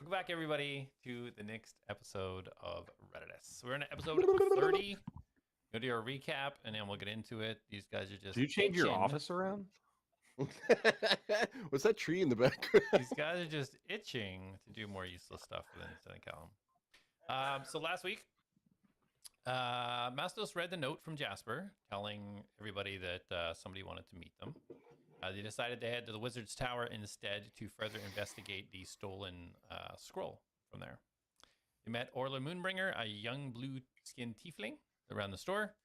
Welcome back, everybody, to the next episode of Reditus. We're in episode 30. We'll do our recap, and then we'll get into it. These guys are just Did you change your office around? What's that tree in the background? These guys are just itching to do more useless stuff within Ciniculam. So last week, Mastos read the note from Jasper telling everybody that somebody wanted to meet them. They decided to head to the Wizard's Tower instead to further investigate the stolen scroll from there. They met Orla Moonbringer, a young blue-skinned tiefling, around the store.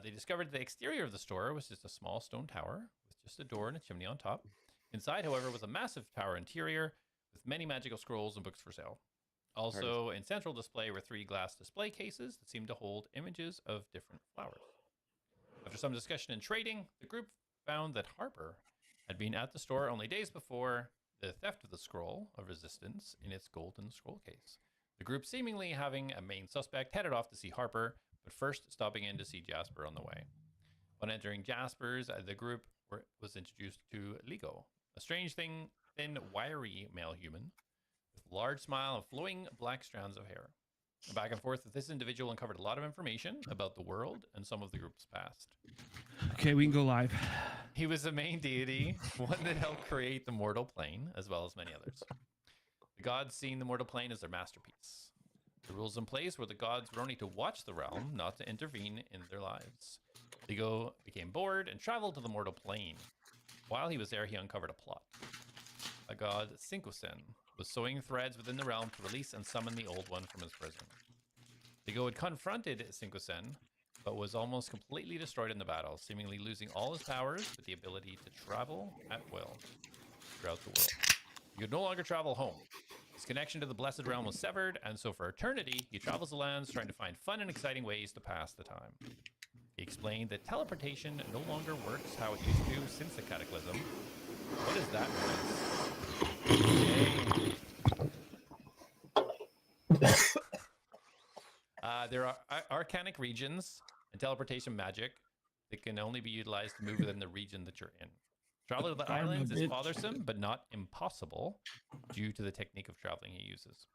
They discovered the exterior of the store was just a small stone tower with just a door and a chimney on top. Inside, however, was a massive tower interior with many magical scrolls and books for sale. Also, in central display were 3 glass display cases that seemed to hold images of different flowers. After some discussion and trading, the group found that Harper had been at the store only days before the theft of the scroll of resistance in its golden scroll case. The group, seemingly having a main suspect, headed off to see Harper, but first stopping in to see Jasper on the way. When entering Jasper's, the group was introduced to Ligo, a strange thing, thin, wiry male human with a large smile and flowing black strands of hair. Back and forth with this individual uncovered a lot of information about the world and some of the group's past. Okay, we can go live. He was a main deity, one that helped create the mortal plane, as well as many others. The gods seeing the mortal plane as their masterpiece. The rules in place were the gods were only to watch the realm, not to intervene in their lives. Ligo became bored and traveled to the mortal plane. While he was there, he uncovered a plot. A god, Ciniculam, was sewing threads within the realm to release and summon the old one from his prison. Ligo had confronted Ciniculam, but was almost completely destroyed in the battle, seemingly losing all his powers with the ability to travel at will throughout the world. He could no longer travel home. His connection to the Blessed Realm was severed, and so for eternity, he travels the lands trying to find fun and exciting ways to pass the time. He explained that teleportation no longer works how it used to since the Cataclysm. What is that noise? There are arcanic regions and teleportation magic that can only be utilized to move within the region that you're in. Travel to the islands is bothersome, but not impossible due to the technique of traveling he uses.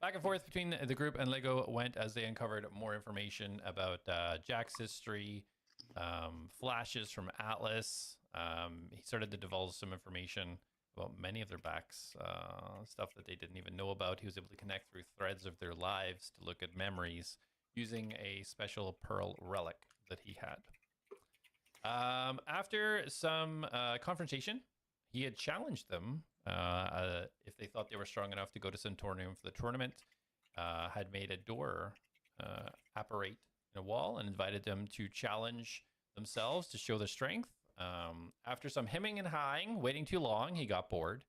Back and forth between the group and Ligo went as they uncovered more information about Jack's history, flashes from Atlas. He started to divulge some information about many of their backs, stuff that they didn't even know about. He was able to connect through threads of their lives to look at memories using a special pearl relic that he had. After some confrontation, he had challenged them if they thought they were strong enough to go to Centaurium for the tournament, had made a door apparate in a wall and invited them to challenge themselves to show their strength. After some hemming and hawing, waiting too long, he got bored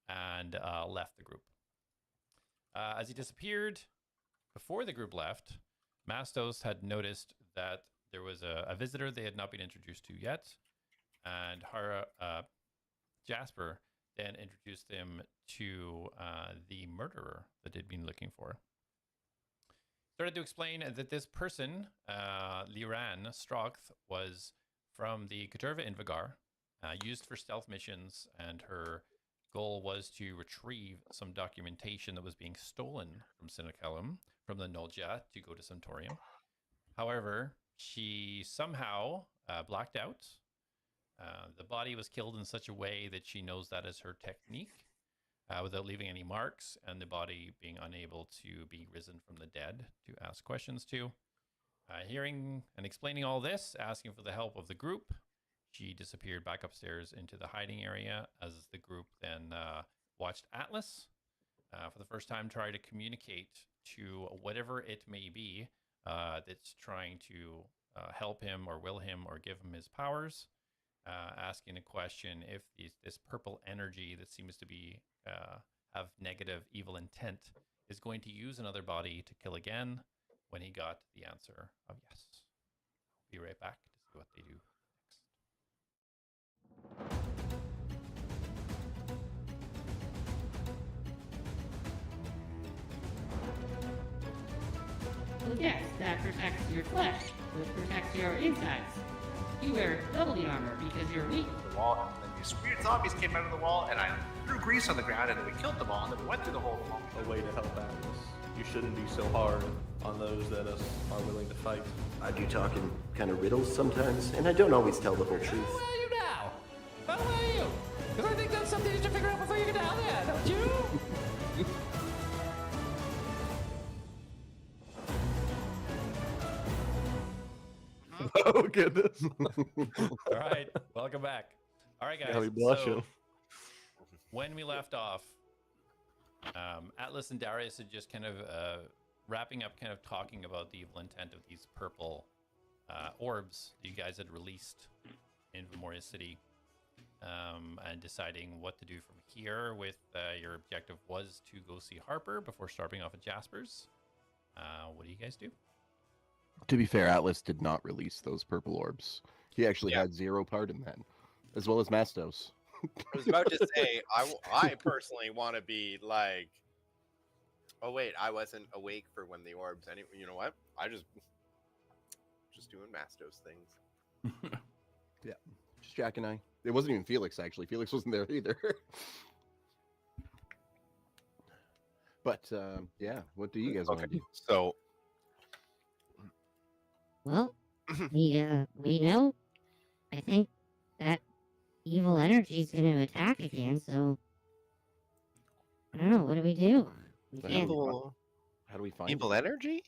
and left the group. As he disappeared, before the group left, Mastos had noticed that there was a visitor they had not been introduced to yet, and Jasper then introduced them to the murderer that they'd been looking for. Started to explain that this person, Liran Stroth, was from the Katerva in Vagar, used for stealth missions, and her goal was to retrieve some documentation that was being stolen from Ciniculam, from the Nolja, to go to Centaurium. However, she somehow blacked out. The body was killed in such a way that she knows that is her technique, without leaving any marks, and the body being unable to be risen from the dead to ask questions to. Hearing and explaining all this, asking for the help of the group, she disappeared back upstairs into the hiding area as the group then watched Atlas for the first time try to communicate to whatever it may be that's trying to help him or will him or give him his powers, asking a question if this purple energy that seems to be have negative evil intent is going to use another body to kill again, when he got the answer of yes. I'll be right back to see what they do next. Yes, that protects your flesh, which protects your insides. You wear double the armor because you're weak. The wall hasn't been these weird zombies came out of the wall, and I threw grease on the ground, and then we killed them all, and then we went through the whole wall. A way to help Atlas. You shouldn't be so hard on those that are willing to fight. I do talk in kind of riddles sometimes, and I don't always tell the whole truth. Who are you now? Who are you? Because I think that's something you should figure out before you get down there, don't you? Oh, goodness. All right, welcome back. All right, guys. Got me blushing. So, when we left off, Atlas and Darius had just kind of wrapping up, kind of talking about the evil intent of these purple orbs that you guys had released in Memoria City, and deciding what to do from here. With your objective was to go see Harper before starting off at Jasper's. What do you guys do? To be fair, Atlas did not release those purple orbs. He actually had zero part in that, as well as Mastos. I was about to say, I personally want to be like, oh wait, I wasn't awake for when the orbs. You know what? I just doing Mastos things. Yeah, just Jack and I. It wasn't even Felix actually. Felix wasn't there either. But yeah, what do you guys want to do? So, Well, we know. I think that evil energy is going to attack again. So I don't know. What do we do? We can't. How do we find evil it? energy?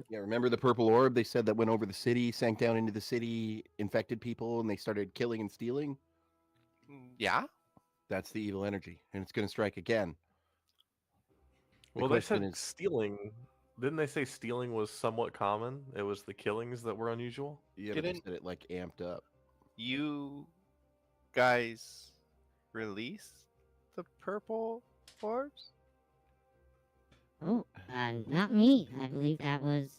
Yeah, remember the purple orb they said that went over the city, sank down into the city, infected people, and they started killing and stealing? Yeah. That's the evil energy, and it's going to strike again. Well, they said stealing. Didn't they say stealing was somewhat common? It was the killings that were unusual? Yeah, but they said it like amped up. You guys release the purple orbs? Oh, not me. I believe that was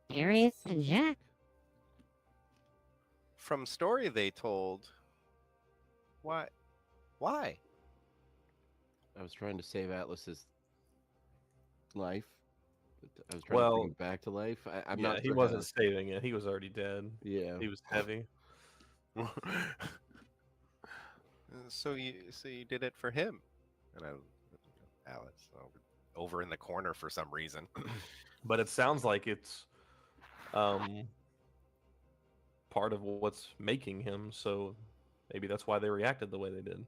Darius and Jack. From story they told. Why? Why? I was trying to save Atlas's life. I was trying to bring him back to life. I'm not. He sure wasn't saving it. He was already dead. Yeah, he was heavy. So you did it for him, and Alex over in the corner for some reason. But it sounds like it's part of what's making him. So maybe that's why they reacted the way they did.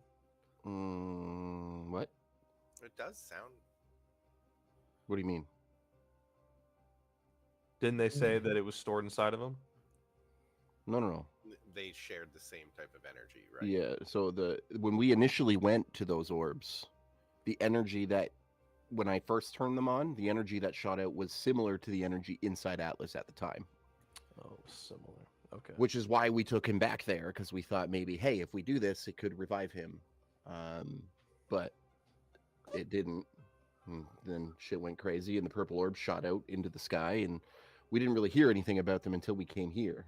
What? It does sound. What do you mean? Didn't they say that it was stored inside of him? No. They shared the same type of energy, right? Yeah. So when we initially went to those orbs, the energy that when I first turned them on, the energy that shot out was similar to the energy inside Atlas at the time. Oh, similar. Okay. Which is why we took him back there, because we thought maybe, hey, if we do this, it could revive him. But it didn't. And then shit went crazy, and the purple orb shot out into the sky, and we didn't really hear anything about them until we came here.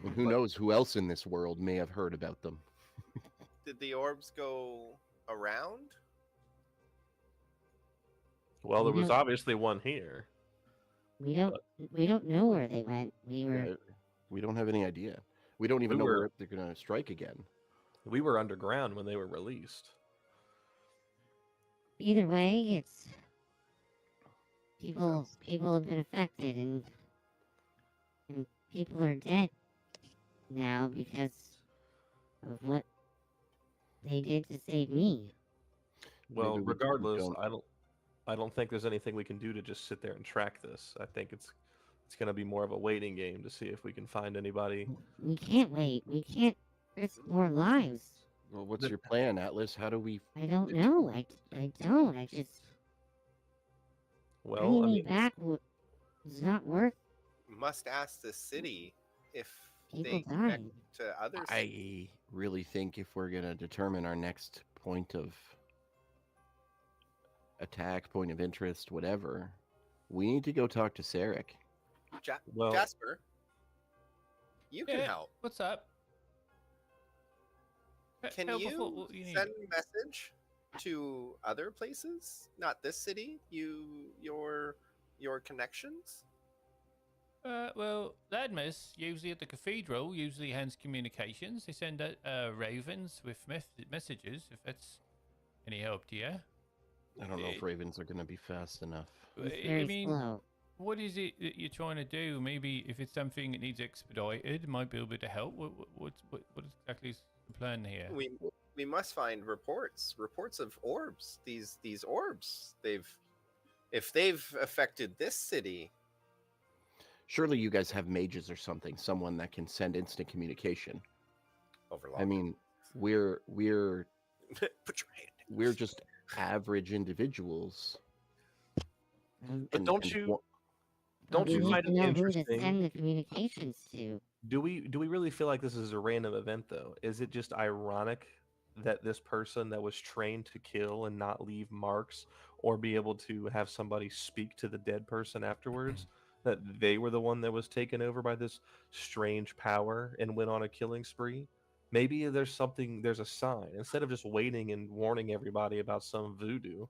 And who knows who else in this world may have heard about them. Did the orbs go around? Well, there was obviously one here. We don't know where they went. We don't have any idea. We don't even know where they're gonna strike again. We were underground when they were released. Either way, it's people have been affected, and people are dead now because of what they did to save me. Well, Maybe we regardless, don't- I don't think there's anything we can do to just sit there and track this. I think it's going to be more of a waiting game to see if we can find anybody. We can't wait. We can't risk more lives. Well, what's your plan, Atlas? How do we... I don't know. I don't. I just... Well, bringing I me mean, back is not worth Must ask the city if people they connect dying. to others. I really think if we're gonna determine our next point of attack, point of interest, whatever, we need to go talk to Cleric. well, Jasper, you can Yeah, help. What's up? Can Help you with what you need. send a message to other places? Not this city. Your connections. Well, Ladmus, usually at the cathedral, usually hands communications. They send out ravens with messages, if that's any help to you. I don't know if ravens are going to be fast enough. It's I very mean, slow. what is it that you're trying to do? Maybe if it's something that needs expedited, it might be able to help. What exactly is the plan here? We must find reports of orbs. These orbs. If they've affected this city. Surely you guys have mages or something, someone that can send instant communication. Overlord. I mean, we're Put your hand. we're just average individuals. But don't you we need find to it know who to interesting? send the communications to. Do we really feel like this is a random event though? Is it just ironic that this person that was trained to kill and not leave marks or be able to have somebody speak to the dead person afterwards, that they were the one that was taken over by this strange power and went on a killing spree? Maybe there's a sign. Instead of just waiting and warning everybody about some voodoo,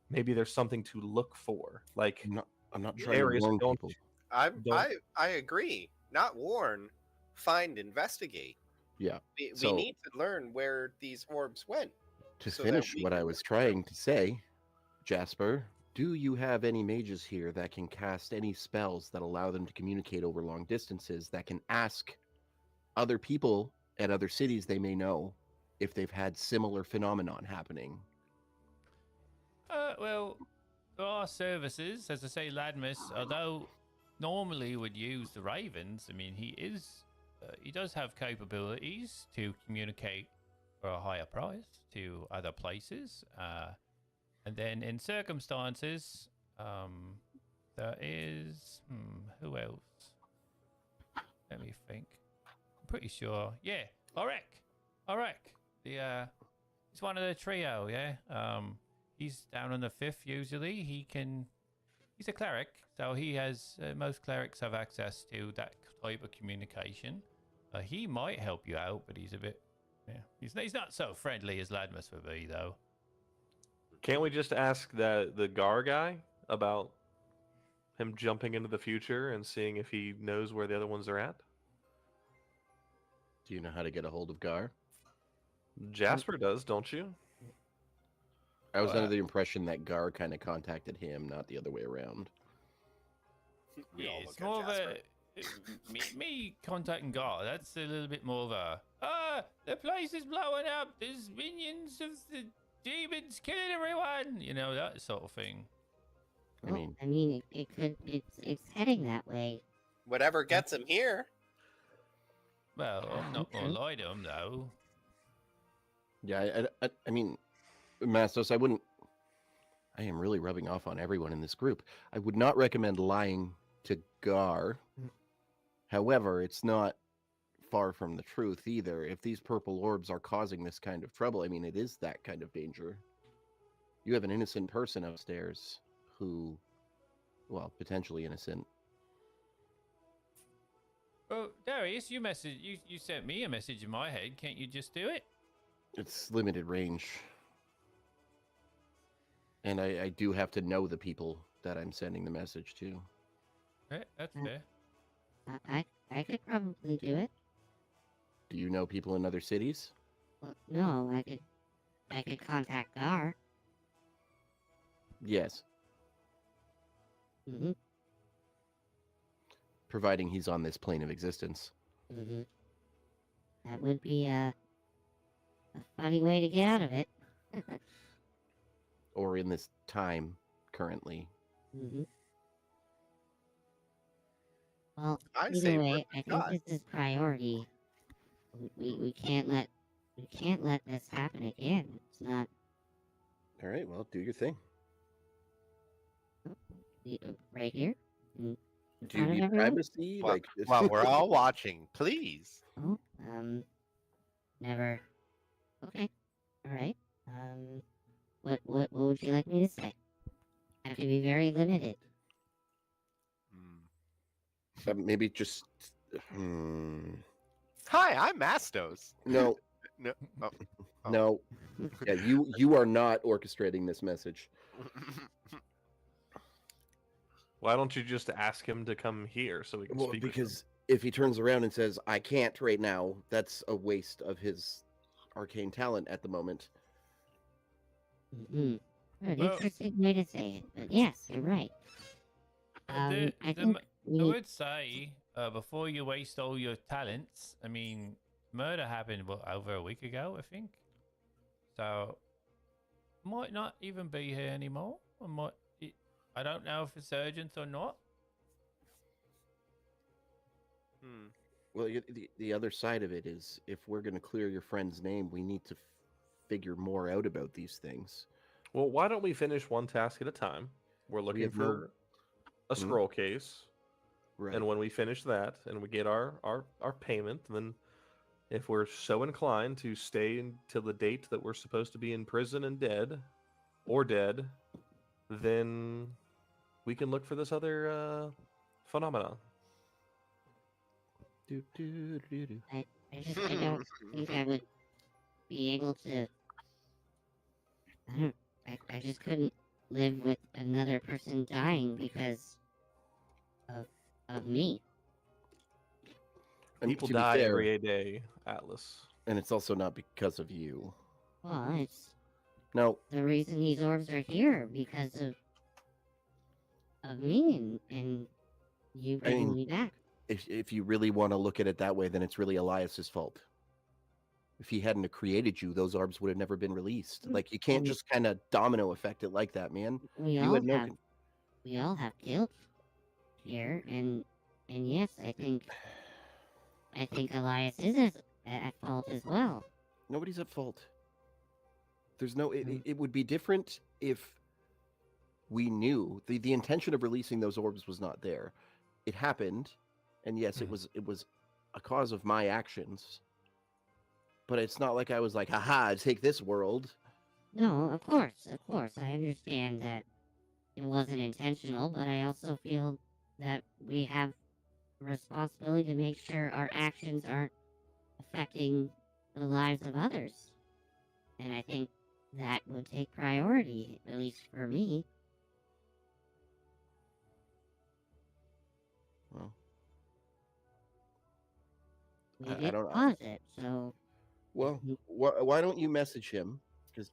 maybe there's something to look for. Like, I'm not trying Darius, to warn people. I agree. Not warn, find, investigate. Yeah. We need to learn where these orbs went. To so that finish we what can I was look trying to say, Jasper, do you have any mages here that can cast any spells that allow them to communicate over long distances, that can ask other people at other cities they may know if they've had similar phenomenon happening? Well, for our services, as I say, Ladmus, although normally would use the ravens, I mean, he does have capabilities to communicate for a higher price to other places. And then in circumstances, there is who else? Let me think. I'm pretty sure. Yeah, Aurek. He's one of the trio. Yeah. He's down on the 5th usually. He's a cleric, so he has most clerics have access to that type of communication. He might help you out, but he's a bit, he's not so friendly as Ladmus would be, though. can't we just ask the Gar guy about him jumping into the future and seeing if he knows where the other ones are at? Do you know how to get a hold of Gar? Jasper does, don't you? I was under the impression that Gar kind of contacted him, not the other way around. We all It's look more at of Jasper. a me contacting God. That's a little bit more of a the place is blowing up. There's minions of the demons killing everyone. You know, that sort of thing. I mean, it's heading that way. Whatever gets him here. Well, I'm not gonna lie to him though. yeah, I mean, Mastos, I am really rubbing off on everyone in this group. I would not recommend lying to Gar. However, it's not far from the truth either. If these purple orbs are causing this kind of trouble, I mean, it is that kind of danger. You have an innocent person upstairs who, well, potentially innocent. Well, Darius, you sent me a message in my head. Can't you just do it? It's limited range. And I do have to know the people that I'm sending the message to. Right, that's fair. I could probably do it. Do you know people in other cities? Well, no, I could contact Gar. Yes, Mm-hmm. providing he's on this plane of existence. Mm-hmm. That would be a funny way to get out of it. Or in this time currently. Mm-hmm. Well, I say either work way, I with think God. this is priority. We can't let this happen again. It's not All right, well, do your thing. right here. In Do you front of need everyone? privacy? Well, Like, while we're all watching, please. Oh, never. Okay, all right. What would you like me to say? I have to be very limited. maybe just. Hi, I'm Mastos. No, No. Oh. Oh. no. Yeah, you are not orchestrating this message. Why don't you just ask him to come here so we can Well, speak with him? because if he turns around and says, I can't right now, that's a waste of his arcane talent at the moment. Mm-hmm. An Well- interesting way to say it, but yes, you're right. I think I would say, before you waste all your talents, I mean, murder happened over a week ago, I think. So, might not even be here anymore. I don't know if it's urgent or not. Well, the other side of it is, if we're going to clear your friend's name, we need to figure more out about these things. Well, why don't we finish one task at a time? We're looking have no- for a Mhm. scroll case, Right. and when we finish that and we get our payment, then if we're so inclined to stay until the date that we're supposed to be in prison and dead, then we can look for this other phenomenon. Do, do, do, do. I don't think I would be able to. I just couldn't live with another person dying because of me. I mean, People to be die fair, every day, Atlas. and it's also not because of you. Well, it's No, the reason these orbs are here because of me and you I bringing mean, me back. if you really want to look at it that way, then it's really Elias's fault. If he hadn't have created you, those orbs would have never been released. Like, you can't just kind of domino effect it like that, man. We You all had no have we all have guilt here, and yes, I think Elias is at fault as well. Nobody's at fault. There's no. It would be different if we knew the intention of releasing those orbs was not there. It happened, and yes, it was a cause of my actions. But it's not like I was like, haha, take this world. No, of course, I understand that it wasn't intentional, but I also feel that we have a responsibility to make sure our actions aren't affecting the lives of others. And I think that would take priority, at least for me. Well, We I did don't know. cause it, so Well, why don't you message him? Because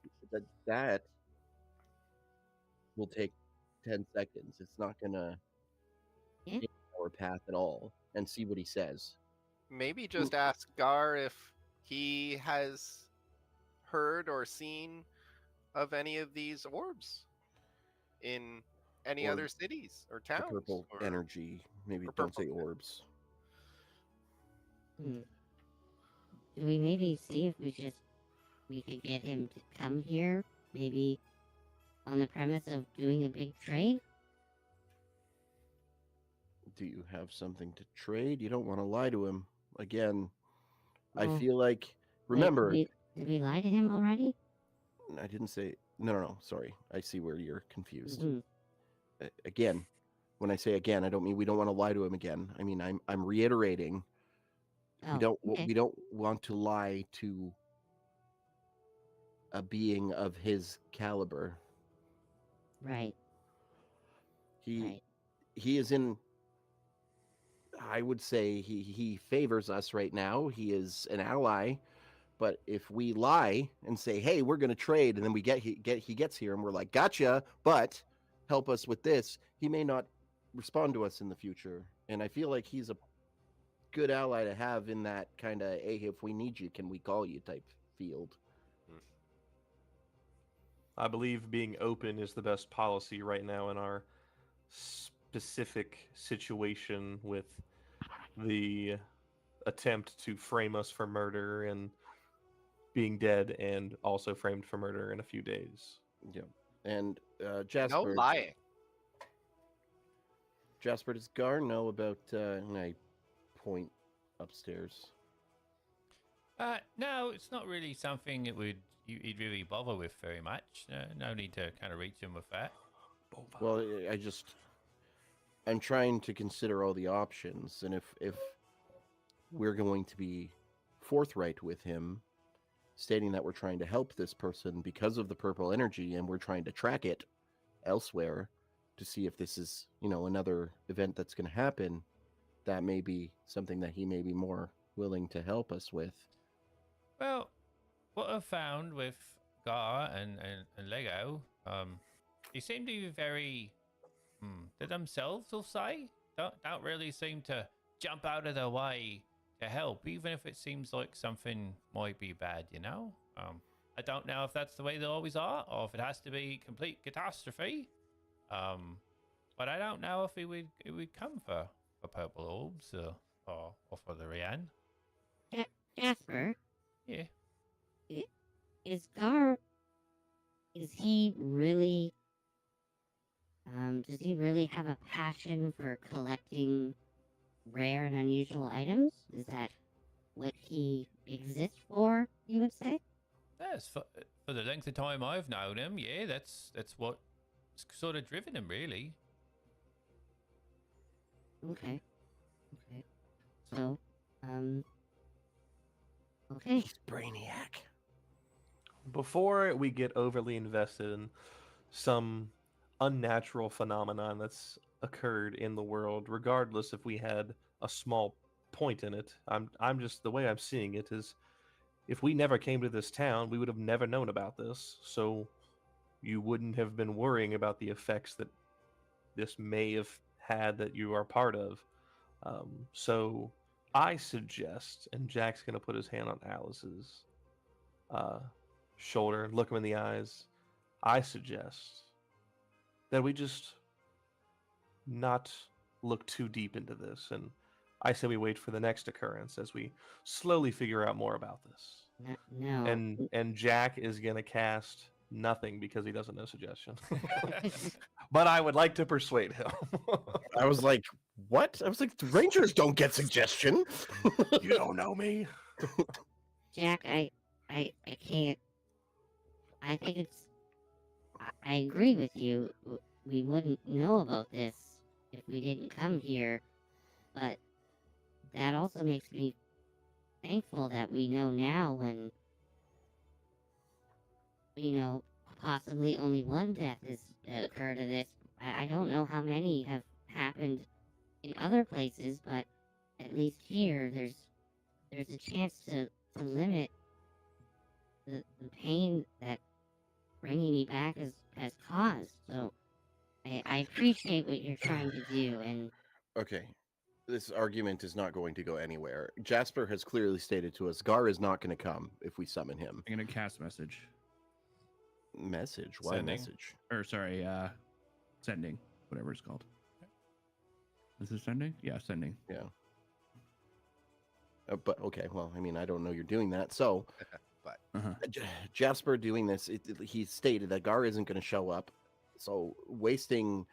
that will take 10 seconds. It's not gonna Yeah. take our path at all, and see what he says. Maybe just ask Gar if he has heard or seen of any of these orbs in any Or other cities or The towns. purple or- energy. Maybe or don't purple say energy. orbs. do we maybe see if we could get him to come here, maybe on the premise of doing a big trade? Do you have something to trade? You don't want to lie to him. Again, I Well, feel like, Wait, remember, did we lie to him already? I didn't say, no, sorry. I see where you're confused. Mhm. Again, when I say again, I don't mean we don't want to lie to him again. I mean, I'm reiterating, Oh, okay. we don't want to lie to a being of his caliber. Right. He is in, I would say he favors us right now. He is an ally. But if we lie and say, hey, we're going to trade, and then he gets here and we're like, gotcha, but help us with this, he may not respond to us in the future. And I feel like he's a good ally to have in that kind of, hey, if we need you, can we call you type field. I believe being open is the best policy right now in our specific situation with the attempt to frame us for murder and being dead and also framed for murder in a few days. Yeah. And Jasper. No lying. Jasper, does Gar know about my point upstairs? No, it's not really something that you'd really bother with very much. No need to kind of reach him with that. Well, I'm trying to consider all the options, and if we're going to be forthright with him, stating that we're trying to help this person because of the purple energy and we're trying to track it elsewhere, to see if this is, another event that's going to happen. That may be something that he may be more willing to help us with. Well, what I've found with Gar and Lego, they seem to be very to themselves, I'll say. Don't really seem to jump out of their way to help, even if it seems like something might be bad, I don't know if that's the way they always are, or if it has to be complete catastrophe. But I don't know if it would come for purple orbs or for the Rian. Jasper, Yeah. is Gar? Is he really? Does he really have a passion for collecting rare and unusual items? Is that what he exists for, you would say? Yes, for the length of time I've known him, yeah, that's what's sort of driven him, really. Okay. So, okay. He's Brainiac. Before we get overly invested in some unnatural phenomenon that's occurred in the world, regardless if we had a small point in it, I'm just, the way I'm seeing it is, if we never came to this town, we would have never known about this. So you wouldn't have been worrying about the effects that this may have had that you are part of. So I suggest, and Jack's going to put his hand on Alice's shoulder and look him in the eyes. I suggest that we just not look too deep into this, and I say we wait for the next occurrence as we slowly figure out more about this. No. And Jack is gonna cast nothing because he doesn't know suggestion. But I would like to persuade him. I was like, what? I was like, the Rangers don't get suggestion. You don't know me. Jack, I can't. I think it's. I agree with you. We wouldn't know about this if we didn't come here, but that also makes me thankful that we know now when, possibly only one death has occurred of this. I don't know how many have happened in other places, but at least here, there's a chance to limit the pain that bringing me back has caused. So I appreciate what you're trying to do, and Okay. This argument is not going to go anywhere. Jasper has clearly stated to us, Gar is not going to come if we summon him. I'm gonna cast message. Message? Why Sending. message? Or sorry, sending, whatever it's called. Is it sending? Yeah, sending. Yeah. But okay, well, I mean, I don't know you're doing that. So, But Jasper doing this, he stated that Gar isn't going to show up. So wasting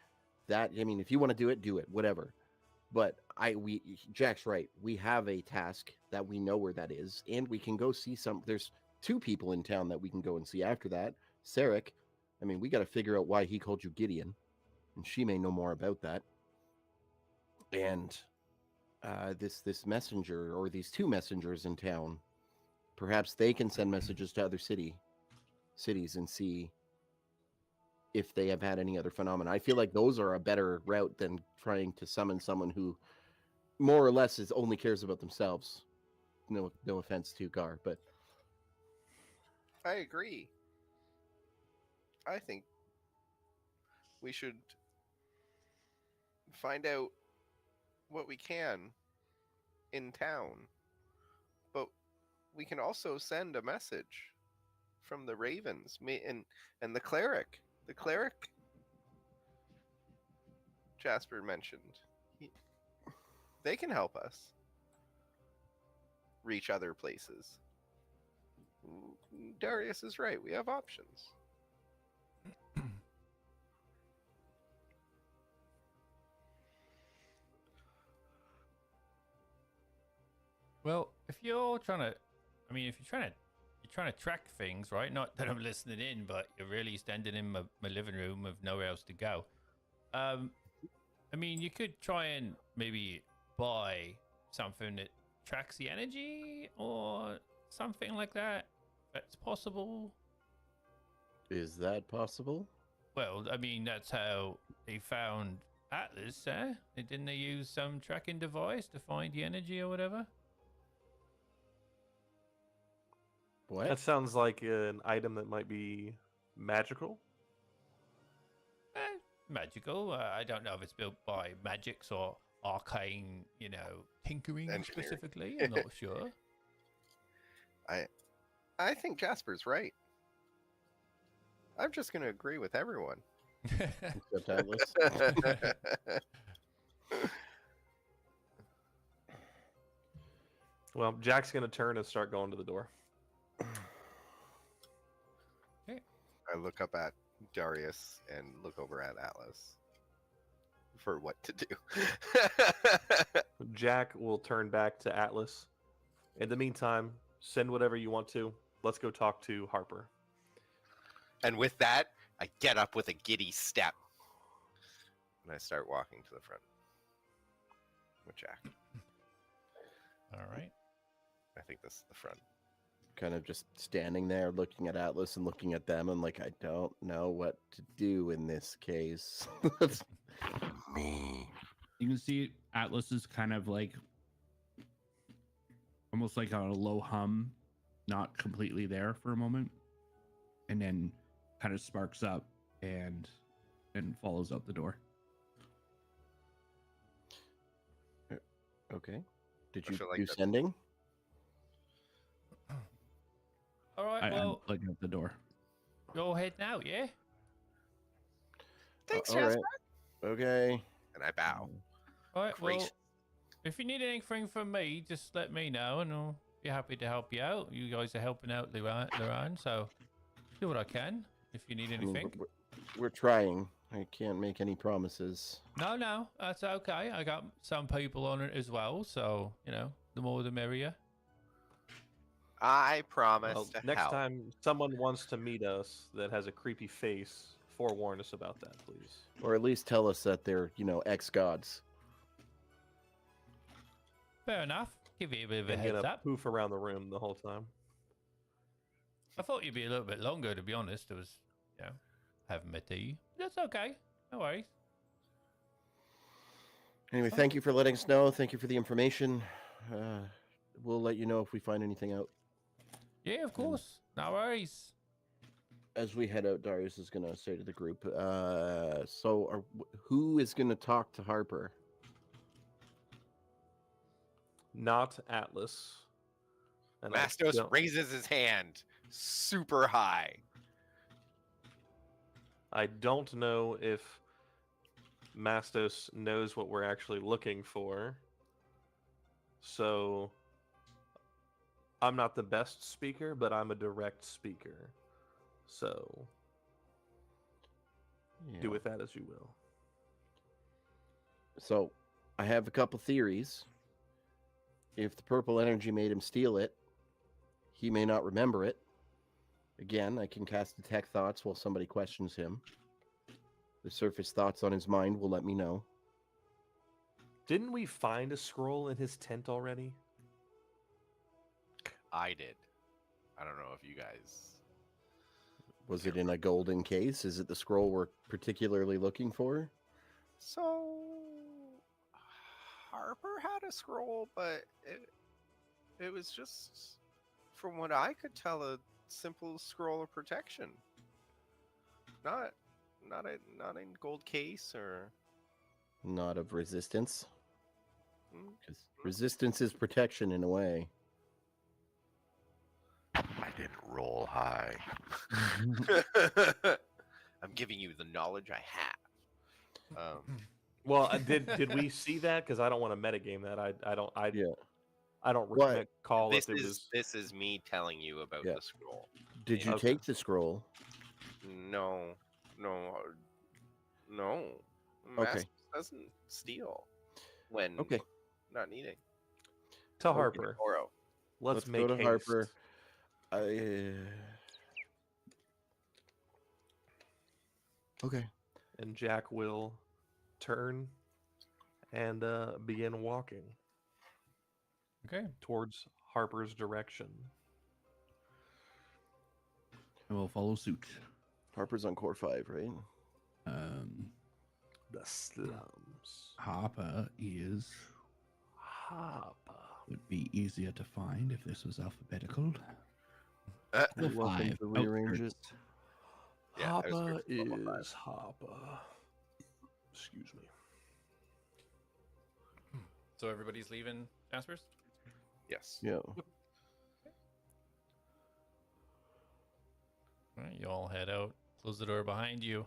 that, I mean, if you want to do it, whatever. But Jack's right. We have a task that we know where that is, and we can go see there's 2 people in town that we can go and see after that. Cleric, I mean, we got to figure out why he called you Gideon, and she may know more about that. And this messenger, or these 2 messengers in town, perhaps they can send messages to other cities and see if they have had any other phenomena. I feel like those are a better route than trying to summon someone who more or less only cares about themselves. No offense to Gar, but I agree. I think we should find out what we can in town, but we can also send a message from the Ravens and the Cleric. The Cleric Jasper mentioned. They can help us reach other places. Darius is right. We have options. Well, if you're trying to, you're trying to track things, right? Not that I'm listening in, but you're really standing in my living room with nowhere else to go. You could try and maybe buy something that tracks the energy or something like that. That's possible. is that possible? Well, I mean, that's how they found Atlas, eh? Didn't they use some tracking device to find the energy or whatever? What? That sounds like an item that might be magical. Magical. I don't know if it's built by magics or arcane, tinkering Engineering. specifically. I'm not sure. I think Jasper's right. I'm just going to agree with everyone. Except Atlas. Well, Jack's gonna turn and start going to the door. I look up at Darius and look over at Atlas for what to do. Jack will turn back to Atlas. In the meantime, send whatever you want to. Let's go talk to Harper. And with that, I get up with a giddy step. And I start walking to the front with Jack. All right. I think this is the front. Kind of just standing there looking at Atlas and looking at them and like, I don't know what to do in this case. Me. You can see Atlas is kind of like almost like on a low hum, not completely there for a moment, and then kind of sparks up and follows out the door. Okay. Did I you feel like do that's- sending? All right. I'm Well, looking at the door. go ahead now, yeah? Thanks, all right. Jasper. Okay. And I bow. All right. Well, Great. if you need anything from me, just let me know, and I'll be happy to help you out. You guys are helping out Luran, so do what I can. If you need I mean, anything. we're trying. I can't make any promises. No, that's okay. I got some people on it as well, so the more the merrier. I promise Well, to next help. time someone wants to meet us that has a creepy face, forewarn us about that, please. Or at least tell us that they're, ex-gods. Fair enough. Give you a bit of a And heads gonna up. poof around the room the whole time. I thought you'd be a little bit longer, to be honest. It was, having my tea. That's okay. No worries. Anyway, thank you for letting us know. Thank you for the information. We'll let you know if we find anything out. Yeah, of course. No worries. As we head out, Darius is going to say to the group, who is going to talk to Harper? Not Atlas. And I Mastos don't- raises his hand super high. I don't know if Mastos knows what we're actually looking for. So I'm not the best speaker, but I'm a direct speaker. So do with that as you will. So I have a couple theories. If the purple energy made him steal it, he may not remember it. Again, I can cast detect thoughts while somebody questions him. The surface thoughts on his mind will let me know. Didn't we find a scroll in his tent already? I did. I don't know if you guys. Was it in a golden case? Is it the scroll we're particularly looking for? So Harper had a scroll, but it was just, from what I could tell, a simple scroll of protection. Not in gold case or. Not of resistance? Hmm? Because resistance is protection in a way. I didn't roll high. I'm giving you the knowledge I have. Well, did we see that? Because I don't want to metagame that. I don't What? recall This if it is was. this is me telling you about Yeah. the scroll. Did you Okay. take the scroll? No. Okay. Master doesn't steal when Okay. not needing. To Okay. Harper. Oro. Let's go make to haste. Harper. Okay. And Jack will turn and begin walking Okay. towards Harper's direction. I will follow suit. Harper's on core 5, right? the slums. Harper is Harper. would be easier to find if this was alphabetical. You're welcome Five to rearrange it. outskirts. Yeah, Harper outskirts of level 5. is Harper. Excuse me. So everybody's leaving Jasper's? Yes. Yeah. All right, you all head out. Close the door behind you.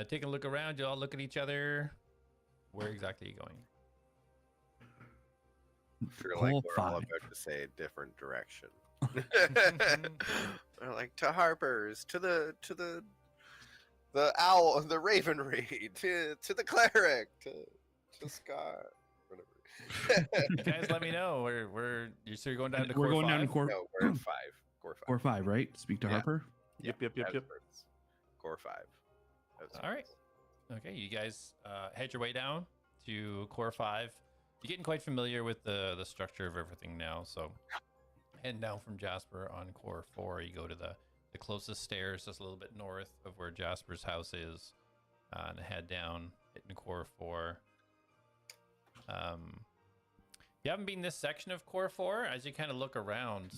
Take a look around. You all look at each other. Where exactly are you going? I feel like Hole we're all 5. about to say a different direction. They're like to Harper's, to the owl, the Ravenry, to the Cleric, to Scott, whatever. You guys, let me know. So you're going down to We're core going down to 5? core No, we're in 5. Core 5. core 5, right? Speak to Yeah. Harper. Yep. Outskirts. Core 5. Outskirts. All right. Okay, you guys head your way down to core 5. You're getting quite familiar with the structure of everything now. So heading down from Jasper on core 4, you go to the closest stairs just a little bit north of where Jasper's house is, and head down, hitting core 4. You haven't been this section of core 4. As you kind of look around,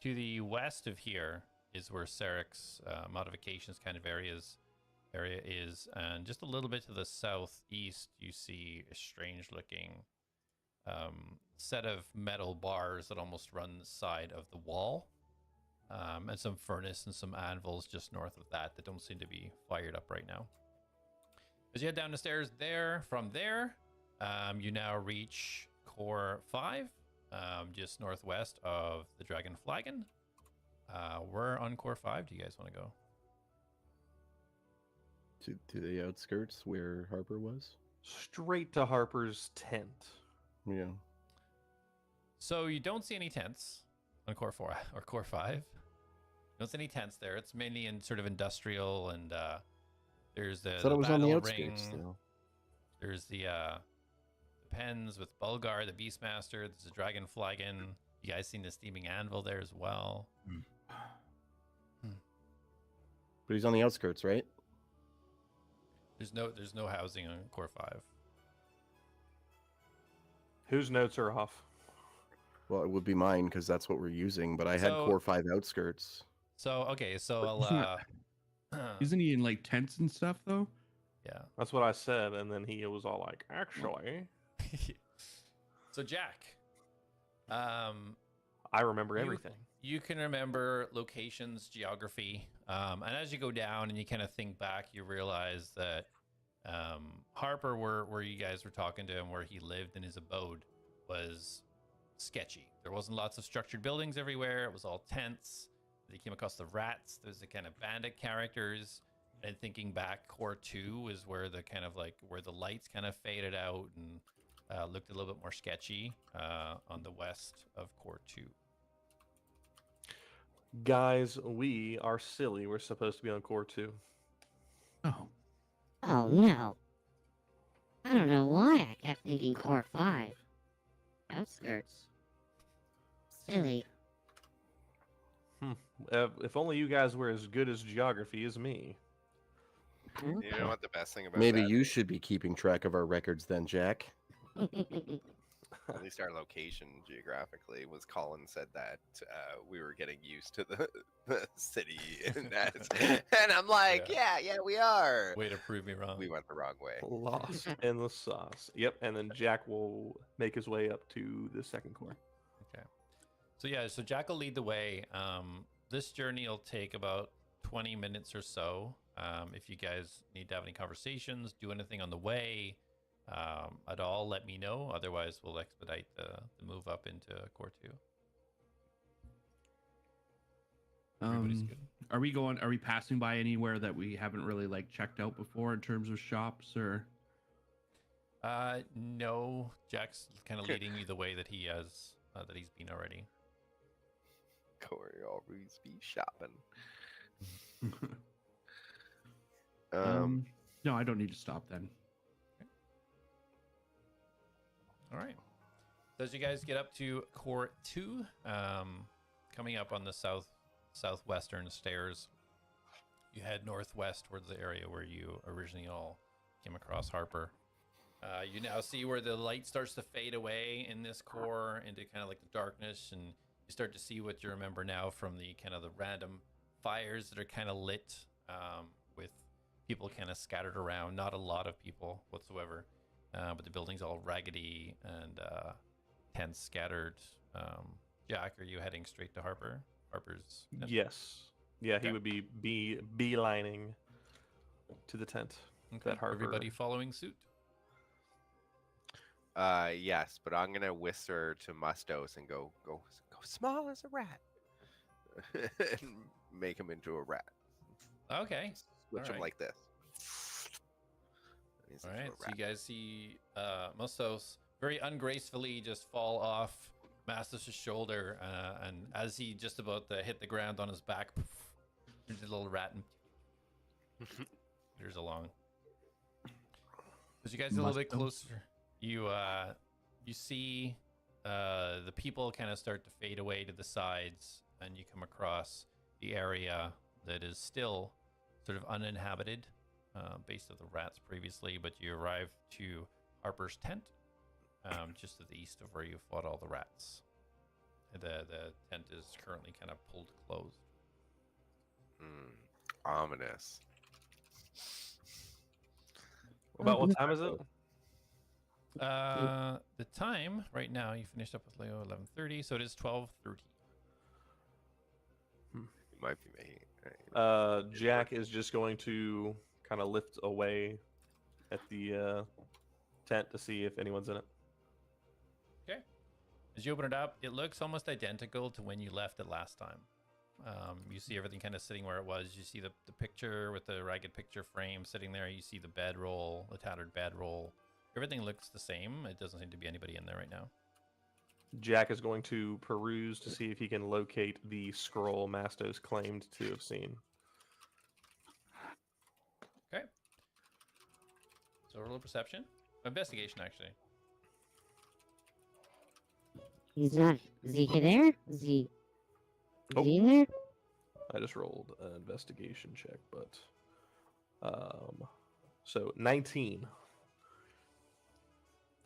to the west of here is where Sarik's modifications kind of area is, and just a little bit to the southeast you see a strange looking set of metal bars that almost run the side of the wall, and some furnace and some anvils just north of that don't seem to be fired up right now. As you head down the stairs from there, you now reach core 5, just northwest of the Dragon Flagon. We're on core 5. Do you guys want to go? To the outskirts where Harper was. Straight to Harper's tent. Yeah. So you don't see any tents on core 4 or core 5. You don't see any tents there. It's mainly in sort of industrial, and there's the I thought it was on the battle outskirts, ring. though. There's the pens with Bulgar, the Beastmaster. There's a Dragon Flagon. You guys seen the steaming anvil there as well. But he's on the outskirts, right? There's no housing on core 5. Whose notes are off? Well, it would be mine because that's what we're using. But I had So- core 5 outskirts. So okay, so I'll Isn't he in like tents and stuff though? yeah. That's what I said, and then he was all like, actually, So Jack, I remember everything. you can remember locations, geography, and as you go down and you kind of think back, you realize that Harper, where you guys were talking to him, where he lived in his abode, was sketchy. There wasn't lots of structured buildings everywhere. It was all tents. They came across the rats. There's the kind of bandit characters. And thinking back, core 2 is where the kind of like where the lights kind of faded out and looked a little bit more sketchy on the west of core 2. Guys, we are silly. We're supposed to be on core 2. Oh, Oh no. I don't know why I kept thinking core 5. Outskirts. Silly. If only you guys were as good as geography as me. You know what the best thing about Maybe that you should be keeping track of our records then, Jack. at least our location geographically was Colin said that we were getting used to the city and I'm like, yeah, we are. Way to prove me wrong. We went the wrong way. Lost in the sauce. Yep, and then Jack will make his way up to the second core. Okay. So Jack will lead the way. This journey will take about 20 minutes or so. If you guys need to have any conversations, do anything on the way at all, let me know. Otherwise, we'll expedite the move up into core 2. Everybody's good. Are we passing by anywhere that we haven't really like checked out before in terms of shops or? No, Jack's kind of leading me the way that he has, that he's been already. Corey always be shopping. No, I don't need to stop then. All right. So as you guys get up to core 2, coming up on the southwestern stairs, You head northwest towards the area where you originally all came across Harper. You now see where the light starts to fade away in this core into kind of like the darkness, and you start to see what you remember now from the kind of the random fires that are kind of lit, with people kind of scattered around. Not a lot of people whatsoever, but the building's all raggedy and tents scattered. Jack, are you heading straight to Harper's tent? Yes. Yeah, Okay. he would be beelining to the tent. Okay. That Harper. Everybody following suit. Yes, but I'm gonna whisper to Mustos and go small as a rat, and make him into a rat. Okay. Switch him Alright. like this. And he's All into right, a so rat. you guys see Mustos very ungracefully just fall off Mastos' shoulder, and as he just about to hit the ground on his back, there's a little rat and there's along. As you guys are a little bit Mustos? closer, you see the people kind of start to fade away to the sides, and you come across the area that is still sort of uninhabited, based of the rats previously, but you arrive to Harper's tent, just to the east of where you fought all the rats. The tent is currently kind of pulled closed. Ominous. About what time is it? The time right now, you finished up with Leo 11:30, so it is 12:30. You might be making it. Jack is just going to kind of lift away at the tent to see if anyone's in it. Okay. As you open it up, it looks almost identical to when you left it last time. You see everything kind of sitting where it was. You see the picture with the ragged picture frame sitting there. You see the bedroll, the tattered bedroll. Everything looks the same. It doesn't seem to be anybody in there right now. Jack is going to peruse to see if he can locate the scroll Mastos claimed to have seen. Okay. So roll a perception. Investigation, actually. He's not. Is he there? Is he? Oh. Is he in there? I just rolled an investigation check, but so 19.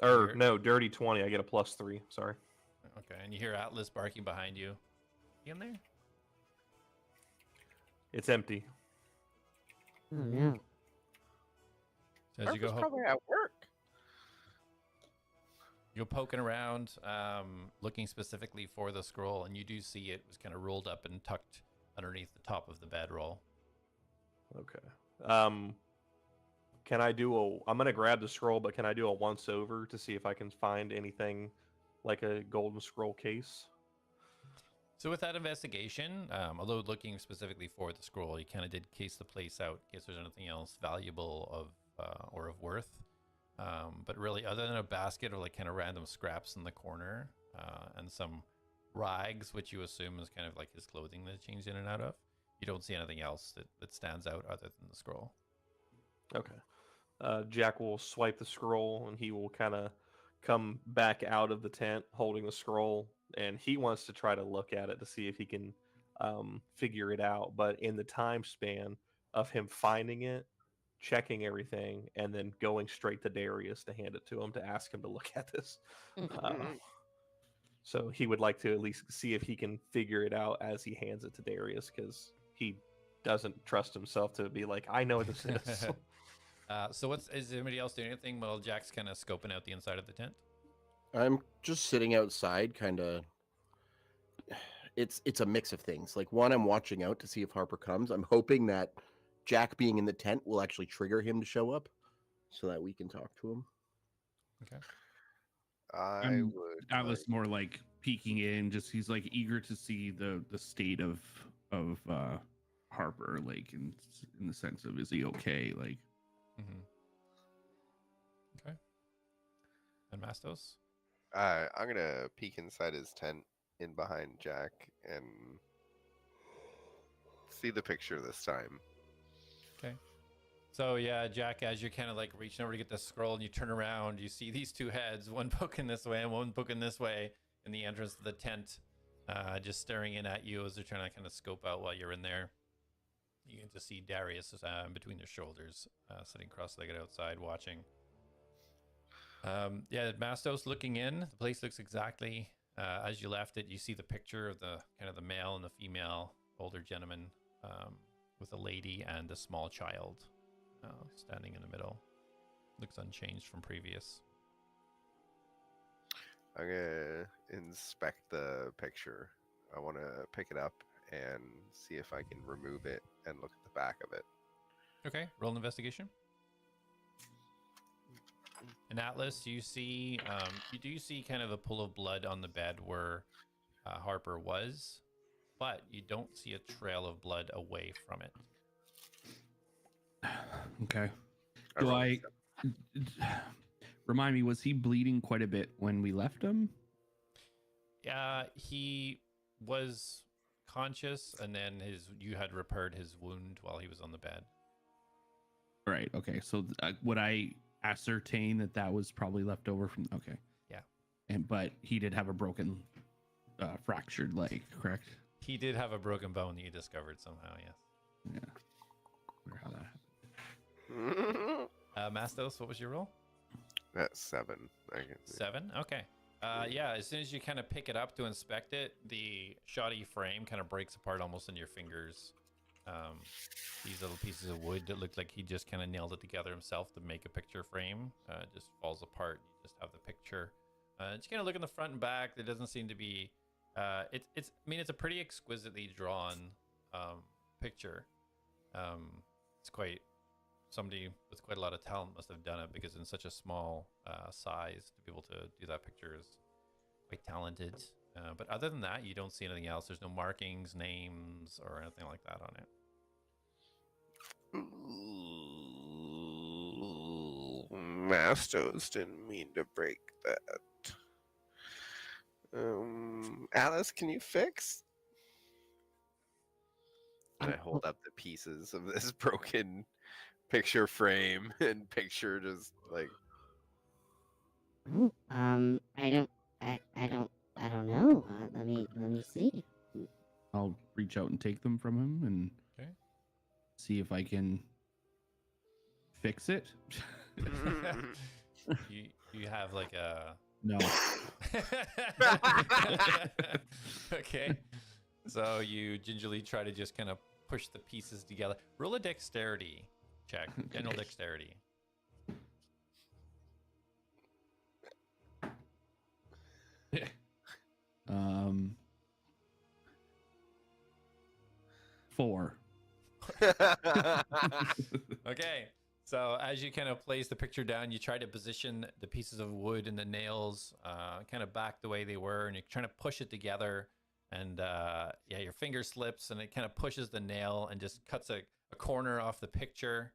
Or Here. no, dirty 20. I get a +3. Sorry. Okay, and you hear Atlas barking behind you. You in there? It's empty. Oh no. So as you go, Harper's probably at work. you're poking around, looking specifically for the scroll, and you do see it was kind of rolled up and tucked underneath the top of the bedroll. Okay. Can I do a? I'm gonna grab the scroll, but can I do a once over to see if I can find anything like a golden scroll case? So with that investigation, although looking specifically for the scroll, you kind of did case the place out in case there's anything else valuable of or of worth. But really, other than a basket of like kind of random scraps in the corner and some rags, which you assume is kind of like his clothing that changed in and out of, you don't see anything else that stands out other than the scroll. Okay. Jack will swipe the scroll, and he will kind of come back out of the tent holding the scroll, and he wants to try to look at it to see if he can figure it out. But in the time span of him finding it, checking everything, and then going straight to Darius to hand it to him to ask him to look at this. So he would like to at least see if he can figure it out as he hands it to Darius, because he doesn't trust himself to be like, I know what this is. So is anybody else doing anything while Jack's kind of scoping out the inside of the tent? I'm just sitting outside, kind of. It's a mix of things. Like, one, I'm watching out to see if Harper comes. I'm hoping that Jack being in the tent will actually trigger him to show up, so that we can talk to him. Okay. I would. Atlas more like peeking in, just he's like eager to see the state of Harper, like in the sense of, is he okay? Like, Okay. And Mastos? I'm gonna peek inside his tent, in behind Jack, and see the picture this time. Okay. So yeah, Jack, as you're kind of like reaching over to get the scroll and you turn around, you see these two heads, one poking this way and one poking this way in the entrance to the tent, just staring in at you as they're trying to kind of scope out while you're in there. You can just see Darius between their shoulders, sitting cross-legged outside watching. Yeah, Mastos looking in. The place looks exactly as you left it. You see the picture of the kind of the male and the female older gentleman with a lady and a small child standing in the middle. Looks unchanged from previous. I'm gonna inspect the picture. I want to pick it up and see if I can remove it and look at the back of it. Okay, roll an investigation. In Atlas, you see, you do see kind of a pool of blood on the bed where Harper was, but you don't see a trail of blood away from it. Okay. Remind me, was he bleeding quite a bit when we left him? Yeah, he was conscious, and then you had repaired his wound while he was on the bed. Right. Okay. So would I ascertain that was probably left over from? Okay. Yeah. But he did have a broken, fractured leg, correct? He did have a broken bone that you discovered somehow. Yes. Yeah. Wonder how that happened. Mastos, what was your roll? That's 7. I can see. 7? Okay. Yeah, as soon as you kind of pick it up to inspect it, the shoddy frame kind of breaks apart almost in your fingers. These little pieces of wood that look like he just kind of nailed it together himself to make a picture frame just falls apart. You just have the picture. Just kind of look in the front and back. There doesn't seem to be... it's a pretty exquisitely drawn picture. It's quite... Somebody with quite a lot of talent must have done it, because in such a small size to be able to do that picture is quite talented. But other than that, you don't see anything else. There's no markings, names, or anything like that on it. Mastos didn't mean to break that. Alice, can you fix? And I hold up the pieces of this broken picture frame and picture just like I don't know. Let me see. I'll reach out and take them from him and see if I can fix it. you have like a no. Okay, so you gingerly try to just kind of push the pieces together. Roll a dexterity check. General dexterity. Four. Okay, so as you kind of place the picture down, you try to position the pieces of wood and the nails kind of back the way they were, and you're trying to push it together, and your finger slips and it kind of pushes the nail and just cuts a corner off the picture,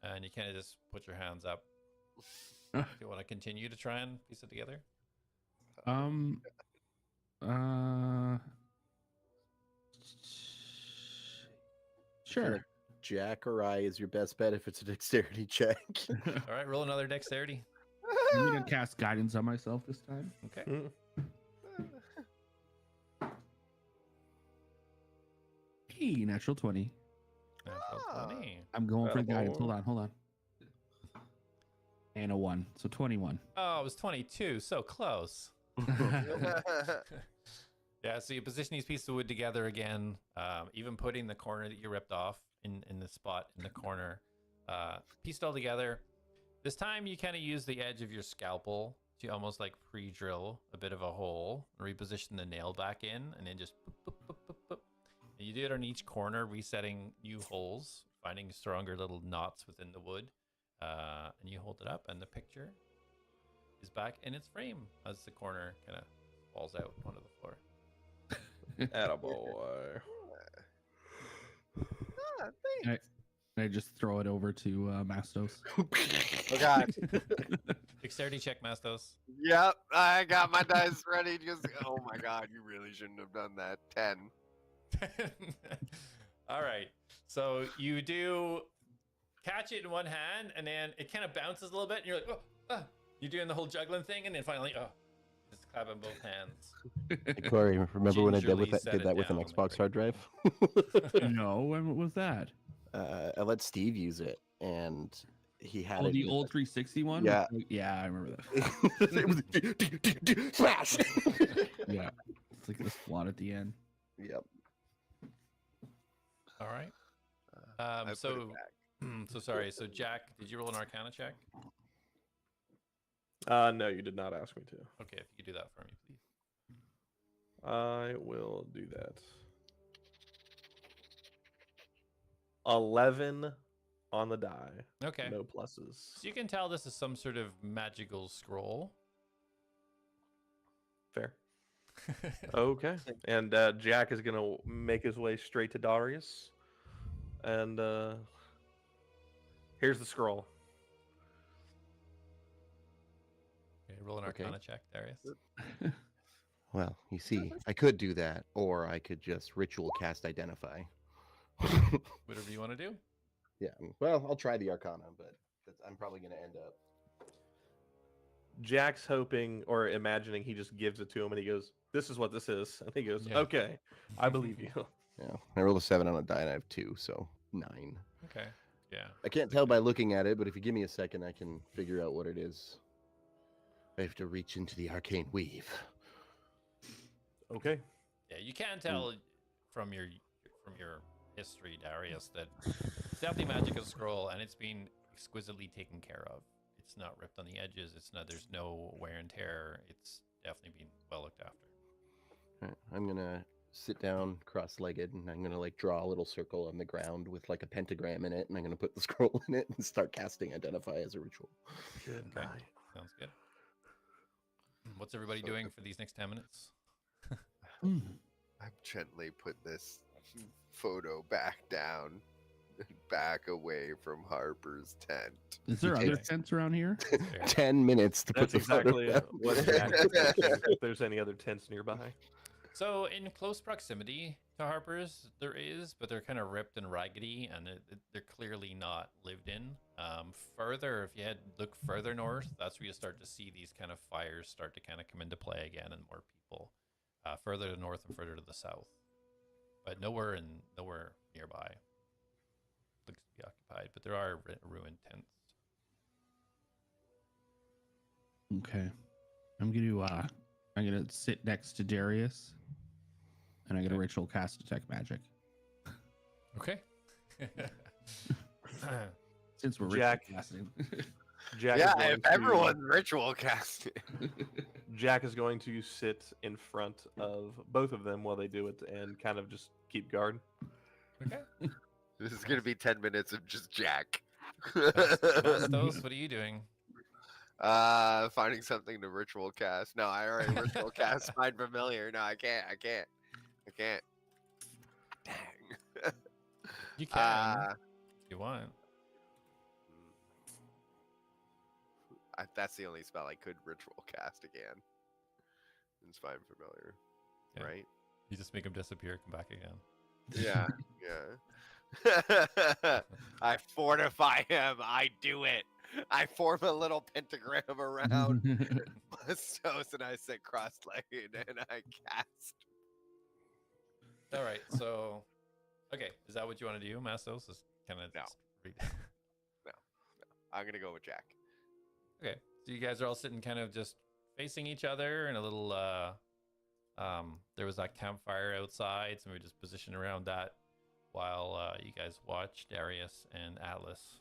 and you kind of just put your hands up. Do you want to continue to try and piece it together? Sure. Jack or I is your best bet if it's a dexterity check. All right, roll another dexterity. I'm gonna cast guidance on myself this time. Okay. Hey, natural 20. Natural 20. I'm going for guidance. Hold on. And a 1, so 21. Oh, it was 22. So close. Yeah, so you position these pieces of wood together again, even putting the corner that you ripped off in the spot in the corner. Pieced all together. This time you kind of use the edge of your scalpel to almost like pre-drill a bit of a hole, reposition the nail back in, and then just boop, boop, boop, boop, boop. And you do it on each corner, resetting new holes, finding stronger little knots within the wood. And you hold it up, and the picture is back in its frame as the corner kind of falls out onto the floor. Attaboy. Can I just throw it over to Mastos? Oh god. Dexterity check, Mastos. Yep, I got my dice ready. Just oh my god, you really shouldn't have done that. 10. All right, so you do catch it in one hand, and then it kind of bounces a little bit, and you're like, oh, you're doing the whole juggling thing, and then finally, just Clapping both hands. Hey, Corey, remember when I Gingerly set did it that with an down, Xbox like, hard drive? No, when was that? I let Steve use it, and he had Oh, it. the in old 360 one? Yeah. Yeah, I remember that. it was smash. Yeah. It's like this plot at the end. Yep. All right. I put it So, back. so sorry. So Jack, did you roll an Arcana check? No, you did not ask me to. Okay, if you could do that for me, please. I will do that. 11 on the die. Okay. No pluses. So you can tell this is some sort of magical scroll. Fair. Okay. And Jack is gonna make his way straight to Darius. And here's the scroll. Okay, roll an Okay. Arcana check, Darius. Well, you see, I could do that, or I could just ritual cast Identify. Whatever you want to do. Yeah. Well, I'll try the Arcana, but I'm probably going to end up. Jack's hoping or imagining he just gives it to him and he goes, "This is what this is." And he goes, Yeah. "Okay, I believe you." Yeah. I rolled a 7 on a die, and I have 2, so 9. Okay. Yeah. I can't tell by looking at it, but if you give me a second, I can figure out what it is. I have to reach into the arcane weave. Okay. Yeah, you can tell from your history, Darius, that it's definitely a magical scroll, and it's been exquisitely taken care of. It's not ripped on the edges. It's not. There's no wear and tear. It's definitely been well looked after. All right, I'm gonna sit down cross-legged, and I'm gonna like draw a little circle on the ground with like a pentagram in it, and I'm gonna put the scroll in it and start casting Identify as a ritual. Good Okay. night. Sounds good. What's everybody doing for these next 10 minutes? I've gently put this photo back down, back away from Harper's tent. Is there other tents around here? Fair. 10 minutes to That's put the photo exactly down. what Jack is thinking, if there's any other tents nearby. So in close proximity to Harper's, there is, but they're kind of ripped and raggedy, and they're clearly not lived in. Further, if you look further north, that's where you start to see these kind of fires start to kind of come into play again, and more people. Further to the north and further to the south, but nowhere nearby. Looks to be occupied, but there are ruined tents. Okay. I'm gonna sit next to Darius, and I'm gonna ritual cast detect magic. Okay. Since we're Jack. ritual casting. Jack Yeah, is going if to- everyone's ritual casting. Jack is going to sit in front of both of them while they do it and kind of just keep guard. Okay. This is gonna be 10 minutes of just Jack. Bastos, what are you doing? Finding something to ritual cast. No, I already ritual cast Find Familiar. No, I can't. Dang. You can if you want. That's the only spell I could ritual cast again. It's Find Familiar, Yeah. right? You just make him disappear, come back again. Yeah, yeah. I fortify him. I do it. I form a little pentagram around Bastos and I sit cross-legged and I cast. All right, so okay, is that what you want to do, Mastos? Is kind of No. I'm gonna go with Jack. Okay, so you guys are all sitting kind of just facing each other in a little there was that campfire outside, so we just positioned around that while you guys watch Darius and Atlas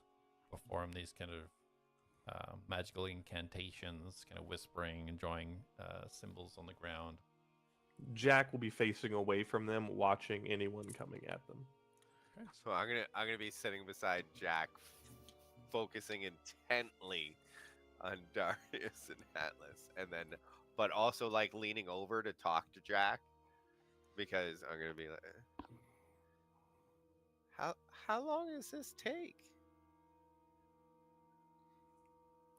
perform these kind of magical incantations, kind of whispering and drawing symbols on the ground. Jack will be facing away from them, watching anyone coming at them. So I'm gonna be sitting beside Jack, focusing intently on Darius and Atlas, and then but also like leaning over to talk to Jack, because I'm gonna be like, how long does this take?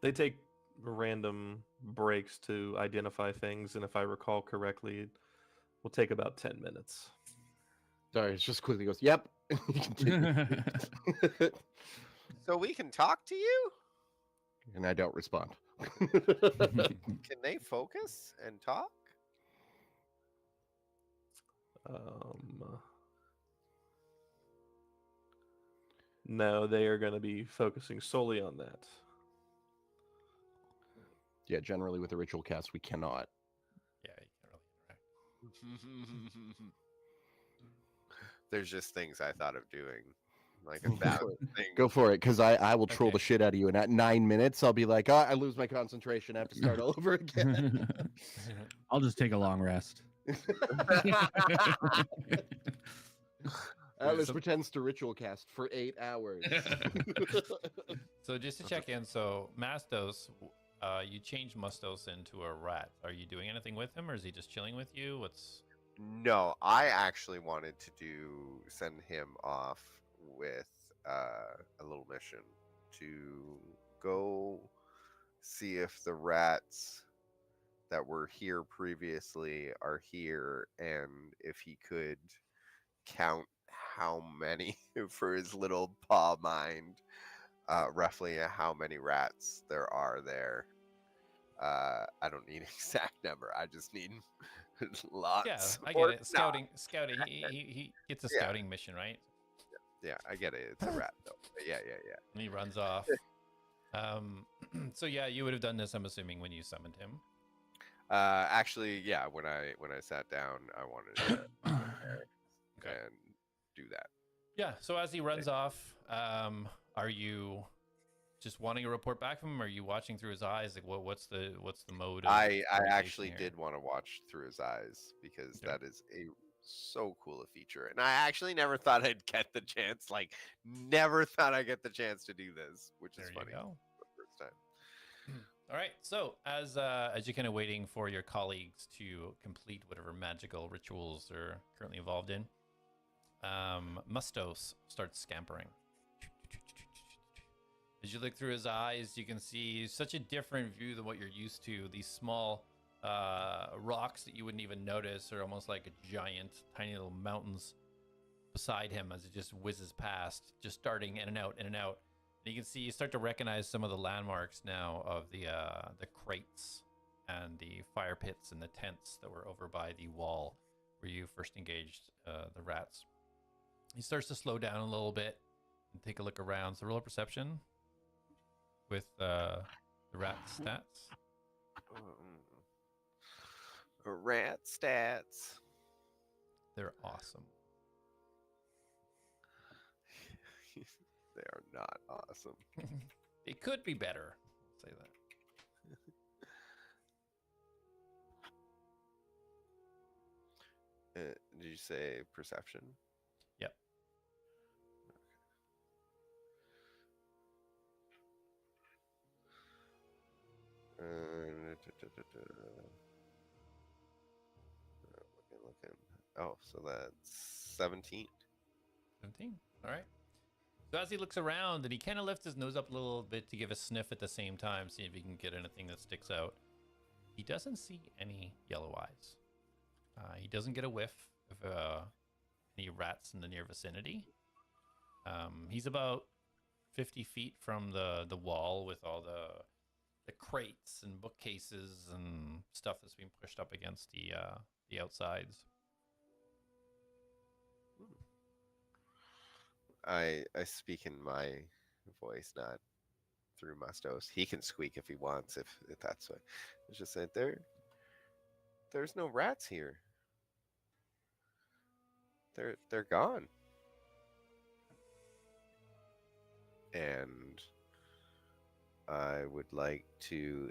They take random breaks to identify things, and if I recall correctly, it will take about 10 minutes. Sorry, it just quickly goes, yep. So we can talk to you? And I don't respond. Can they focus and talk? No, they are going to be focusing solely on that. Yeah, generally with a ritual cast, we cannot. Yeah, you can't really interact. There's just things I thought of doing, like 1,000 things. Go for it, because I will troll Okay. the shit out of you, and at 9 minutes, I'll be like, I lose my concentration. I have to start all over again. I'll just take a long rest. Atlas pretends to ritual cast for 8 hours. So just to check in, so Mastos, you changed Mustos into a rat. Are you doing anything with him, or is he just chilling with you? What's... No, I actually wanted to send him off with a little mission to go see if the rats that were here previously are here, and if he could count how many for his little paw mind, roughly how many rats there are there. I don't need an exact number. I just need lots. Yeah, I or get it. Scouting. He gets a scouting mission, right? Yeah, I get it. It's a rat though. But yeah. And he runs off. So yeah, you would have done this, I'm assuming, when you summoned him. Actually, yeah. When I sat down, I wanted to and do that. Yeah. So as he runs off, are you just wanting a report back from him? Or are you watching through his eyes? Like, what's the mode? Of I communication actually here? did want to watch through his eyes because that is so cool a feature, and I actually never thought I'd get the chance. Like, never thought I'd get the chance to do this, which is There funny. you go. For the first time. All right. So as you're kind of waiting for your colleagues to complete whatever magical rituals they're currently involved in, Mustos starts scampering. As you look through his eyes, you can see such a different view than what you're used to. These small rocks that you wouldn't even notice are almost like a giant, tiny little mountains beside him as it just whizzes past, just darting in and out, in and out. And you can see, you start to recognize some of the landmarks now of the crates and the fire pits and the tents that were over by the wall where you first engaged the rats. He starts to slow down a little bit and take a look around. So roll a perception with the rat stats. Rat stats. They're awesome. They are not awesome. It could be better. I'll say that. Did you say perception? Yep. Looking. Oh, so that's 17. 17. All right. So as he looks around, and he kind of lifts his nose up a little bit to give a sniff at the same time, see if he can get anything that sticks out. He doesn't see any yellow eyes. He doesn't get a whiff of any rats in the near vicinity. He's about 50 feet from the wall with all the crates and bookcases and stuff that's being pushed up against the outsides. I speak in my voice, not through Mustos. He can squeak if he wants, if that's what. It's just that there's no rats here. They're gone. And I would like to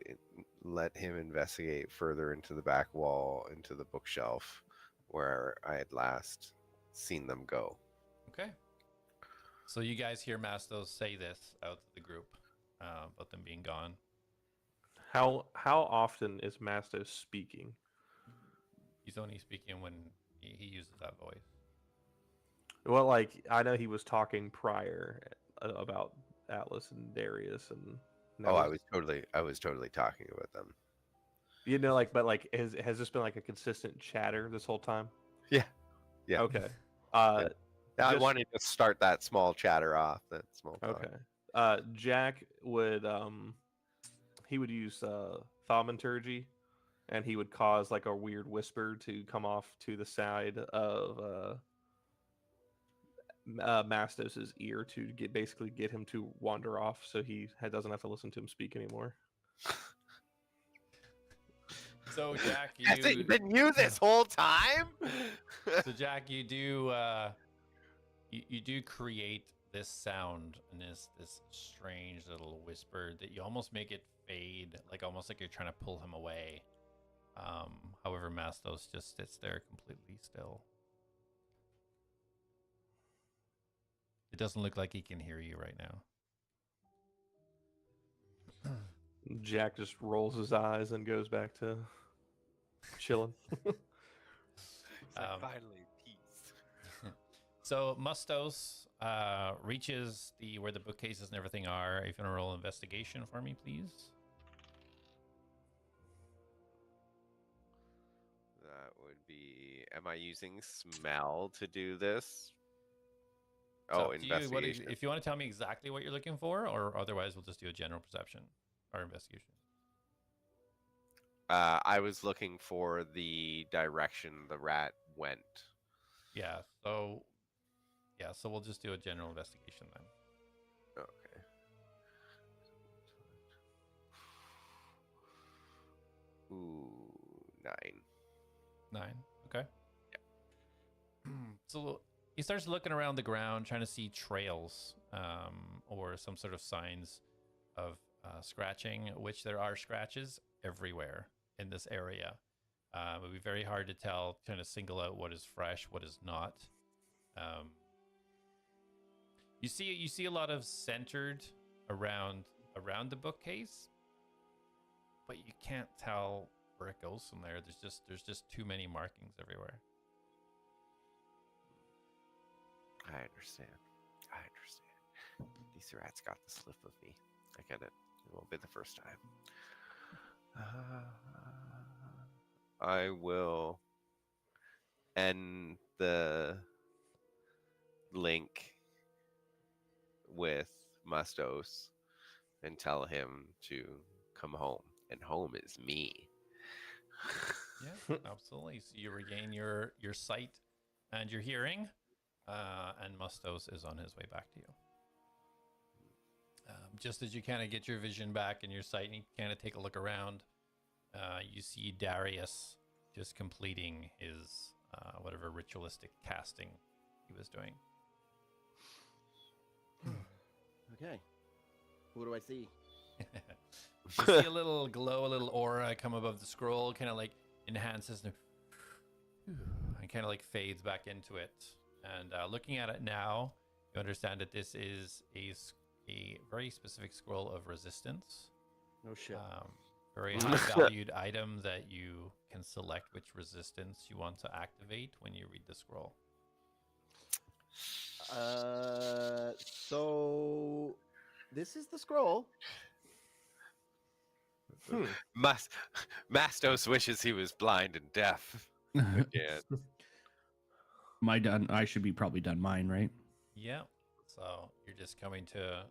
let him investigate further into the back wall, into the bookshelf where I had last seen them go. Okay. So you guys hear Mastos say this out to the group about them being gone. How often is Mastos speaking? He's only speaking when he uses that voice. Well, like, I know he was talking prior about Atlas and Darius, and Oh, I was totally talking about them. You know, like, but like, has this been like a consistent chatter this whole time? Yeah. Okay. I Just- wanted to start that small chatter off. That small talk. Okay. Jack would he would use thaumaturgy, and he would cause like a weird whisper to come off to the side of Mastos's ear to basically get him to wander off, so he doesn't have to listen to him speak anymore. So Jack, Has it been you this whole time? So Jack, you do you do create this sound and this strange little whisper that you almost make it fade, like almost like you're trying to pull him away. However, Mastos just sits there completely still. It doesn't look like he can hear you right now. Jack just rolls his eyes and goes back to chilling. Finally, peace. So Mustos reaches where the bookcases and everything are. If you want to roll investigation for me, please. That would be. Am I using smell to do this? It's Oh, up to you. investigation. If you want to tell me exactly what you're looking for, or otherwise we'll just do a general perception or investigation. I was looking for the direction the rat went. Yeah, so we'll just do a general investigation then. Okay. Ooh, 9. 9. Okay. Yeah. So he starts looking around the ground, trying to see trails or some sort of signs of scratching, which there are scratches everywhere in this area. It would be very hard to tell, trying to single out what is fresh, what is not. You see a lot of centered around the bookcase, but you can't tell where it goes from there. There's just too many markings everywhere. I understand. These rats got the slip of me. I get it. It won't be the first time. I will end the link with Mustos and tell him to come home. And home is me. Yeah, absolutely. So you regain your sight and your hearing, and Mustos is on his way back to you. Just as you kind of get your vision back and your sight, and you kind of take a look around, you see Darius just completing his whatever ritualistic casting he was doing. Okay. What do I see? You see a little glow, a little aura come above the scroll, kind of like enhances and kind of like fades back into it. And looking at it now, you understand that this is a very specific scroll of resistance. No shit. Very high valued item that you can select which resistance you want to activate when you read the scroll. So this is the scroll. Mastos wishes he was blind and deaf. Again. I should be probably done mine, right? Yeah. So you're just coming to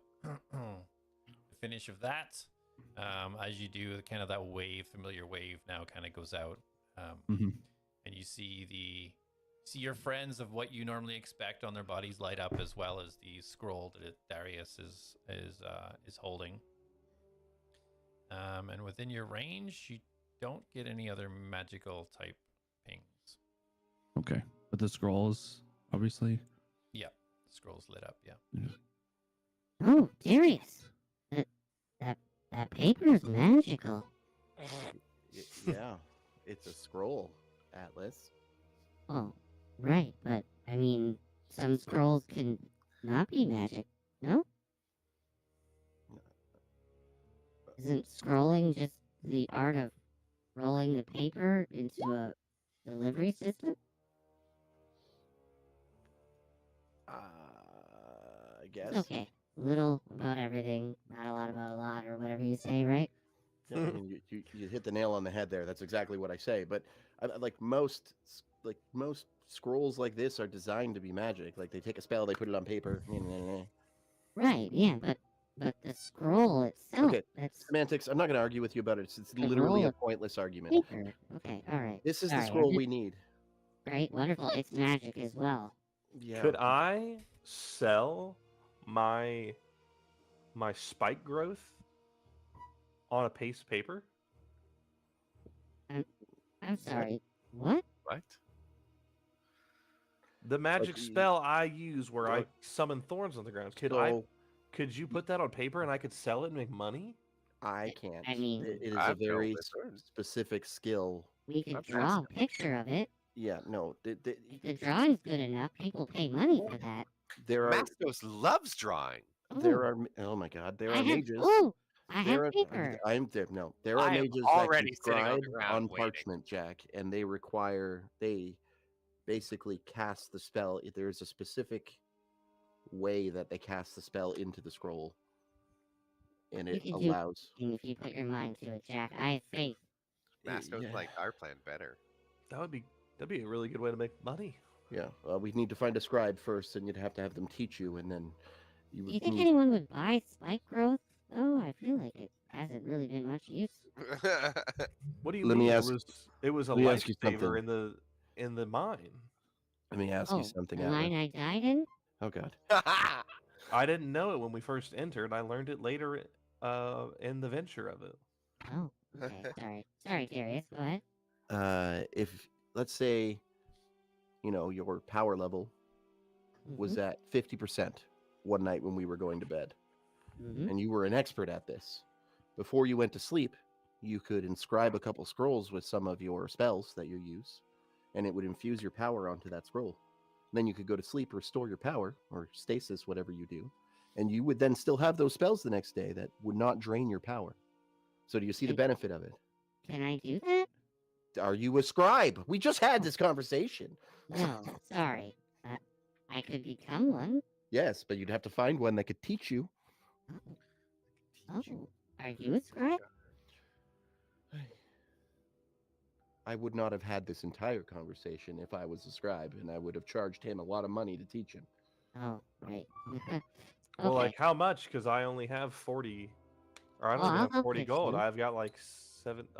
the finish of that. As you do, kind of that familiar wave now kind of goes out. And you see your friends of what you normally expect on their bodies light up, as well as the scroll that Darius is holding. And within your range, you don't get any other magical type pings. Okay, but the scrolls, obviously. Yeah, the scroll's lit up. Yeah. Oh, Darius. That paper is magical. Yeah, it's a scroll, Atlas. Oh, right, but I mean, some scrolls can not be magic, no? Isn't scrolling just the art of rolling the paper into a delivery system? I guess. Okay, little about everything, not a lot about a lot, or whatever you say, right? Yeah, I mean, you hit the nail on the head there. That's exactly what I say. But like most scrolls like this are designed to be magic. Like they take a spell, they put it on paper. Right, yeah, but but the scroll itself, Okay, that's Semantics, I'm not going to argue with you about it. It's The literally roll a of pointless argument. paper. Okay, alright. This is the Sorry, scroll we need. Right, wonderful. It's magic as well. Yeah. Could I sell my spike growth on a piece of paper? I'm sorry. What? What? The magic Like, spell I use where I look- summon thorns on the ground. So Could you put that on paper and I could sell it and make money? I can't. I mean, it is I a have no very wizard. specific skill. We could That's draw a picture of it. Yeah, no. If the drawing's good enough, people pay money for that. There are Mastos loves drawing. there are oh my god, there I are have, mages. ooh, I There have are, paper. I'm there. No, there are I am mages already that sitting can on the scribe ground on waiting. parchment, Jack, and they basically cast the spell. There's a specific way that they cast the spell into the scroll, and You it can do allows. anything if you put your mind to it, Jack. I have faith. Mastos Yeah. like our plan better. That'd be a really good way to make money. Yeah, we need to find a scribe first, and you'd have to have them teach you, and then you Do would you think need. anyone would buy spike growth? Oh, I feel like it hasn't really been much use. What do you Let mean? me ask- It was a let me ask you lifesaver something. in the mine. Let me ask Oh, you something, the Atlas. line I died in? Oh god. I didn't know it when we first entered. I learned it later in the venture of it. Oh, okay. Sorry, Darius. Go ahead. If let's say, your power level was at 50% one night when we were going to bed, Mhm. and you were an expert at this. Before you went to sleep, you could inscribe a couple scrolls with some of your spells that you use, and it would infuse your power onto that scroll. Then you could go to sleep, restore your power, or stasis, whatever you do, and you would then still have those spells the next day that would not drain your power. So do you see the Okay. benefit of it? Can I do that? Are you a scribe? We just had this conversation. No, sorry. I could become one. Yes, but you'd have to find one that could teach you. Oh, are you a scribe? I would not have had this entire conversation if I was a scribe, and I would have charged him a lot of money to teach him. Oh, right. Well, Okay. like how much? Because I only have 40, or I don't Well, even I'll have help 40 fix gold. you. I've got like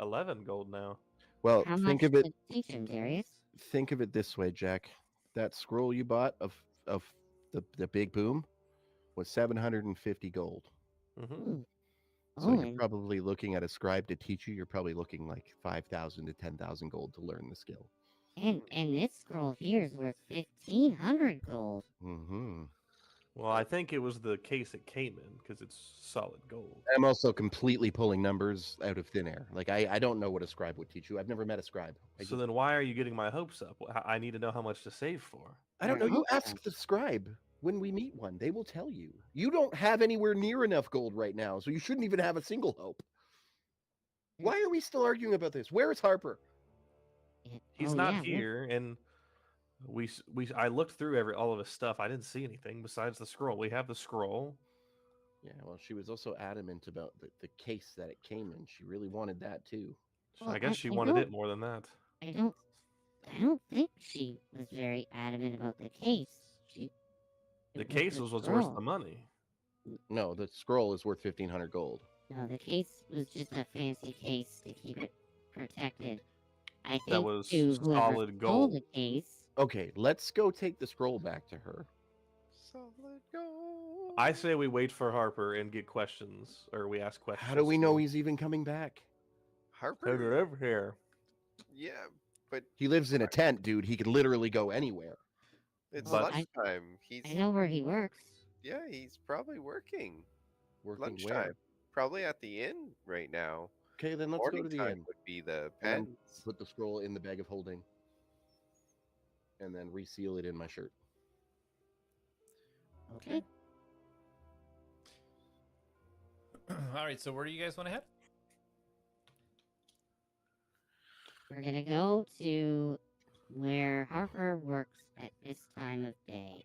11 gold now. Well, How think much of it. to teach him, Darius? Think of it this way, Jack. That scroll you bought of the big boom was 750 gold. Hmm. Ooh. So Oh, you're and probably looking at a scribe to teach you. You're probably looking like 5,000 to 10,000 gold to learn the skill. and this scroll here is worth 1,500 gold. Mm-hmm. Well, I think it was the case it came in because it's solid gold. I'm also completely pulling numbers out of thin air. Like I don't know what a scribe would teach you. I've never met a scribe. So then why are you getting my hopes up? I need to know how much to save for. I don't know. You Okay. ask the scribe when we meet one. They will tell you. You don't have anywhere near enough gold right now, so you shouldn't even have a single hope. Why are we still arguing about this? Where is Harper? He's Oh, not yeah, here, and I looked through all of his stuff. I didn't see anything besides the scroll. We have the scroll. Yeah, well, she was also adamant about the case that it came in. She really wanted that too. Well, I guess she I wanted don't- it more than that. I don't think she was very adamant about the case. The It case the was what's worth scroll. the money. No, the scroll is worth 1,500 gold. No, the case was just a fancy case to keep it protected. I think That was to whoever solid stole gold. the case, Okay, let's go take the scroll back to her. Solid gold. I say we wait for Harper and get questions, or we ask questions. How do we know to- he's even coming back? Harper. Put it over here? Yeah, but He lives in a tent, dude. He could literally go anywhere. it's But- lunchtime. He's I know where he works. yeah, he's probably working. Working Lunchtime. where? Probably at the inn right now. Okay, then let's Morning go to the time inn. would be the And pen. put the scroll in the bag of holding. And then reseal it in my shirt. Okay. All right, so where do you guys want to head? We're gonna go to where Harper works at this time of day.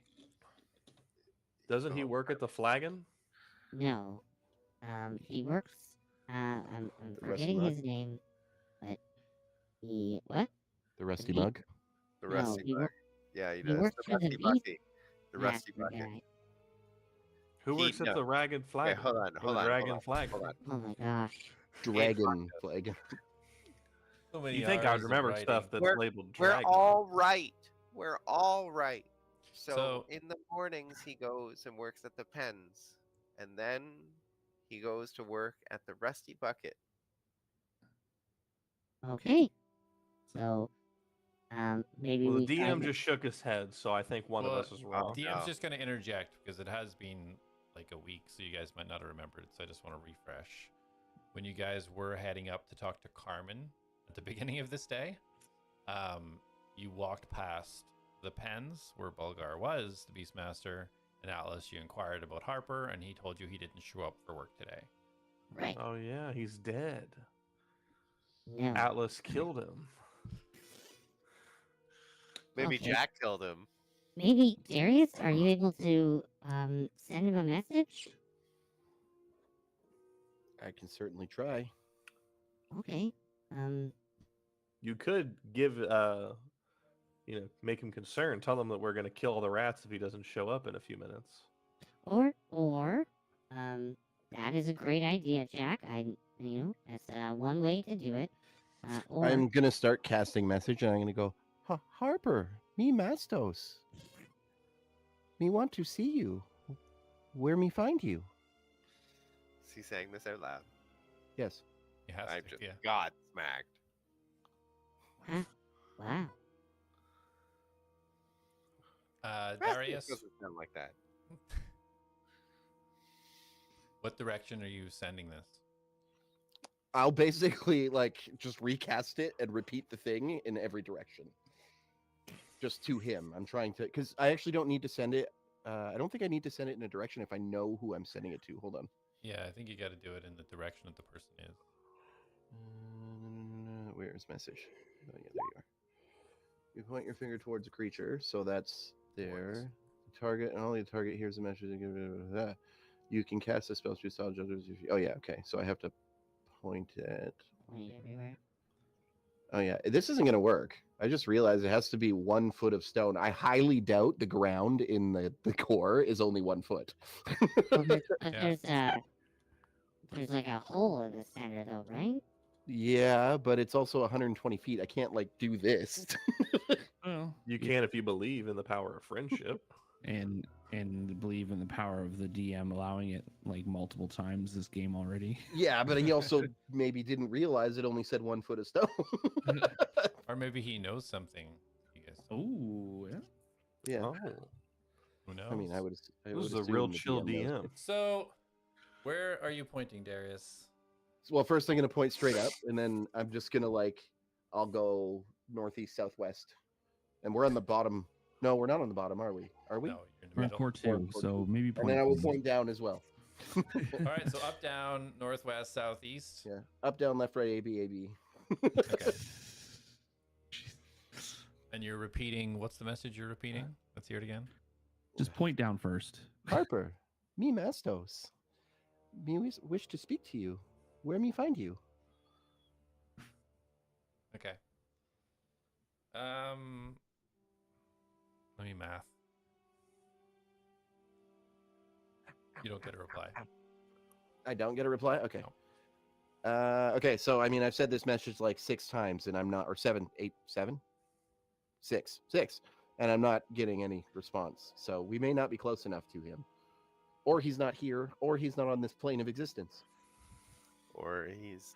Doesn't he work at the Flagon? No. He works. I'm The Rusty forgetting Mug? his name, but what? The rusty he- mug. The No, rusty he mug. works. Yeah, he he does. works The for the rusty beef bucket. The rusty master bucket. guy. Who works at no. the Dragon Flag? hold on, Or hold the on, Dragon hold on, Flag. hold on. Oh my gosh. Dragon flag. So many You think I'd hours of remember writing. stuff that's We're- labeled We're Dragon? all right. We're all right. So, So- in the mornings, he goes and works at the pens. And then he goes to work at the Rusty Bucket. Okay. So, maybe Well, we the try DM to- just shook his head, so I think one of Well, us is wrong. DM's no. just going to interject because it has been like a week, so you guys might not have remembered. So I just want to refresh. When you guys were heading up to talk to Carmen at the beginning of this day, you walked past the pens where Bulgar was, the Beastmaster, and Atlas. You inquired about Harper, and he told you he didn't show up for work today. Right. Oh yeah, he's dead. No. Atlas killed him. Maybe Okay. Jack killed him. Maybe Darius, are you able to send him a message? I can certainly try. Okay. You could give, make him concerned. Tell him that we're going to kill all the rats if he doesn't show up in a few minutes. Or that is a great idea, Jack. That's one way to do it. Or I'm gonna start casting message, and I'm gonna go, Harper, me Mastos. Me want to see you. Where me find you? Is he saying this out loud? Yes. He has I'm to, just yeah. got smacked. wow. Darius, doesn't sound like that. what direction are you sending this? I'll basically just recast it and repeat the thing in every direction. Just to him. I'm trying to, because I actually don't need to send it. I don't think I need to send it in a direction if I know who I'm sending it to. Hold on. Yeah, I think you got to do it in the direction that the person is. Where's message? Oh, yeah, there you are. You point your finger towards a creature, so that's there. The target, and only the target hears a message. You can cast a spell to style judges. Oh, yeah, okay. So I have to point at. Point everywhere. Oh, yeah. This isn't going to work. I just realized it has to be 1 foot of stone. I highly doubt the ground in the core is only 1 foot. Well, but Yeah. there's like a hole in the center, though, right? Yeah, but it's also 120 feet. I can't do this. Well, You can if you believe in the power of friendship. and believe in the power of the DM allowing it multiple times this game already. Yeah, but he also maybe didn't realize it only said 1 foot of stone. Or maybe he knows something. You guys don't. Oh, yeah. Yeah. Oh, Who knows? I mean, I would. this is a real chill DM. So, where are you pointing, Darius? Well, first I'm gonna point straight up, and then I'm just gonna I'll go northeast, southwest, and we're on the bottom. No, we're not on the bottom, are we? Are we? No, you're in the We're middle. core two, Core so two. maybe And then I will from- point down as well. All right, so up, down, northwest, southeast. Yeah, up, down, left, right, A, B, A, B. Okay. And you're repeating. What's the message you're repeating? Let's hear it again. Just point down first. Harper, me Mastos. Me wish to speak to you. Where me find you? Okay. Let me math. You don't get a reply. I don't get a reply. Okay. No. Okay. So I mean, I've said this message 6 times, and I'm not, or 7, 8, 7, 6, and I'm not getting any response. So we may not be close enough to him, or he's not here, or he's not on this plane of existence, Or he's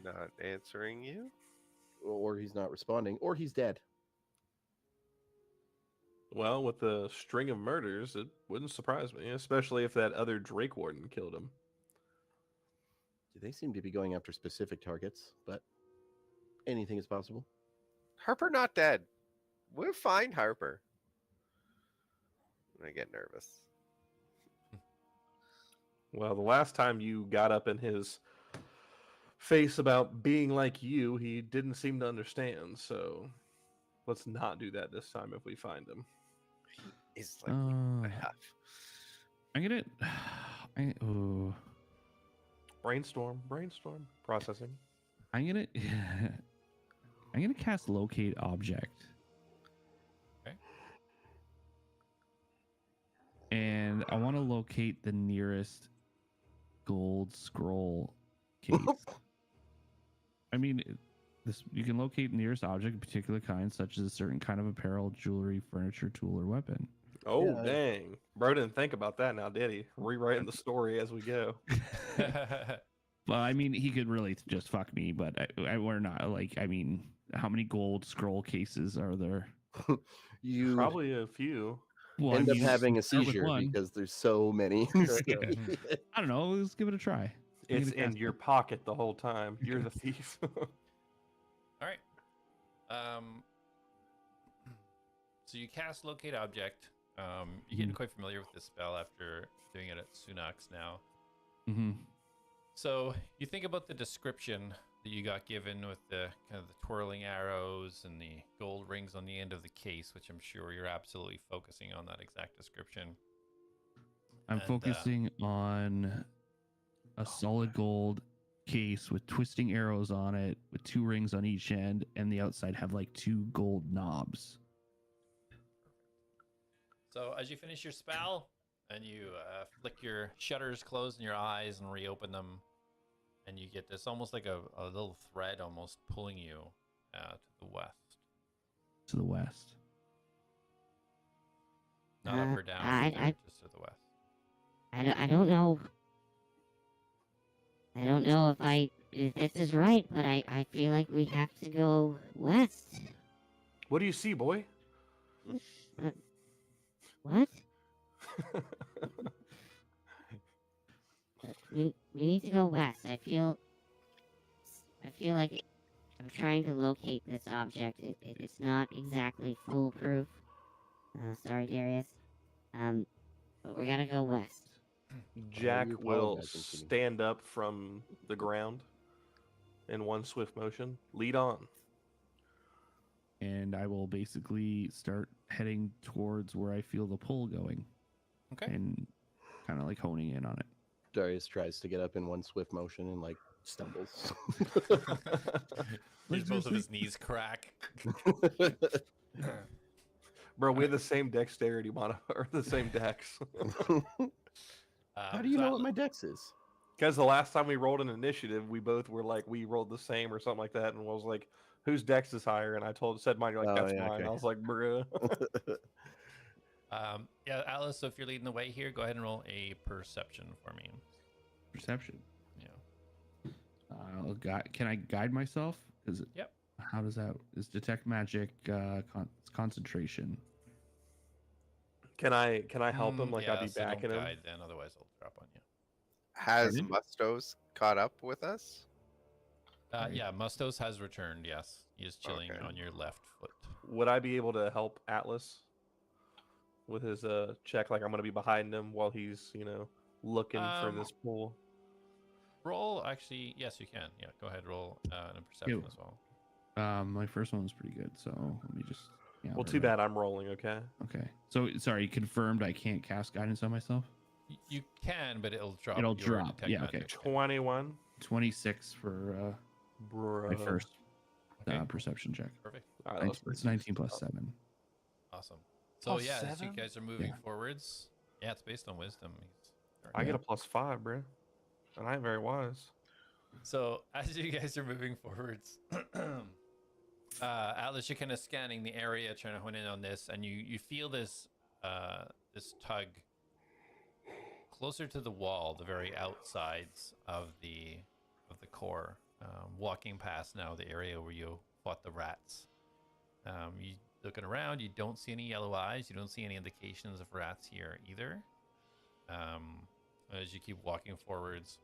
not answering you? or he's not responding, or he's dead. Well, with the string of murders, it wouldn't surprise me, especially if that other Drake Warden killed him. They seem to be going after specific targets, but anything is possible. Harper not dead. We'll find Harper. I get nervous. Well, the last time you got up in his face about being like you, he didn't seem to understand. So let's not do that this time if we find him. He's like week and a half. I'm gonna. Brainstorm, processing. I'm gonna. I'm gonna cast locate object. Okay. And And I want to locate the nearest gold scroll case. I mean, this you can locate nearest object of particular kind, such as a certain kind of apparel, jewelry, furniture, tool, or weapon. Oh, Yeah. dang. Bro didn't think about that now, did he? Rewriting the story as we go. Well, I mean, he could really just fuck me, but we're not. Like, I mean, how many gold scroll cases are there? You Probably a few. Well, end I up mean, having a start with seizure one. because there's so many. I don't know. Let's give it a try. I'm It's gonna in cast your it. pocket the whole time. You're the thief. All right. So you cast locate object. You're getting quite familiar with this spell after doing it at Sunax now. Mm-hmm. So you think about the description that you got given with the kind of the twirling arrows and the gold rings on the end of the case, which I'm sure you're absolutely focusing on that exact description. I'm And, focusing on a solid gold case with twisting arrows on it, with 2 rings on each end, and the outside have like 2 gold knobs. So as you finish your spell and you flick your shutters closed in your eyes and reopen them, and you get this almost like a little thread almost pulling you to the west. To the west. Not up or down, I just to the west. I don't know. I don't know if this is right, but I feel like we have to go west. What do you see, boy? What? We need to go west. I feel like I'm trying to locate this object. It's not exactly foolproof. Sorry, Darius. But we gotta go west. Jack you will apologizing to me? stand up from the ground in one swift motion. Lead on. And I will basically start heading towards where I feel the pull going. Okay. And kind of like honing in on it. Darius tries to get up in one swift motion and like stumbles. Here's both of his knees crack. Bro, we have the same dexterity or the same dex. How do you know what my dex is? Because the last time we rolled an initiative, we both were like, we rolled the same or something like that, and was like, whose dex is higher? And I said mine. You're like, Oh, that's yeah, mine. okay. I was like, bruh. Yeah, Alice, so if you're leading the way here, go ahead and roll a perception for me. Perception. Yeah. Can I guide myself? Yep. How does that? Is detect magic concentration? Can I help him? Like, yeah, I'd be so backing don't him. guide then, otherwise I'll drop on you. Has Pardon? Mustos caught up with us? Yeah, Mustos has returned, yes. He is chilling Okay. on your left foot. Would I be able to help Atlas with his check? Like, I'm going to be behind him while he's, looking for this pool. Roll, actually, yes, you can. Yeah, go ahead, roll a perception as well. My first one was pretty good, so let me just. Yeah, Well, too bad I'm rolling, okay? Okay. So sorry, confirmed I can't cast guidance on myself. You can, but it'll drop. It'll your drop, detect yeah, magic. okay. 21. 26 for Bro. my first Okay. Perception check. Perfect. All right, that was It's pretty 19 plus 7. Awesome. So Plus yeah, as you 7? guys are moving Yeah. forwards, yeah, it's based on wisdom. I get a +5, bro. And I ain't very wise. So as you guys are moving forwards, Atlas, you're kind of scanning the area, trying to hone in on this, and you feel this this tug closer to the wall, the very outsides of the core, walking past now the area where you fought the rats. You looking around, you don't see any yellow eyes, you don't see any indications of rats here either. As you keep walking forwards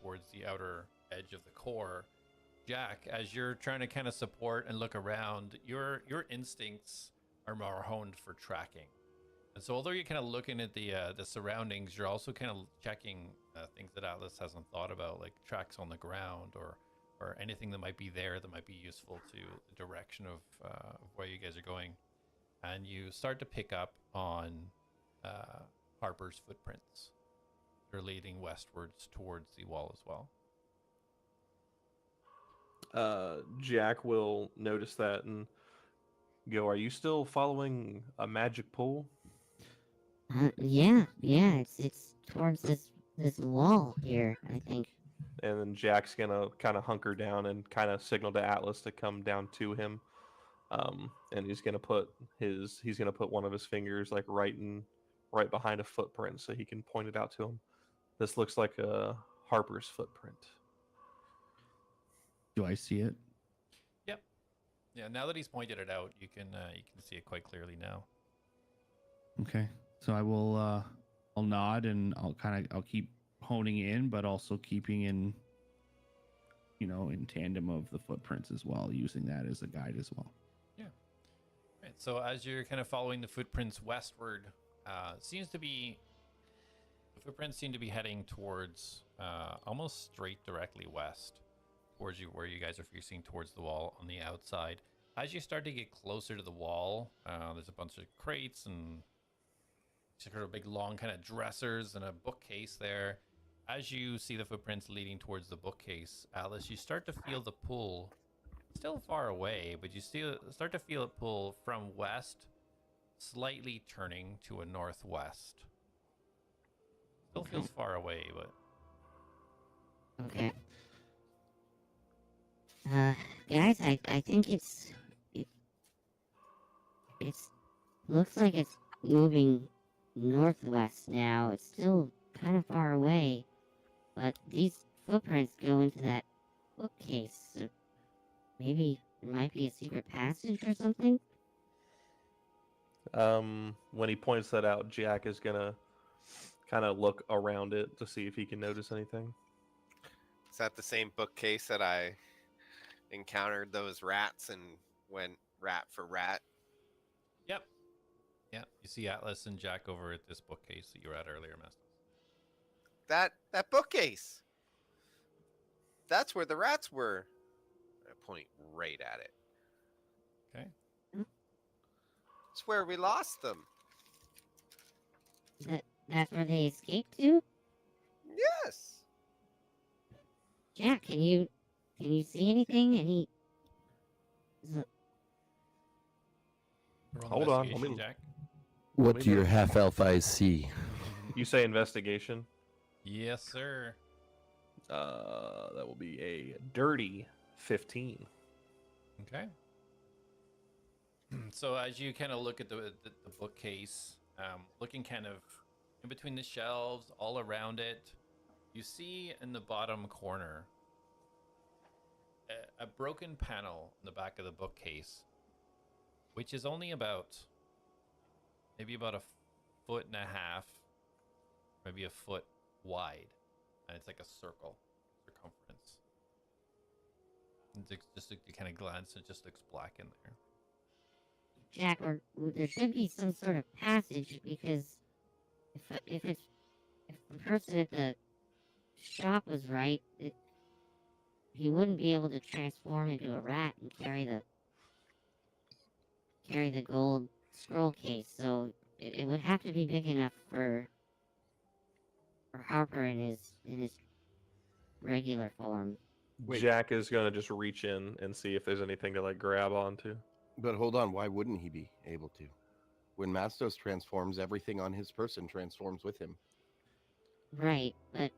towards the outer edge of the core, Jack, as you're trying to kind of support and look around, your instincts are more honed for tracking. And so although you're kind of looking at the surroundings, you're also kind of checking things that Atlas hasn't thought about, like tracks on the ground or anything that might be there that might be useful to the direction of where you guys are going. And you start to pick up on Harper's footprints. They're leading westwards towards the wall as well. Jack will notice that and go, are you still following a magic pool? Yeah, it's towards this wall here, I think. And then Jack's gonna kind of hunker down and kind of signal to Atlas to come down to him. And he's gonna put one of his fingers like right behind a footprint so he can point it out to him. This looks like a Harper's footprint. Do I see it? Yep. Yeah. Now that he's pointed it out, you can see it quite clearly now. Okay. So I will I'll nod and I'll keep honing in, but also keeping in in tandem of the footprints as well, using that as a guide as well. Yeah. Right. So as you're kind of following the footprints westward, the footprints seem to be heading towards almost straight directly west towards you, where you guys are facing towards the wall on the outside. As you start to get closer to the wall, there's a bunch of crates and sort of big long kind of dressers and a bookcase there. As you see the footprints leading towards the bookcase, Alice, you start to feel the pull, still far away, but you start to feel it pull from west, slightly turning to a northwest. Still feels far away, but... Okay. Guys, I think it looks like it's moving northwest now. It's still kind of far away, but these footprints go into that bookcase. So maybe there might be a secret passage or something? When he points that out, Jack is gonna kind of look around it to see if he can notice anything. Is that the same bookcase that I encountered those rats and went rat for rat? Yep. Yeah, you see Atlas and Jack over at this bookcase that you were at earlier, Master. That bookcase. That's where the rats were. I point right at it. Okay. It's where we lost them. That's where they escaped to? Yes. Jack, can you see anything? Hold on, Investigation, Jack. What me do your know. half-elf eyes see? You say investigation? Yes, sir. That will be a dirty 15. Okay. So as you kind of look at the bookcase, looking kind of in between the shelves, all around it, you see in the bottom corner a broken panel in the back of the bookcase, which is only maybe about a foot and a half, maybe a foot wide, and it's like a circle circumference. It's just you kind of glance, it just looks black in there. Jack, there should be some sort of passage, because if the person at the shop was right, he wouldn't be able to transform into a rat and carry the gold scroll case. So it would have to be big enough for Harper in his regular form. Jack is gonna just reach in and see if there's anything to like grab onto. But hold on, why wouldn't he be able to? When Mastos transforms, everything on his person transforms with him. Right, but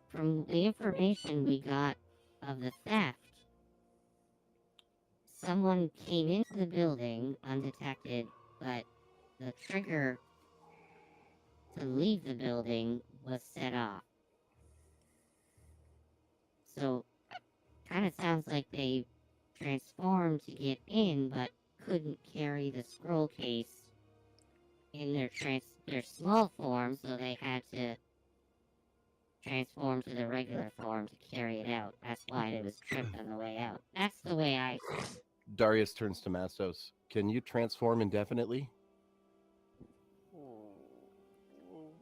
from the information we got of the theft, someone came into the building undetected, but the trigger to leave the building was set off. So, kind of sounds like they transformed to get in, but couldn't carry the scroll case in their small form, so they had to transform to the regular form to carry it out. That's why it was tripped on the way out. That's the way I see it. Darius turns to Mastos. Can you transform indefinitely?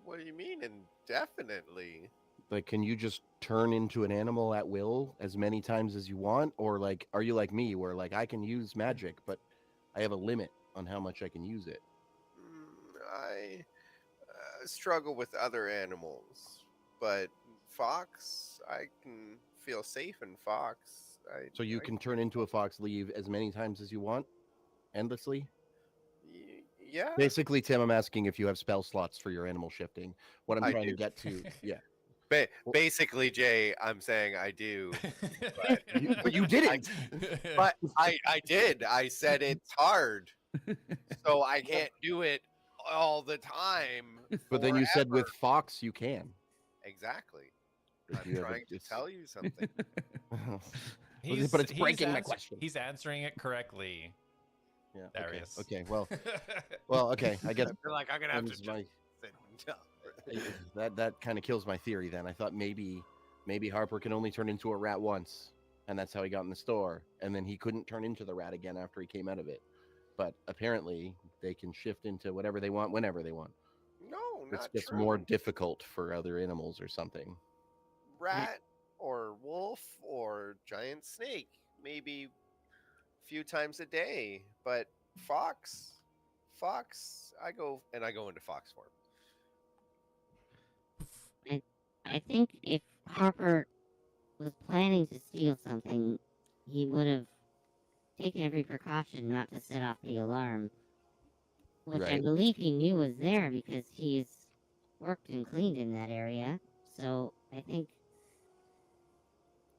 What do you mean indefinitely? Like, can you just turn into an animal at will as many times as you want? Or, like, are you like me, where, like, I can use magic, but I have a limit on how much I can use it? I struggle with other animals, but fox, I can feel safe in fox. So you can turn into a fox, leave as many times as you want? Endlessly? Yeah. Basically, Tim, I'm asking if you have spell slots for your animal shifting. What I'm I trying do. to get to, yeah. Basically, Jay, I'm saying I do. But you didn't. But I did. I said it's hard. So I can't do it all the time. But then you said with forever. Fox you can. Exactly. If I'm you have trying to it's- tell you something. But it's breaking my question. He's answering it correctly, Yeah. Darius. Okay. Well, okay. I guess I feel like I'm gonna have to Tim's just my- sit down. that kind of kills my theory. Then I thought maybe Harper can only turn into a rat once, and that's how he got in the store. And then he couldn't turn into the rat again after he came out of it. But apparently, they can shift into whatever they want whenever they want. No, It's not just true. more difficult for other animals or something. Rat or wolf or giant snake, maybe a few times a day. But fox, I go into fox form. I think if Harper was planning to steal something, he would have taken every precaution not to set off the alarm. Which I Right. believe he knew was there because he's worked and cleaned in that area. So I think,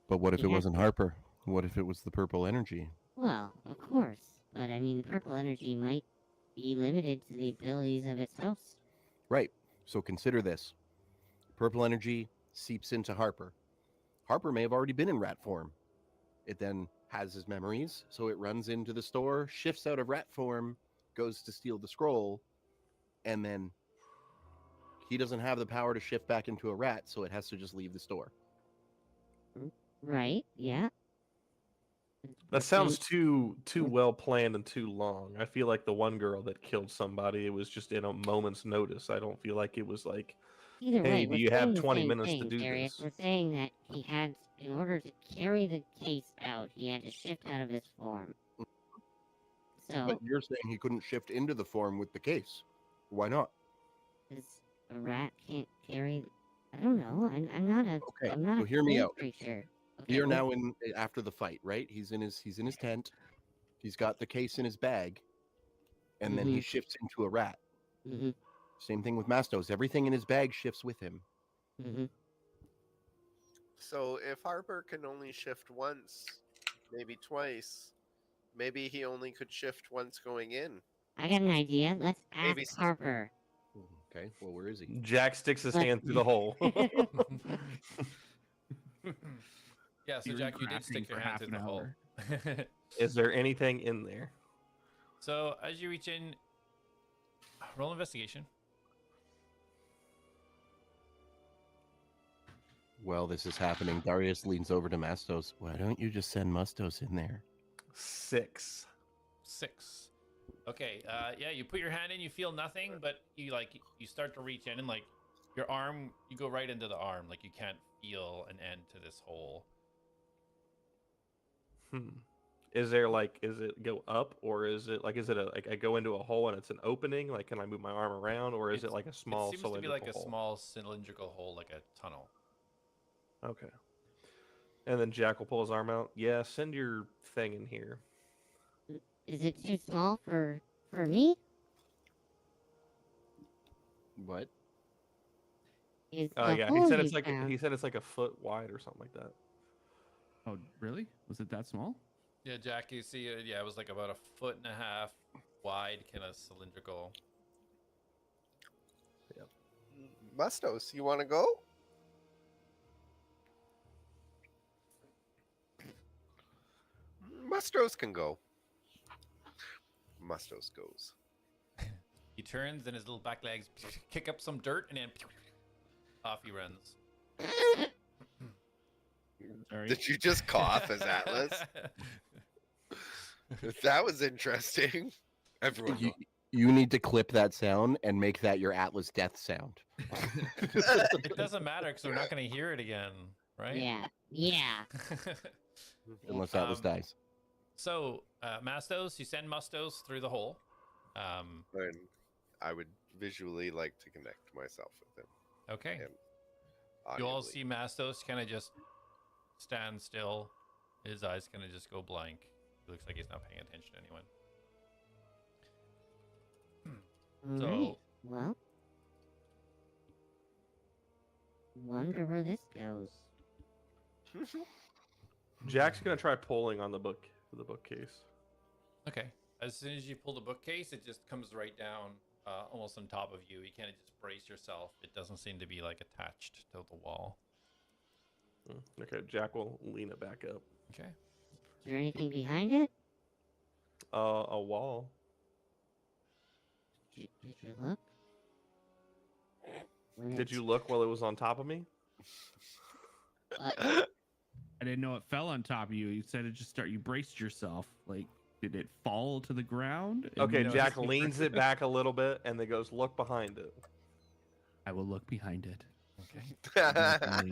But what if it Yeah. wasn't Harper? What if it was the purple energy? well, of course. But I mean, purple energy might be limited to the abilities of its host. Right. So consider this. Purple energy seeps into Harper. Harper may have already been in rat form. It then has his memories, so it runs into the store, shifts out of rat form, goes to steal the scroll, and then he doesn't have the power to shift back into a rat, so it has to just leave the store. Right? Yeah. That sounds too well planned and too long. I feel like the one girl that killed somebody, it was just in a moment's notice. I don't feel like it was like, Either hey, way, do we're you have saying the 20 same minutes to thing, do Darius. this? We're saying that he had, in order to carry the case out, he had to shift out of his form. So, But you're saying he couldn't shift into the form with the case. Why not? this a rat can't carry. I don't know. I'm not a. Okay, I'm not so a hear me cave out. creature. We are what- now in after the fight, right? He's in his tent. He's got the case in his bag, and then he shifts into a rat. Mhm. Same thing with Mastos. Everything in his bag shifts with him. Mhm. So if Harper can only shift once, maybe twice, maybe he only could shift once going in. I got an idea. Let's ask Maybe Harper. Okay, well, where is he? Jack sticks his But- hand through the hole. Yeah, so You were Jack, you did grafting stick your for hand half through an the hole. hour. Is there anything in there? So as you reach in, roll investigation. Well, this is happening. Darius leans over to Mastos. Why don't you just send Mastos in there? 6. 6. Okay, yeah, you put your hand in, you feel nothing, but you start to reach in and like your arm, you go right into the arm, like you can't feel an end to this hole. Is it go up, or is it like I go into a hole and it's an opening? Like, can I move my arm around, or is it like a small It seems to be cylindrical like a hole? small cylindrical hole, like a tunnel. Okay. And then Jack will pull his arm out. Yeah, send your thing in here. Is it too small for me? What? Is Oh the yeah, hole he said you it's like found- he said it's like a foot wide or something like that. Oh, really? Was it that small? Yeah, Jack, you see, yeah, it was like about 1.5 feet wide, kind of cylindrical. Mustos, you want to go? Mustos can go. Mustos goes. He turns and his little back legs kick up some dirt and then off he runs. Sorry. Did you just cough as Atlas? That was interesting. Everyone, You need to clip that sound and make that your Atlas death sound. It doesn't matter because we're not going to hear it again, right? Yeah. Yeah. Unless Atlas dies. So, Mastos, you send Mustos through the hole. and I would visually like to connect myself with him. Okay. And You all audibly. see Mastos kind of just stand still. His eyes kind of just go blank. He looks like he's not paying attention to anyone. Alright, So well. Wonder where this goes. Jack's gonna try pulling on the bookcase. okay, as soon as you pull the bookcase, it just comes right down, almost on top of you. You kind of just brace yourself. It doesn't seem to be like attached to the wall. Okay, Jack will lean it back up. Okay. Is there anything behind it? A wall. Did you look? When Did it's- you look while it was on top of me? I didn't know it fell on top of you. You said it just start. You braced yourself. Like, did it fall to the ground? And Okay, you know, Jack just- leans it back a little bit and then goes, look behind it. I will look behind it. Okay. Definitely.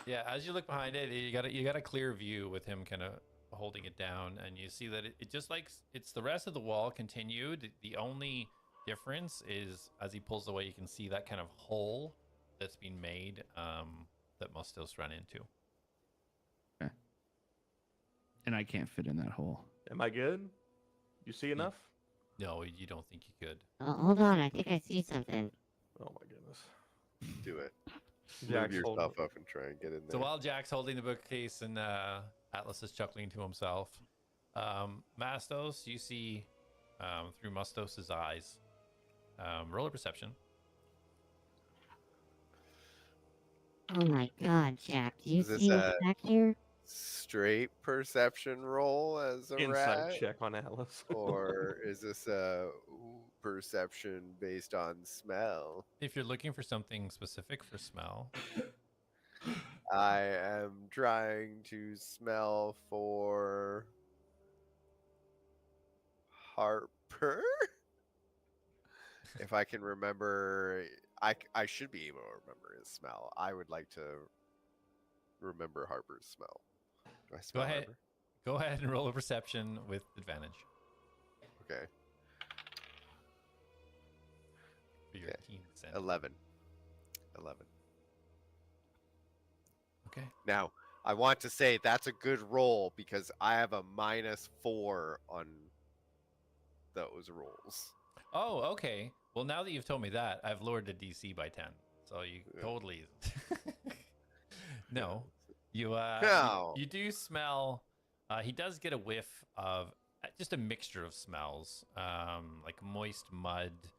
Yeah, as you look behind it, you got a clear view with him kind of holding it down, and you see that it just like it's the rest of the wall continued. The only difference is as he pulls away, you can see that kind of hole that's been made that Mustos ran into. Okay. And I can't fit in that hole. Am I good? You see enough? No, you don't think you could. Hold on, I think I see something. Oh my goodness. Do it. Move Jack's yourself holding. up and try and get in there. So while Jack's holding the bookcase and Atlas is chuckling to himself, Mastos, you see through Mastos's eyes. Roll a perception. Oh my god, Jack, do you Is this see what's back here? Straight perception roll as a Insight rat, check on Alice. or is this a perception based on smell? If you're looking for something specific for smell, I am trying to smell for Harper. If I can remember, I should be able to remember his smell. I would like to remember Harper's smell. Do I smell ahead. Harper? go ahead and roll a perception with advantage Okay, for your Okay. keen sense. 11. Okay. Now, I want to say that's a good roll because I have a -4 on those rolls. Oh, okay. Well, now that you've told me that, I've lowered the DC by 10. So you Yeah. totally. No, you No. you do smell. He does get a whiff of just a mixture of smells, like moist mud,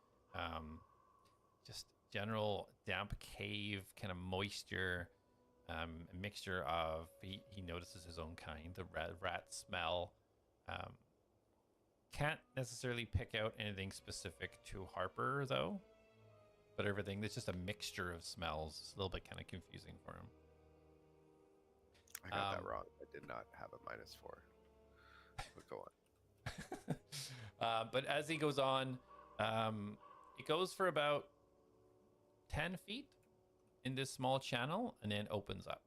just general damp cave kind of moisture, a mixture of. He notices his own kind, the rat smell. Can't necessarily pick out anything specific to Harper though, but everything that's just a mixture of smells. It's a little bit kind of confusing for him. I got that Um, wrong. I did not have a -4. But go on. But as he goes on, it goes for about 10 feet in this small channel and then opens up.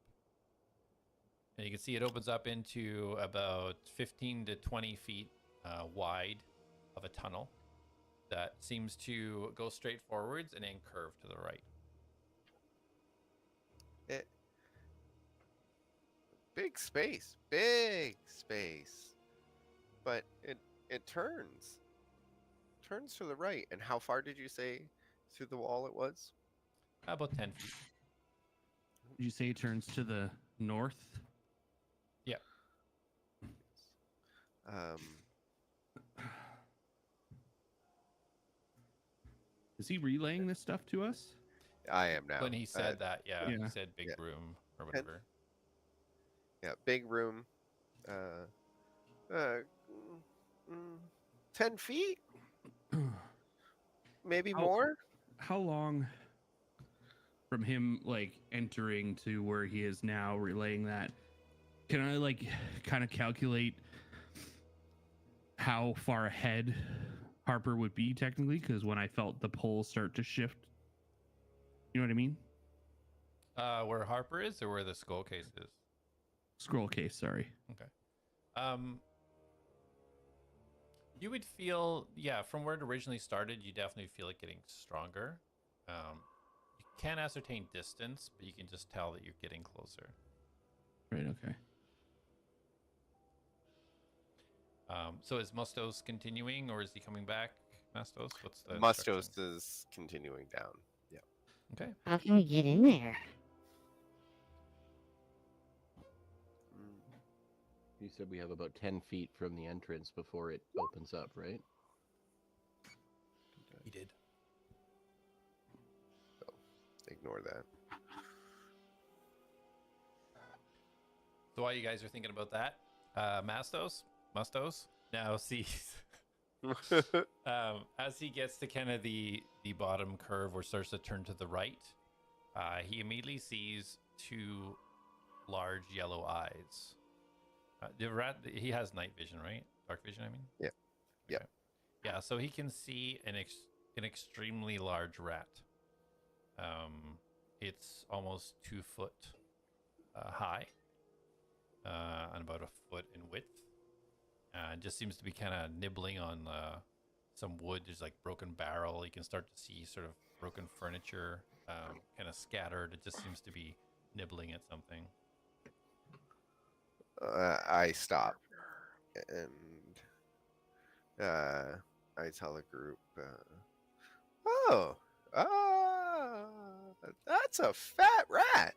And you can see it opens up into about 15 to 20 feet wide of a tunnel that seems to go straight forwards and then curve to the right. Big space. But it turns to the right. And how far did you say through the wall it was? About 10 feet. Did you say it turns to the north? Is he relaying this stuff to us? I am now. When he said that, yeah. he said big Yeah. room or whatever. Yeah, big room. 10 feet? Maybe How- more? How long from him like entering to where he is now relaying that? Can I like kind of calculate how far ahead Harper would be technically? Because when I felt the pole start to shift, you know what I mean? Where Harper is or where the skull case is? Scroll case, sorry. You would feel, from where it originally started, you definitely feel it getting stronger. You can't ascertain distance, but you can just tell that you're getting closer. Right, okay. So is Mustos continuing, or is he coming back? Mastos? What's the Mustos instruction? is continuing down. Yeah. Okay. How can we get in there? You said we have about 10 feet from the entrance before it opens up, right? He did. Ignore that. So while you guys are thinking about that, Mustos now sees as he gets to kind of the bottom curve or starts to turn to the right, he immediately sees two large yellow eyes. The rat, he has night vision, right? Dark vision, I mean. Yeah. Yeah. Okay. Yeah. So he can see an extremely large rat. It's almost 2 foot high, and about a foot in width. Just seems to be kind of nibbling on some wood. There's like broken barrel. You can start to see sort of broken furniture, kind of scattered. It just seems to be nibbling at something. I stop and I tell the group, that's a fat rat.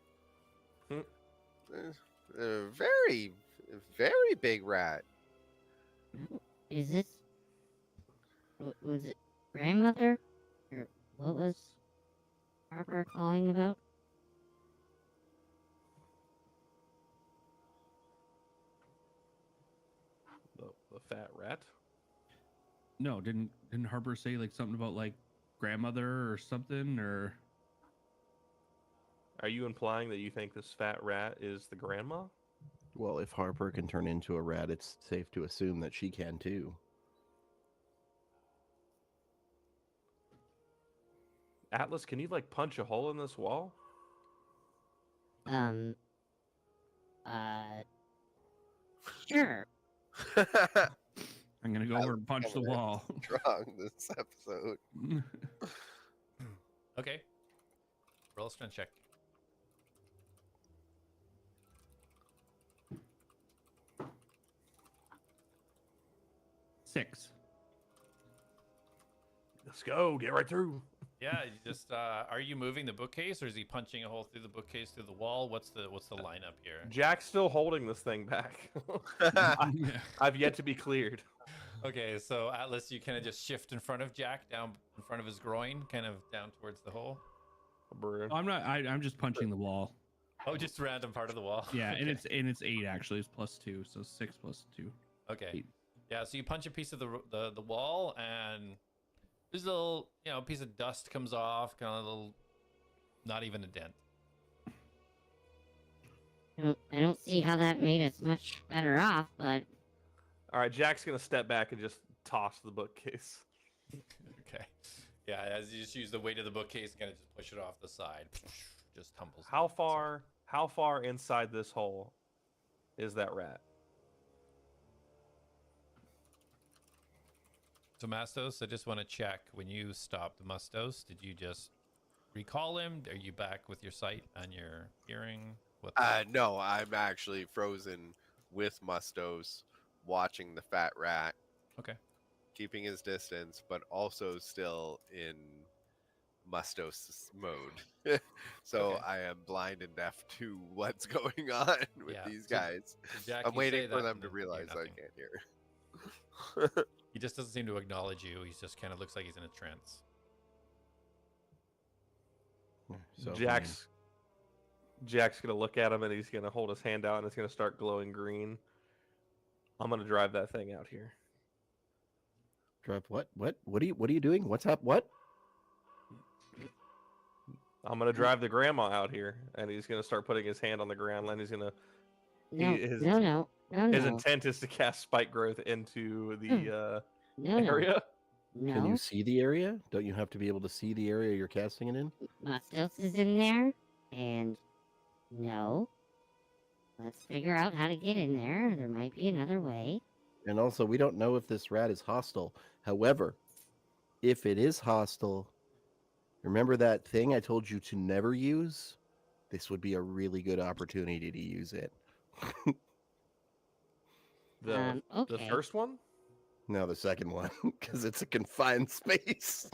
A very, very big rat. Is this... Was it grandmother? Or what was Harper calling about? The fat rat? No, didn't Harper say like something about like grandmother or something, or Are you implying that you think this fat rat is the grandma? Well, if Harper can turn into a rat, it's safe to assume that she can too. Atlas, can you like punch a hole in this wall? Sure. I'm gonna go over and punch the wall. Strong this episode. Okay. Roll a strength check. Six. Let's go. Get right through. Yeah, you just are you moving the bookcase, or is he punching a hole through the bookcase through the wall? What's the lineup here? Jack's still holding this thing back. I've yet to be cleared. Okay, so Atlas, you kind of just shift in front of Jack, down in front of his groin, kind of down towards the hole. I'm not. I'm just punching the wall. Oh, just random part of the wall. Yeah, Okay. and it's 8 actually. It's +2, so 6 + 2. Okay. 8. Yeah, so you punch a piece of the wall, and there's a little, piece of dust comes off, kind of a little, not even a dent. I don't see how that made us much better off, but... All right, Jack's gonna step back and just toss the bookcase. Okay. Yeah, as you just use the weight of the bookcase and kind of just push it off the side, just tumbles. How far inside this hole is that rat? So Mastos, I just want to check, when you stopped Mustos, did you just recall him? Are you back with your sight and your hearing? What? No, I'm actually frozen with Mustos, watching the fat rat. Okay. Keeping his distance, but also still in Mustos mode. So Okay. I am blind and deaf to what's going on with Yeah, these so- guys. So Jack, I'm you waiting say for that them and to then you hear realize I nothing. can't hear. He just doesn't seem to acknowledge you. He's just kind of looks like he's in a trance. So Jack's gonna look at him and he's gonna hold his hand out and it's gonna start glowing green. I'm gonna drive that thing out here. drive what? What are you doing? What's up? What? I'm gonna drive the grandma out here, and he's gonna start putting his hand on the ground, and he's gonna. No, his no. his intent is to cast spike growth into the No. area. No. Can you see the area? Don't you have to be able to see the area you're casting it in? Mustos is in there, and no. Let's figure out how to get in there. There might be another way. And also, we don't know if this rat is hostile. However, if it is hostile, remember that thing I told you to never use? This would be a really good opportunity to use it. The Okay. first one. No, the second one, because it's a confined space.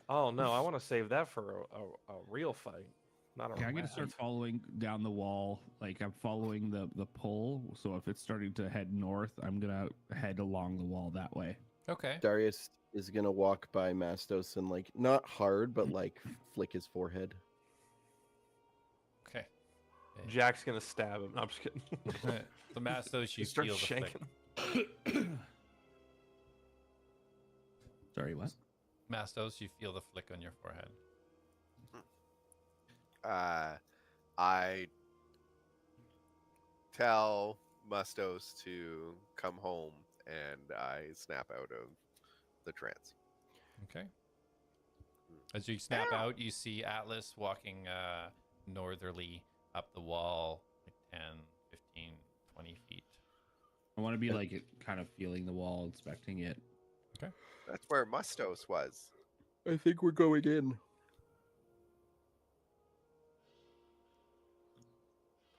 Oh no, I want to save that for a real fight, not a. Okay, I'm gonna rat. start following down the wall. Like I'm following the pole. So if it's starting to head north, I'm gonna head along the wall that way. Okay. Darius is gonna walk by Mastos and like not hard, but like flick his forehead. Okay. Jack's gonna stab him. No, I'm just kidding. The Mastos, you He starts feel the flick. shaking. Sorry, what? Mastos, you feel the flick on your forehead. I tell Mustos to come home, and I snap out of the trance. Okay. As you snap out, you see Atlas walking northerly up the wall, like 10, 15, 20 feet. I want to be like kind of feeling the wall, inspecting it. That's where Mustos was. I think we're going in.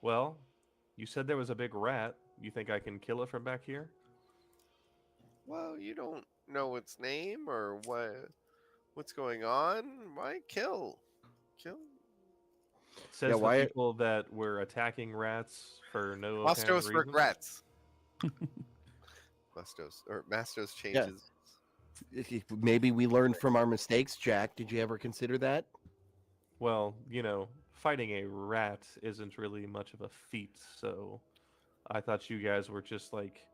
Well, you said there was a big rat. You think I can kill it from back here? Well, you don't know its name or what's going on. Why kill? Kill. Says Yeah, the why- people that were attacking rats for no apparent Mustos reason. regrets. Mastos changes. Maybe we learned from our mistakes, Jack. Did you ever consider that? Well, you know, fighting a rat isn't really much of a feat, so I thought you guys were just like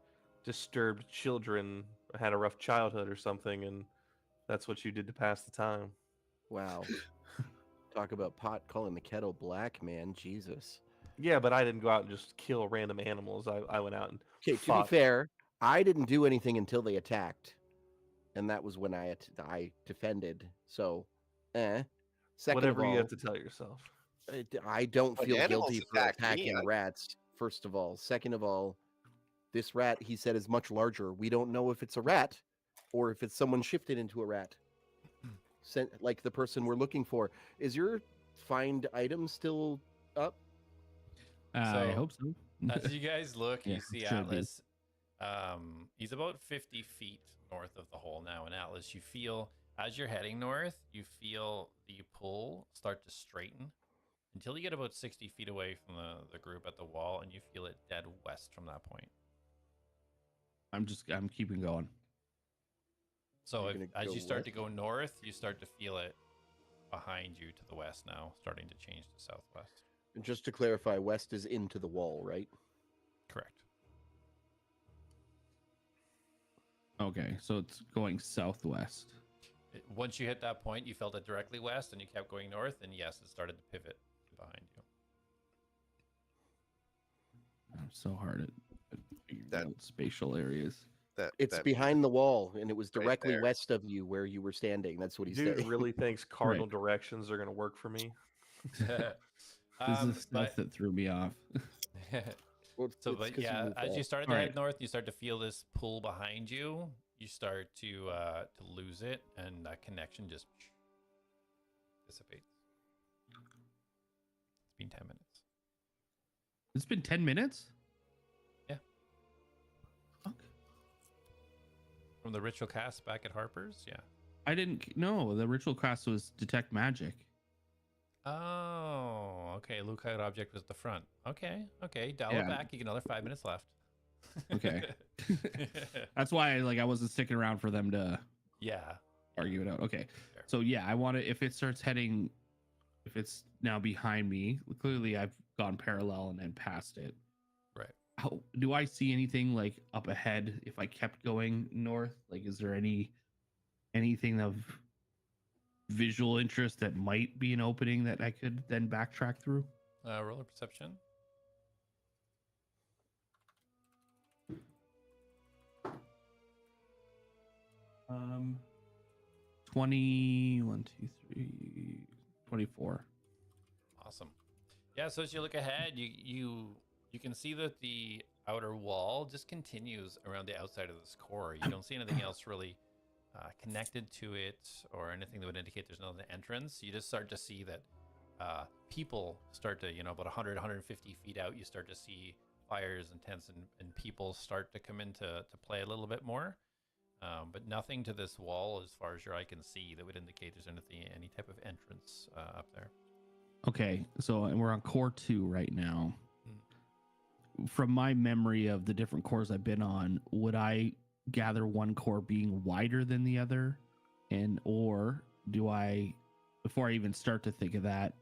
disturbed children, had a rough childhood or something, and that's what you did to pass the time. Wow. Talk about pot calling the kettle black, man. Jesus. Yeah, but I didn't go out and just kill random animals. I went out and Okay, to be fought. fair, I didn't do anything until they attacked, and that was when I defended. So, Second Whatever of all, you have to tell yourself. I don't When feel animals guilty for attack me, attacking rats. First of all, second of all, this rat he said is much larger. We don't know if it's a rat or if it's someone shifted into a rat. Like the person we're looking for. Is your find item still up? I So, hope so. As you guys look, Yeah, you see should be. Atlas. He's about 50 feet north of the hole now. And Atlas, you feel, as you're heading north, you feel the pull start to straighten until you get about 60 feet away from the group at the wall, and you feel it dead west from that point. I'm keeping going. So You're if, gonna as go you start to west? go north, you start to feel it behind you to the west now, starting to change to southwest. And just to clarify, west is into the wall, right? Correct. Okay, so it's going southwest. Once you hit that point, you felt it directly west, and you kept going north, and yes, it started to pivot behind you. I'm so hard at figuring That- out spatial areas. It's That- behind the wall, and it was Right directly there. west of you where you were standing. That's what he Dude said. really thinks cardinal directions are going to work for me. This is the stuff that threw me off. So, but yeah, as you started to Alright. head north, you start to feel this pull behind you. You start to lose it, and that connection just dissipates. It's been 10 minutes. It's been 10 minutes? Yeah. Fuck. From the ritual cast back at Harper's, yeah. I didn't know the ritual class was detect magic. Oh, okay. Lookout object was at the front. Okay, dial Yeah. it back. You get another 5 minutes left. Okay. That's why I wasn't sticking around for them to Yeah. argue it out. Okay. Fair. So yeah, I want to, if it starts heading, if it's now behind me, clearly I've gone parallel and then past it. Right. How do I see anything like up ahead if I kept going north? Like, is there anything of visual interest that might be an opening that I could then backtrack through? Roller perception. Um, 21, 2, 3, 24. Awesome. Yeah, so as you look ahead, you can see that the outer wall just continues around the outside of this core. You don't see anything else really connected to it or anything that would indicate there's another entrance. You just start to see that people start to, about 100, 150 feet out, you start to see fires and tents and people start to come into play a little bit more. But nothing to this wall as far as your eye can see that would indicate there's any type of entrance up there. Okay, so and we're on core 2 right now. From my memory of the different cores I've been on, would I gather one core being wider than the other? Or do I, before I even start to think of that,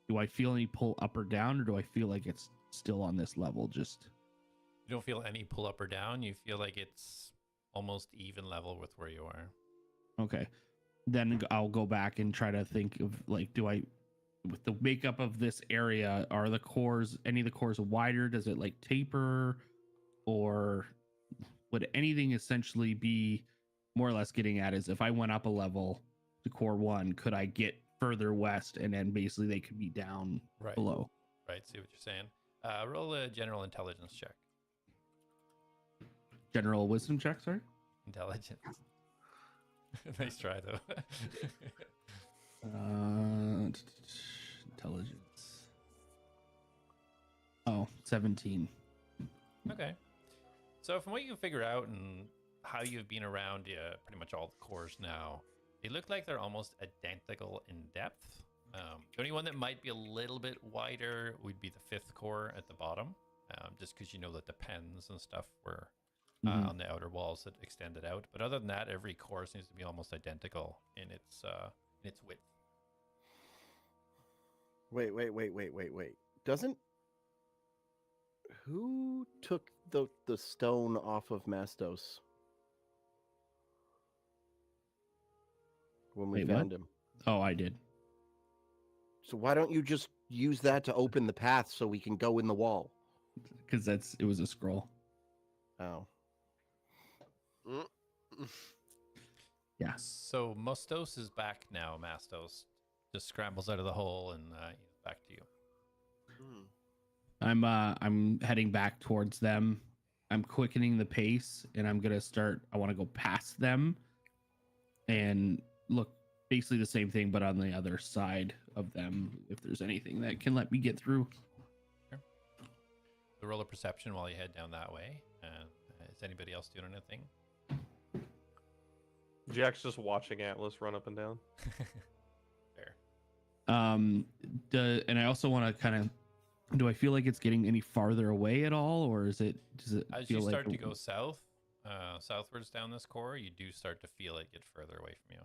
do I feel any pull up or down, or do I feel like it's still on this level? Just You don't feel any pull up or down. You feel like it's almost even level with where you are. okay. Then I'll go back and try to think of like, do I, with the makeup of this area, are the cores, any of the cores wider? Does it like taper, or would anything essentially be more or less getting at is if I went up a level to core 1, could I get further west and then basically they could be down below? Right. See what you're saying. Roll a general intelligence check. General wisdom check, sorry? Intelligence. Nice try though. Intelligence. Oh, 17. Okay. So from what you can figure out and how you've been around pretty much all the cores now, they look like they're almost identical in depth. The only one that might be a little bit wider would be the 5th core at the bottom, just because you know that the pens and stuff were on the outer walls that extended out. But other than that, every core seems to be almost identical in its width. Wait. Doesn't who took the stone off of Mastos when we Wait, found him? Oh, I did. So why don't you just use that to open the path so we can go in the wall? Because it was a scroll. Oh. Yeah. So Mostos is back now. Mastos just scrambles out of the hole and back to you. I'm heading back towards them. I'm quickening the pace and I want to go past them and look basically the same thing, but on the other side of them, if there's anything that can let me get through. Sure. So roll a perception while you head down that way. Is anybody else doing anything? Jack's just watching Atlas run up and down. Fair. And I also want to kind of, do I feel like it's getting any farther away at all, or does it As feel you start like to go southwards down this core, you do start to feel it get further away from you.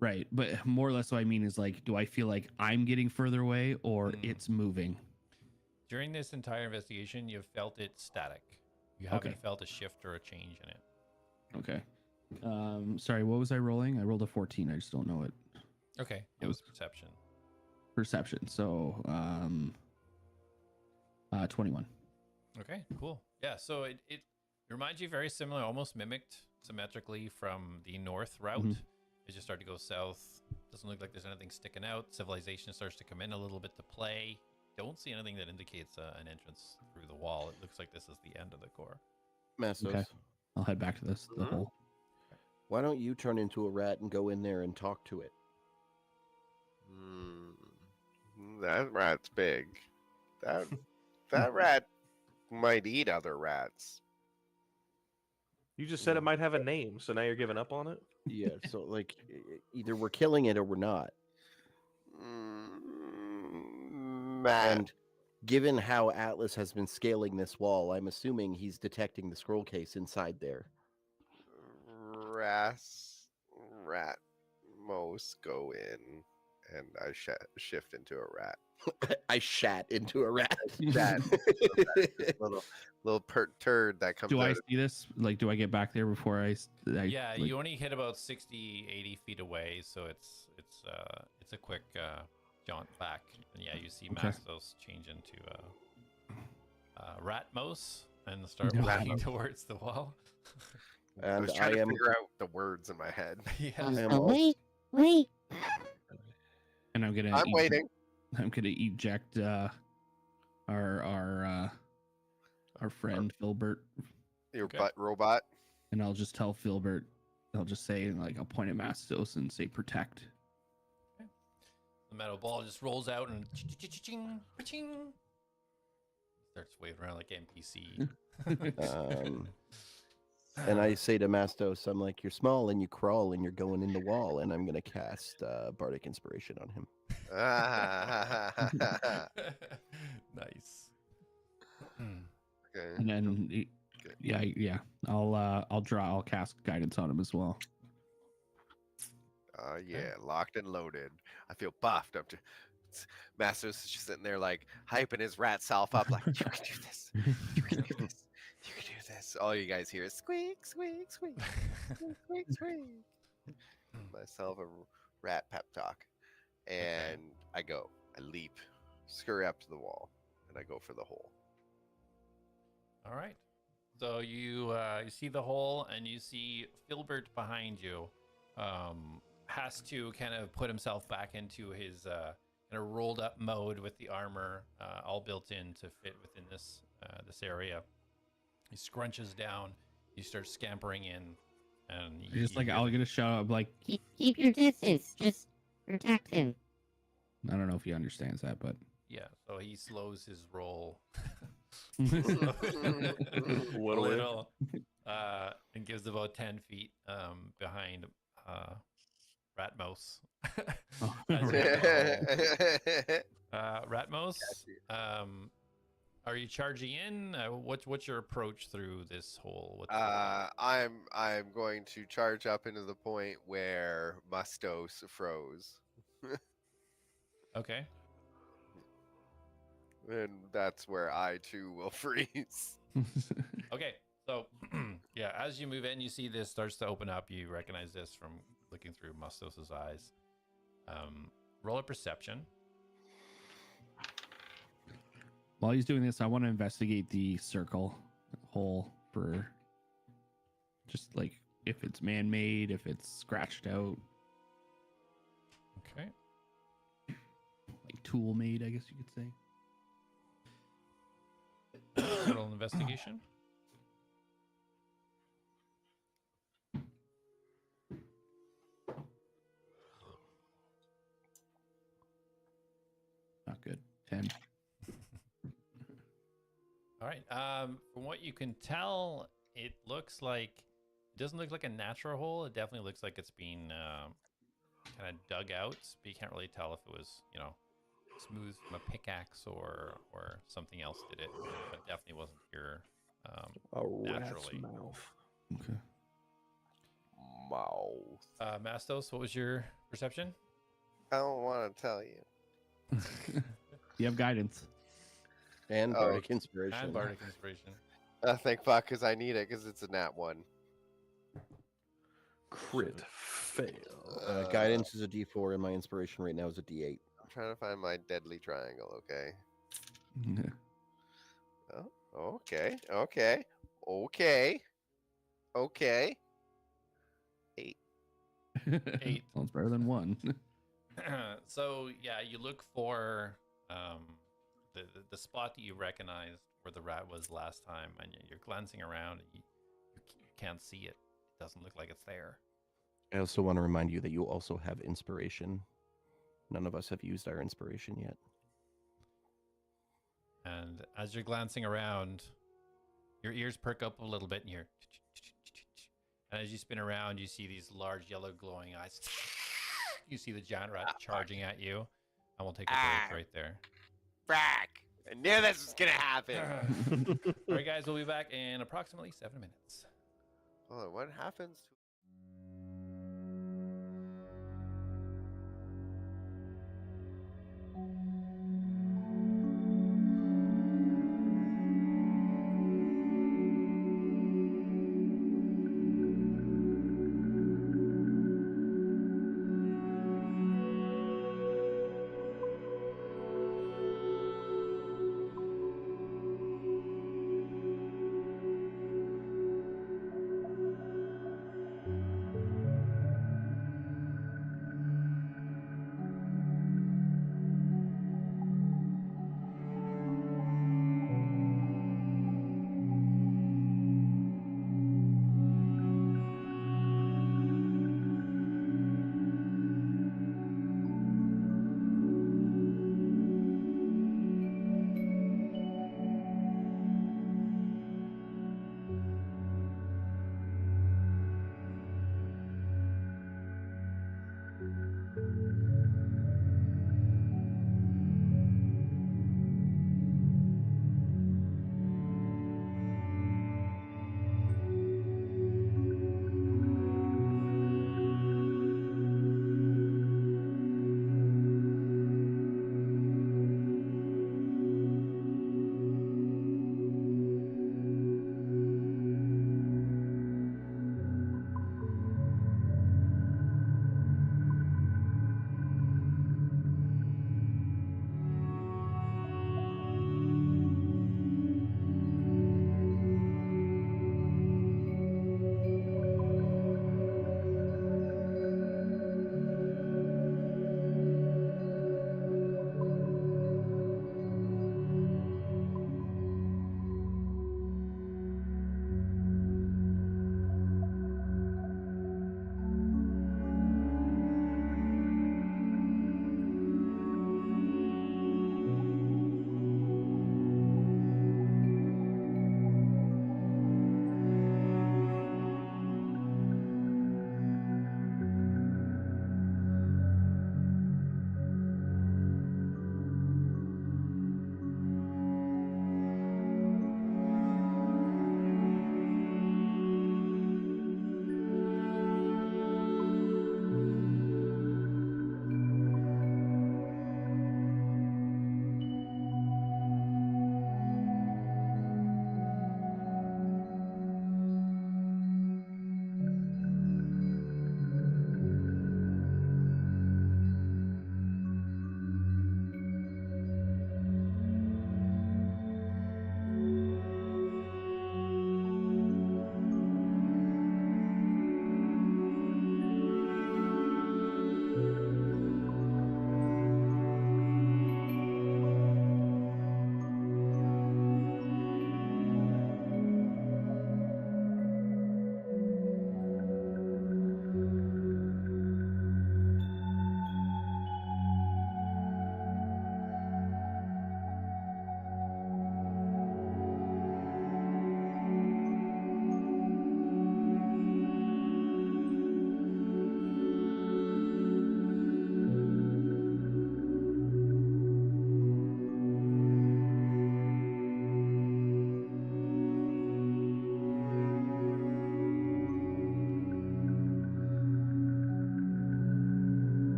right? But more or less, what I mean is like, do I feel like I'm getting further away, or it's moving? During this entire investigation, you've felt it static. You haven't felt a shift or a change in it. Okay. Sorry, what was I rolling? I rolled a 14. I just don't know it. Okay, it was perception. Perception. So, 21. Okay, cool. Yeah, so it reminds you very similar, almost mimicked symmetrically from the north route. As you start to go south, doesn't look like there's anything sticking out. Civilization starts to come in a little bit to play. Don't see anything that indicates an entrance through the wall. It looks like this is the end of the core. Mastos, Okay. I'll head back to the hole. why don't you turn into a rat and go in there and talk to it? That rat's big. That rat might eat other rats. You just said it might have a name, so now you're giving up on it? Yeah, so like either we're killing it or we're not. And given how Atlas has been scaling this wall, I'm assuming he's detecting the scroll case inside there. Rat most go in, and I shift into a rat. I shat into a rat. That little turd that comes Do out. I see this? Like, do I get back there before I Yeah, like, you only hit about 60, 80 feet away, so it's a quick jaunt back. And yeah, you see Mastos change into Ratmos and start walking towards the wall. I And was I trying to am figure out the words in my head. Yeah. am Oh, wait. and I'm gonna I'm waiting. I'm gonna eject our friend Filbert, Your Okay. butt robot. and I'll just tell Filbert. I'll just say, like, I'll point at Mastos and say protect. The metal ball just rolls out and ching, ching. Starts waving around like NPC. And I say to Mastos, I'm like, you're small and you crawl and you're going in the wall, and I'm gonna cast Bardic Inspiration on him. Nice. Okay. And then, yeah. I'll cast guidance on him as well. Yeah, locked and loaded. I feel buffed up to. Masters is just sitting there like hyping his rat self up, like you can do this, you can do this, you can do this. All you guys hear is squeak, squeak, squeak, squeak, squeak, squeak. Myself a rat pep talk, and I go, I leap, scurry up to the wall, and I go for the hole. All right. So you see the hole, and you see Filbert behind you. Has to kind of put himself back into his in a rolled up mode with the armor all built in to fit within this area. He scrunches down. You start scampering in, and I'll get a shout out like, Keep your distance. Just protect him. I don't know if he understands that, but yeah. So he slows his roll What a little, and gives about 10 feet behind Ratmos. Ratmos, are you charging in? What's your approach through this hole? I'm going to charge up into the point where Mustos froze. Okay. And that's where I too will freeze. Okay. So yeah, as you move in, you see this starts to open up. You recognize this from looking through Mustos's eyes. Roll a perception. while he's doing this, I want to investigate the circle hole for just like if it's man-made, if it's scratched out. Okay. Like tool-made, I guess you could say. Roll an investigation. Not good. 10. All right. From what you can tell, it doesn't look like a natural hole. It definitely looks like it's been kind of dug out, but you can't really tell if it was, smooth from a pickaxe or something else did it. But definitely wasn't here naturally. Mouth. Okay. Mouth. Mastos, what was your perception? I don't want to tell you. You have guidance. And Bardic Inspiration. And Bardic Inspiration. Thank fuck, because I need it, because it's a nat 1. Crit fail. Guidance is a D4, and my inspiration right now is a D8. I'm trying to find my deadly triangle, okay? Oh, okay. 8. 8. Sounds better than 1. So yeah, you look for the spot that you recognized where the rat was last time, and you're glancing around, and you can't see it. It doesn't look like it's there. I also want to remind you that you also have inspiration. None of us have used our inspiration yet. And as you're glancing around, your ears perk up a little bit, and and as you spin around, you see these large yellow glowing eyes. You see the giant rat charging at you, and we'll take a break right there. Frack! I knew this was gonna happen. All right, guys, we'll be back in approximately 7 minutes. Oh, what happens to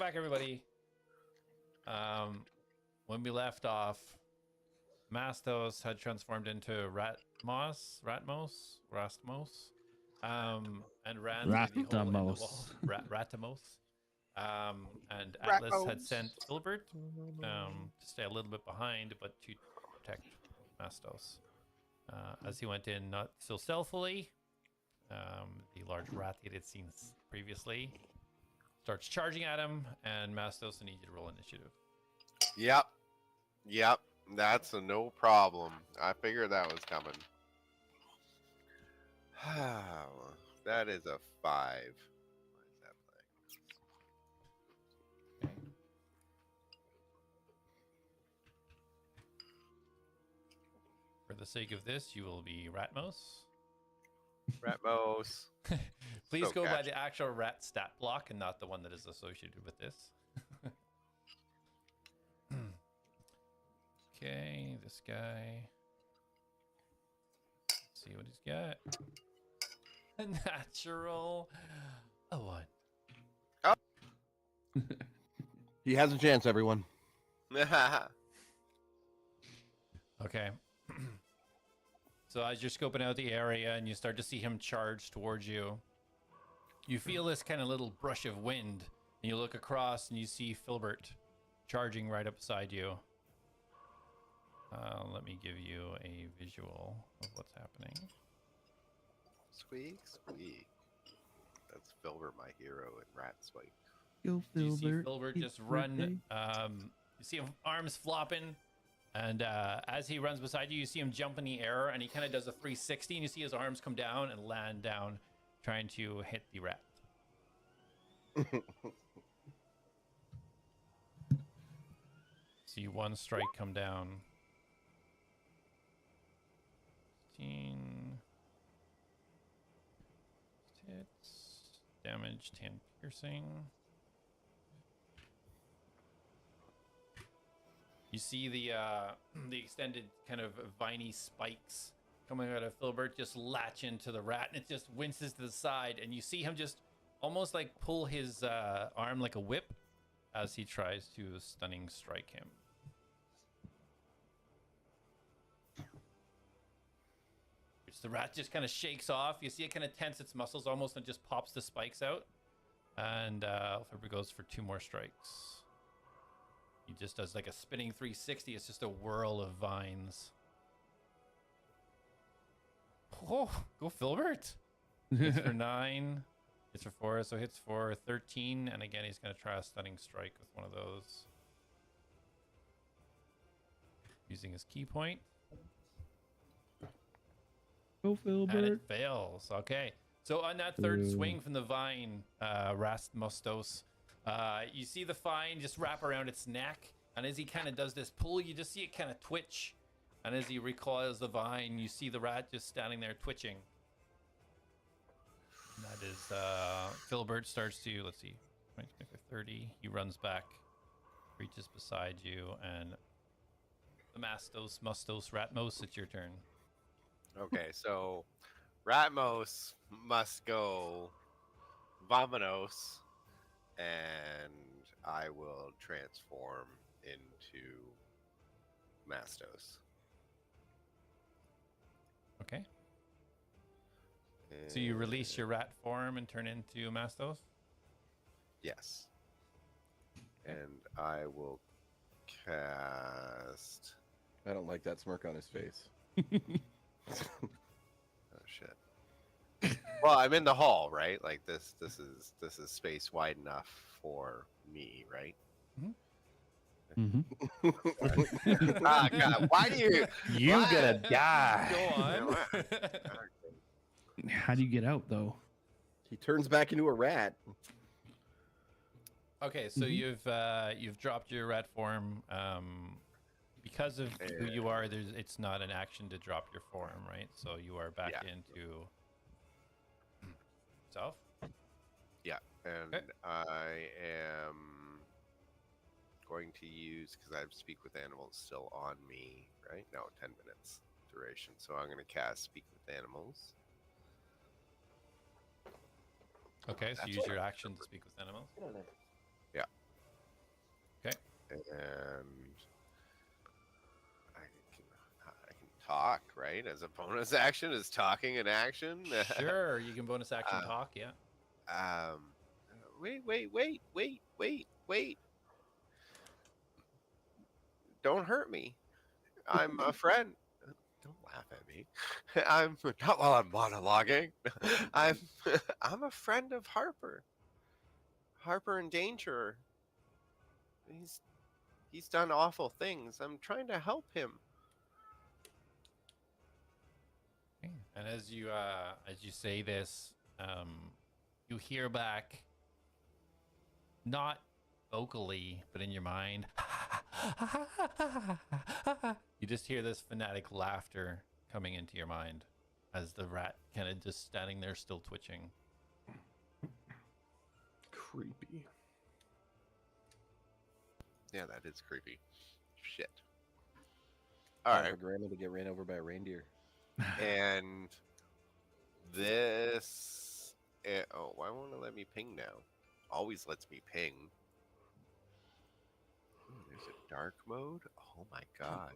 back, everybody. When we left off, Mastos had transformed into Rastmos, and ran through the hole in the wall. Ratamos. And Atlas had sent Filbert to stay a little bit behind, but to protect Mastos. As he went in, not so stealthily, the large rat he had seen previously starts charging at him, and Mastos, I need you to roll initiative. Yep. That's a no problem. I figured that was coming. That is a 5. Why is that playing? Okay. For the sake of this, you will be Ratmos. Ratmos. Please So go by catchy. the actual rat stat block and not the one that is associated with this. Okay, this guy. Let's see what he's got. A natural. A 1. He has a chance, everyone. Okay. So as you're scoping out the area and you start to see him charge towards you, you feel this kind of little brush of wind, and you look across and you see Filbert charging right up beside you. Let me give you a visual of what's happening. Squeak. That's Filbert, my hero, and Rat Spike. Go, Do you see Filbert. Filbert It's just run? birthday. You see him arms flopping, and as he runs beside you, you see him jump in the air, and he kind of does a 360, and you see his arms come down and land down, trying to hit the rat. See one strike come down. 15 hits, damage 10 piercing. You see the extended kind of viney spikes coming out of Filbert just latch into the rat, and it just winces to the side, and you see him just almost like pull his arm like a whip as he tries to stunning strike him. Which the rat just kind of shakes off. You see it kind of tense its muscles almost and just pops the spikes out. And Filbert goes for 2 more strikes. He just does like a spinning 360. It's just a whirl of vines. Oh, go Filbert. Hits for 9. Hits for 4, so hits for 13. And again, he's going to try a stunning strike with one of those. Using his key point. Go, Filbert. And it fails. Okay. So on that third swing from the vine, Rastmostos, you see the vine just wrap around its neck. And as he kind of does this pull, you just see it kind of twitch. And as he recoils the vine, you see the rat just standing there twitching. And that is, Filbert starts to, let's see, 30. He runs back, reaches beside you, and the Mastos, Ratmos, it's your turn. Okay, so Ratmos must go Vamonos, and I will transform into Mastos. Okay. So you release your rat form and turn into Mastos? Yes. And I will cast... I don't like that smirk on his face. Oh shit. Well, I'm in the hall, right? Like this is space wide enough for me, right? Mm-hmm. Ah, God, why do you? You're why- gonna die. Go on. How do you get out, though? He turns back into a rat. Okay, so you've dropped your rat form. Because of who you are, it's not an action to drop your form, right? So you are back into self. Yeah, and Okay. I am going to use, because I have Speak with Animals still on me, right? No, 10 minutes duration. So I'm going to cast Speak with Animals. Okay, so That's use your action to speak with animals. And I can talk, right? As a bonus action, is talking an action? Sure, you can bonus action talk. Yeah. Wait. Don't hurt me. I'm a friend. Don't laugh at me. I'm not while I'm monologuing. I'm a friend of Harper. Harper in danger. He's done awful things. I'm trying to help him. And as you say this, you hear back, not vocally, but in your mind. You just hear this fanatic laughter coming into your mind as the rat kind of just standing there still twitching. Creepy. Yeah, that is creepy. Shit. All All right. right. For Grandma to get ran over by a reindeer. And this. Oh, why won't it let me ping now? Always lets me ping. Ooh, there's a dark mode. Oh my god.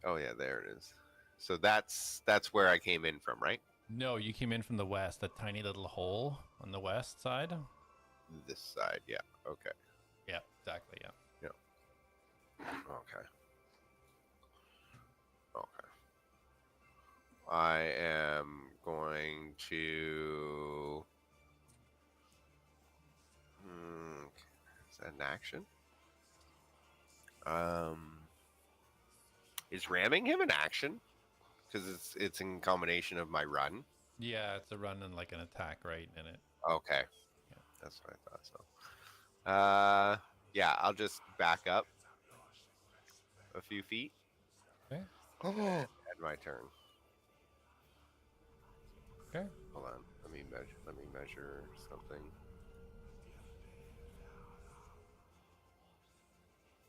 Oh yeah, there it is. So that's where I came in from, right? No, you came in from the west, that tiny little hole on the west side. This side, yeah. Okay. Yeah, exactly. Yeah. Okay. I am going to. Is that an action? Is ramming him an action? Because it's in combination of my run. Yeah, it's a run and like an attack, right? In it. Okay. Yeah. That's what I thought so. Yeah, I'll just back up a few feet. Okay. End my turn. Okay. Hold on. Let me measure something.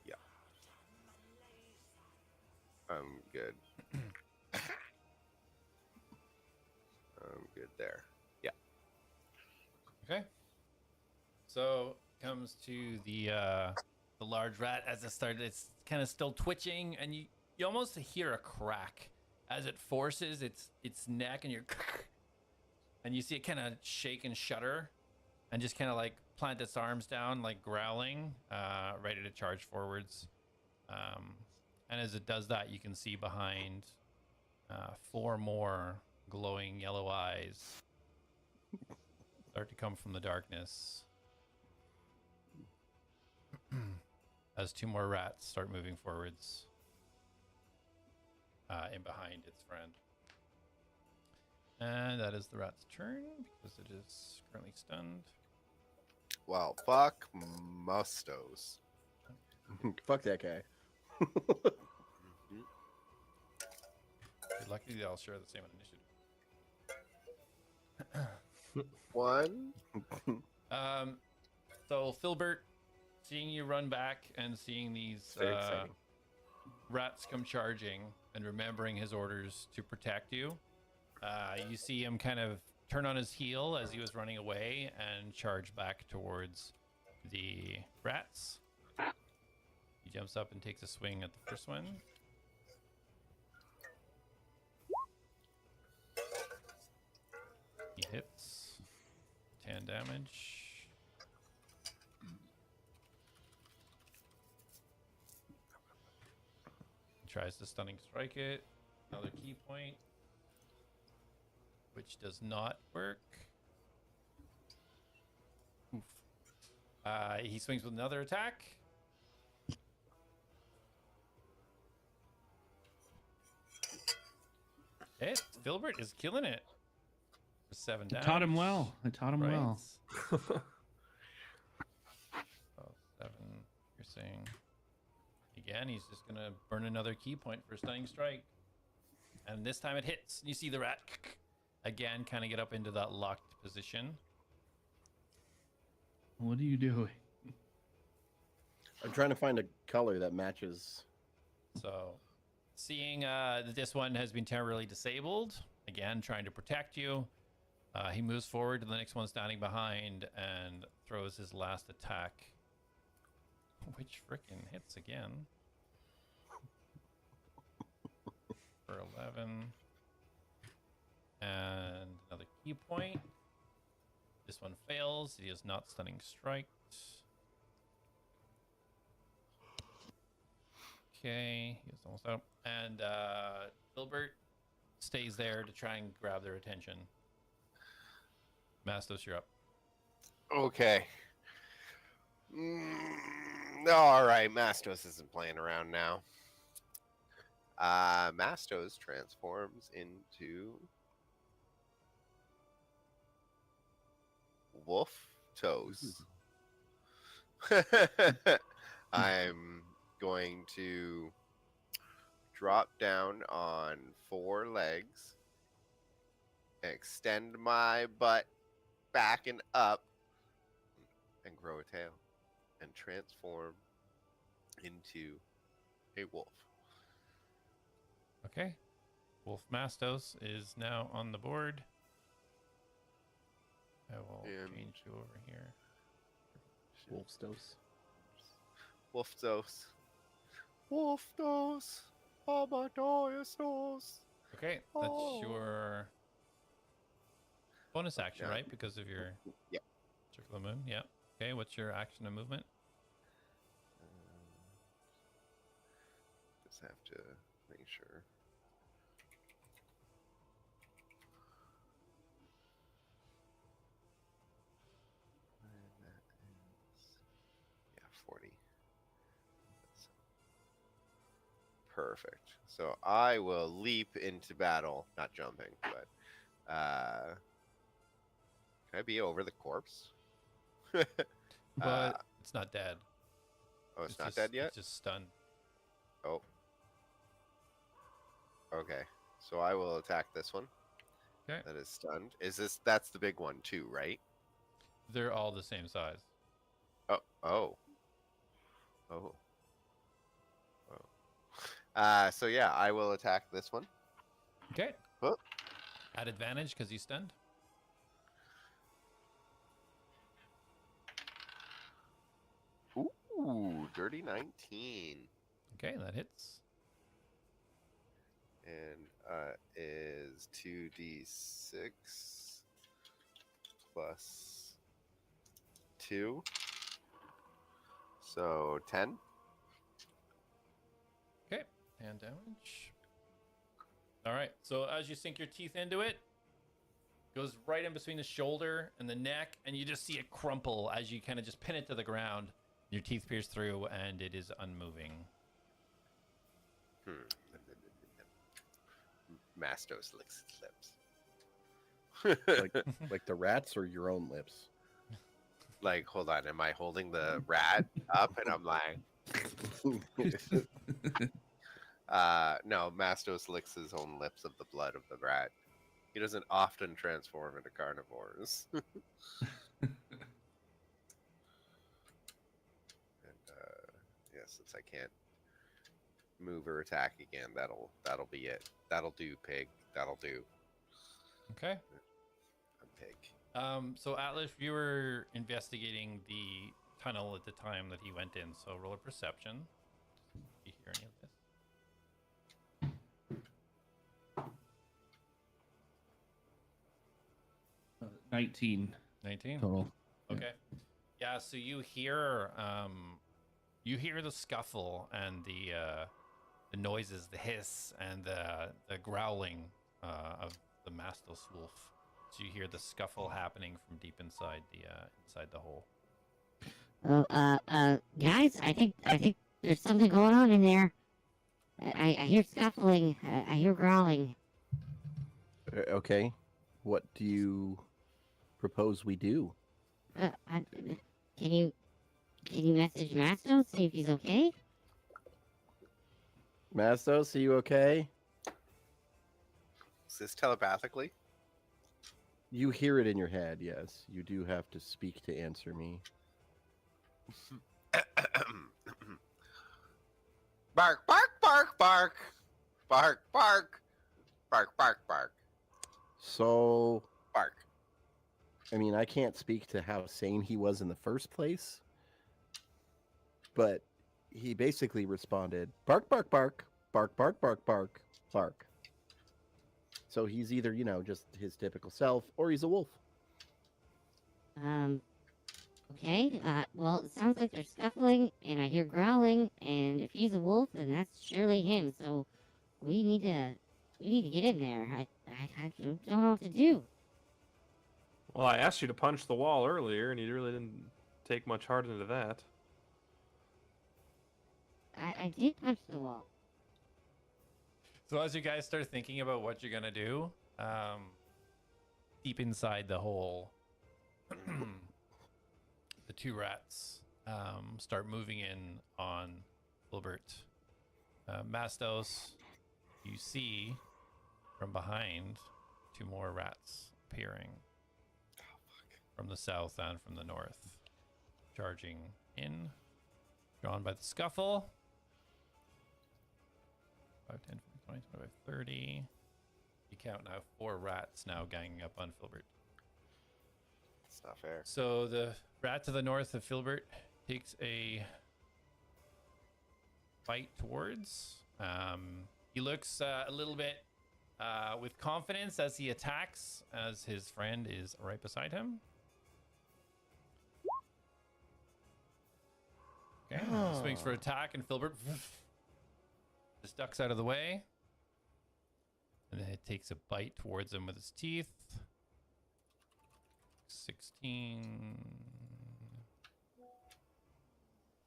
Yeah. I'm good. I'm good there. Yeah. Okay. So comes to the large rat as it started. It's kind of still twitching, and you almost hear a crack as it forces its neck, and and you see it kind of shake and shudder, and just kind of like plant its arms down, like growling, ready to charge forwards. And as it does that, you can see behind 4 more glowing yellow eyes start to come from the darkness as 2 more rats start moving forwards in behind its friend. And that is the rat's turn because it is currently stunned. Well, fuck Mustos. Fuck that guy. Luckily, I'll share the same initiative. 1. So Filbert, seeing you run back and seeing these Very exciting. rats come charging and remembering his orders to protect you, you see him kind of turn on his heel as he was running away and charge back towards the rats. He jumps up and takes a swing at the first one. He hits 10 damage. He tries to stunning strike it. Another key point, which does not work. Oof. He swings with another attack. Filbert is killing it. 7 damage. Taught him well. I taught him Right. well. Oh, 7 piercing. Again, he's just gonna burn another key point for a stunning strike. And this time it hits. You see the rat again kind of get up into that locked position. What are you doing? I'm trying to find a color that matches. So seeing that this one has been temporarily disabled, again trying to protect you, he moves forward to the next one standing behind and throws his last attack which frickin' hits again. For 11. And another key point. This one fails. He is not stunning striked. Okay, he was almost out. And Filbert stays there to try and grab their attention. Mastos, you're up. Okay. All right, Mastos isn't playing around now. Mastos transforms into Wolf Toes. I'm going to drop down on 4 legs, extend my butt back and up, and grow a tail, and transform into a wolf. Okay. Wolf Mastos is now on the board. I will change you over here. Wolfstos. Wolfstos. Wolfstos. Amadeustos. Okay, that's your bonus action, right? Because of your Circle of the Moon. Yeah. Okay, what's your action and movement? Just have to make sure. And that is, 40. Perfect. So I will leap into battle, not jumping, but can I be over the corpse? But it's not dead. Oh, it's not just, dead yet? It's just stunned. Oh. Okay. So I will attack this one. Okay. That is stunned. That's the big one too, right? They're all the same size. Oh. So yeah, I will attack this one. Okay. Oh. At advantage because he's stunned. Ooh, dirty 19. Okay, that hits. And is 2d6 plus 2. So 10. Okay, and damage. All right, so as you sink your teeth into it, goes right in between the shoulder and the neck, and you just see it crumple as you kind of just pin it to the ground. Your teeth pierce through, and it is unmoving. Mastos licks its lips. like the rats or your own lips? Like, hold on, am I holding the rat up and I'm like... no, Mastos licks his own lips of the blood of the rat. He doesn't often transform into carnivores. Since I can't move or attack again, that'll be it. That'll do, pig. That'll do. Okay. A pig. So Atlas, you were investigating the tunnel at the time that he went in, so roll a perception. Do you hear any of this? 19 19 total. Okay. Yeah, so you hear the scuffle and the noises, the hiss and the growling of the Mastos wolf. So you hear the scuffle happening from deep inside the hole. Oh, guys, I think there's something going on in there. I hear scuffling. I hear growling. Okay. What do you propose we do? Can you message Mastos, see if he's okay? Mastos, are you okay? Is this telepathically? You hear it in your head, yes. You do have to speak to answer me. Bark, bark, bark, bark. Bark, bark. Bark, bark, bark. So, Bark. I mean, I can't speak to how sane he was in the first place. but he basically responded, bark, bark, bark, bark, bark, bark, bark, bark. So he's either, you know, just his typical self, or he's a wolf. Okay, well, it sounds like they're scuffling, and I hear growling, and if he's a wolf, then that's surely him, so we need to get in there. I don't know what to do. Well, I asked you to punch the wall earlier, and you really didn't take much heart into that. I did punch the wall. So as you guys start thinking about what you're gonna do, deep inside the hole, the two rats start moving in on Filbert. Mastos, you see from behind 2 more rats appearing from the south and from the north, charging in, drawn by the scuffle. 5, 10, 20, 25, 30. You count now 4 rats now ganging up on Filbert. It's not fair. So the rat to the north of Filbert takes a bite towards. He looks a little bit with confidence as he attacks, as his friend is right beside him. Okay, swings for attack, and Filbert just ducks out of the way. And then it takes a bite towards him with its teeth. 16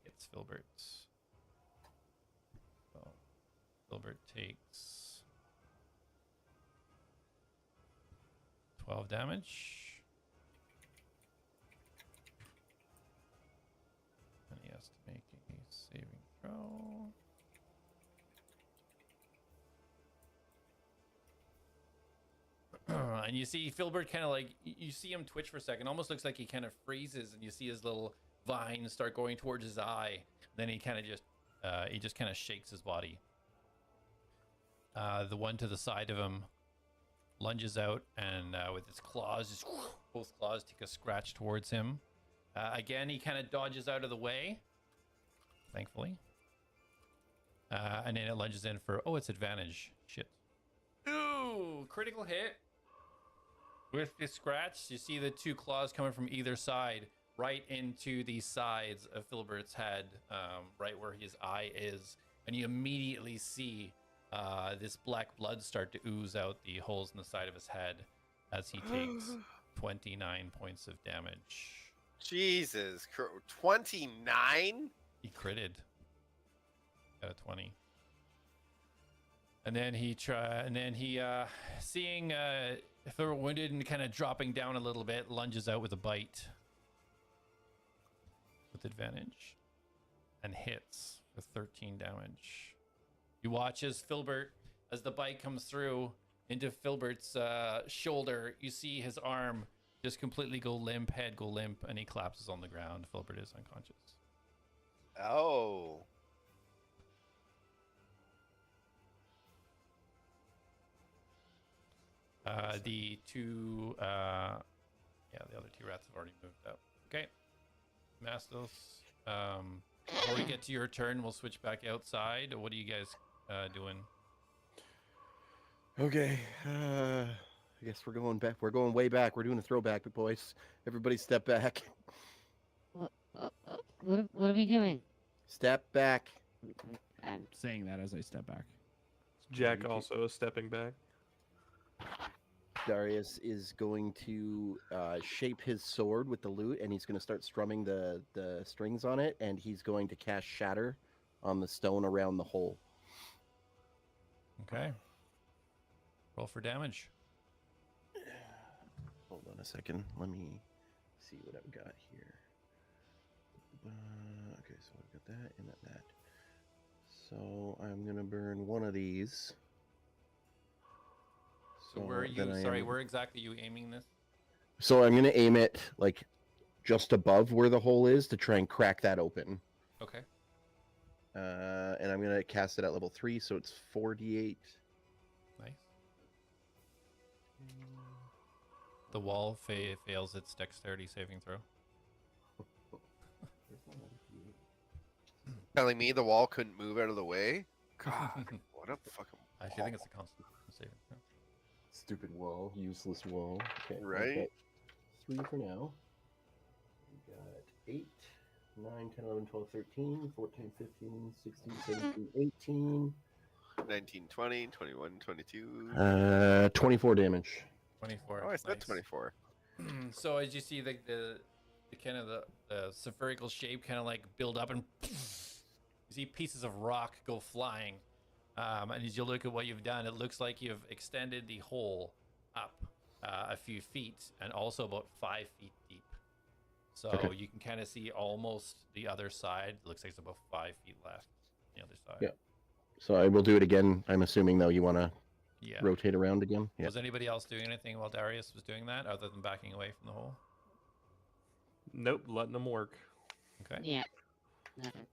hits Filbert. So Filbert takes 12 damage. And he has to make a saving throw. And you see Filbert kind of like, you see him twitch for a second. Almost looks like he kind of freezes, and you see his little vines start going towards his eye. Then he kind of just kind of shakes his body. The one to the side of him lunges out, and with its claws, just both claws take a scratch towards him. Again, he kind of dodges out of the way, thankfully. And then it lunges in for, oh, it's advantage. Shit. Ooh, critical hit. With the scratch, you see the 2 claws coming from either side, right into the sides of Filbert's head, right where his eye is. And you immediately see this black blood start to ooze out the holes in the side of his head as he takes 29 points of damage. Jesus, 29? He critted at a 20. And then he seeing if they were wounded and kind of dropping down a little bit, lunges out with a bite with advantage and hits for 13 damage. You watch as the bite comes through into Filbert's shoulder. You see his arm just completely go limp, head go limp, and he collapses on the ground. Filbert is unconscious. Oh. The other 2 rats have already moved up. Okay. Mastos, before we get to your turn, we'll switch back outside. What are you guys doing? Okay. I guess we're going back. We're going way back. We're doing a throwback, boys. Everybody step back. What are we doing? Step back. I'm saying that as I step back. Jack also is stepping back. Darius is going to shape his sword with the lute, and he's going to start strumming the strings on it, and he's going to cast Shatter on the stone around the hole. Okay. Roll for damage. Hold on a second. Let me see what I've got here. Okay, so I've got that and that. So I'm going to burn one of these. So where are you? Sorry, where exactly are you aiming this? So I'm going to aim it like just above where the hole is to try and crack that open. Okay. And I'm going to cast it at level 3, so it's 4d8. Nice. The wall fails its dexterity saving throw. Telling me the wall couldn't move out of the way? God, what a fucking Actually, I think it's a constitution save. Yeah. Stupid wall, useless wall. Okay, Right? 3 for now. We got 8, 9, 10, 11, 12, 13, 14, 15, 16, 17, 18. 19, 20, 21, 22. 24 damage. 24. Oh, I said Nice. 24. So as you see the kind of the spherical shape kind of like build up and you see pieces of rock go flying. And as you look at what you've done, it looks like you've extended the hole up a few feet and also about 5 feet deep. So Okay. you can kind of see almost the other side. It looks like it's about 5 feet left on the other side. Yeah. So I will do it again. I'm assuming, though, you want to Yeah. rotate around again? Yeah. Was anybody else doing anything while Darius was doing that other than backing away from the hole? Nope, letting them work. Okay. Yeah. Nothing.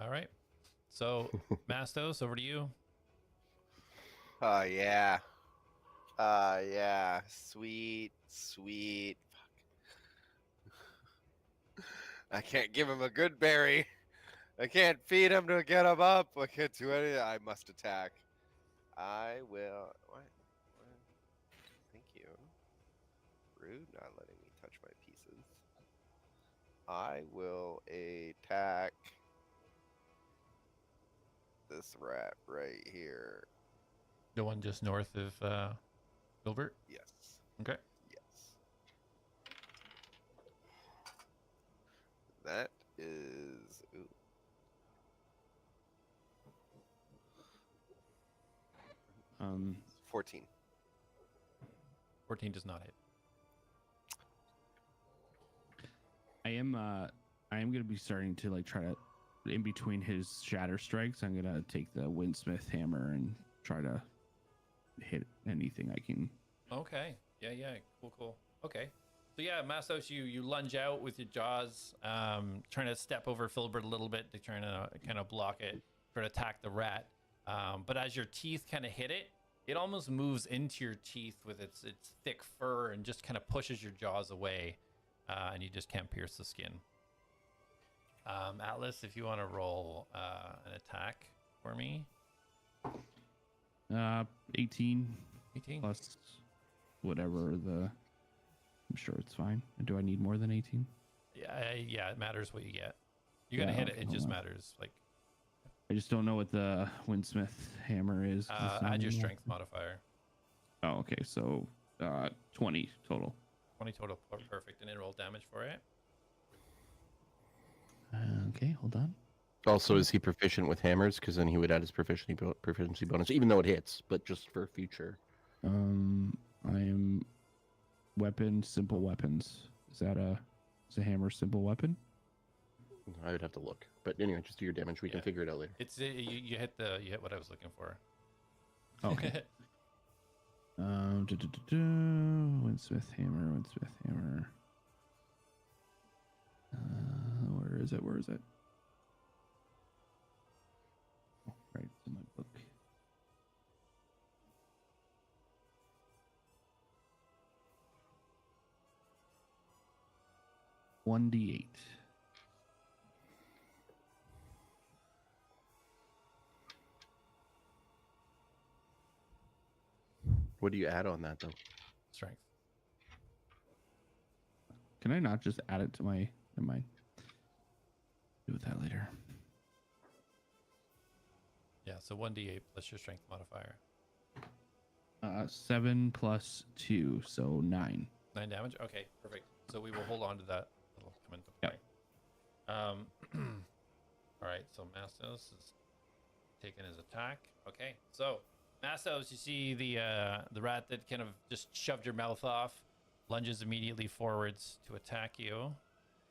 All right. So, Mastos, over to you. Oh, yeah. Yeah. Sweet, sweet. Fuck. I can't give him a good berry. I can't feed him to get him up. I can't do anything. I must attack. I will. What? Thank you. Rude, not letting me touch my pieces. I will attack this rat right here. The one just north of Gilbert. Yes. Okay. Yes. That is. Ooh. Um, 14. 14 does not hit. I am gonna be starting to like try to, in between his shatter strikes, I'm gonna take the windsmith hammer and try to hit anything I can. Okay. Yeah. Cool. Okay. So yeah, Mastos, you lunge out with your jaws, trying to step over Filbert a little bit to try to kind of block it, try to attack the rat. But as your teeth kind of hit it, it almost moves into your teeth with its thick fur and just kind of pushes your jaws away, and you just can't pierce the skin. Atlas, if you want to roll an attack for me. 18 18. plus whatever I'm sure it's fine. Do I need more than 18? Yeah, it matters what you get. You're gonna Yeah, hit it. okay, It hold just on. matters. Like, I just don't know what the windsmith hammer is. 'cause it's not add your in there. strength modifier. Oh, okay. So 20 total. 20 total, perfect. And then roll damage for it. Okay, hold on. Also, is he proficient with hammers? Because then he would add his proficiency bonus, even though it hits, but just for future. I am simple weapons. Is a hammer simple weapon? I would have to look. But anyway, just do your damage. We can Yeah. figure it out later. It's you hit what I was looking for. Okay. Windsmith hammer. Where is it? Oh, right, it's in my book. $1d8. What do you add on that, though? Strength. Can I not just add it to my? Never mind. Do with that later. Yeah, so 1d8 plus your strength modifier. 7 plus 2, so 9. 9 damage. Okay, perfect. So we will hold on to that. It'll come into Yep. play. All right. So Mastos is taking his attack. Okay. So Mastos, you see the rat that kind of just shoved your mouth off, lunges immediately forwards to attack you,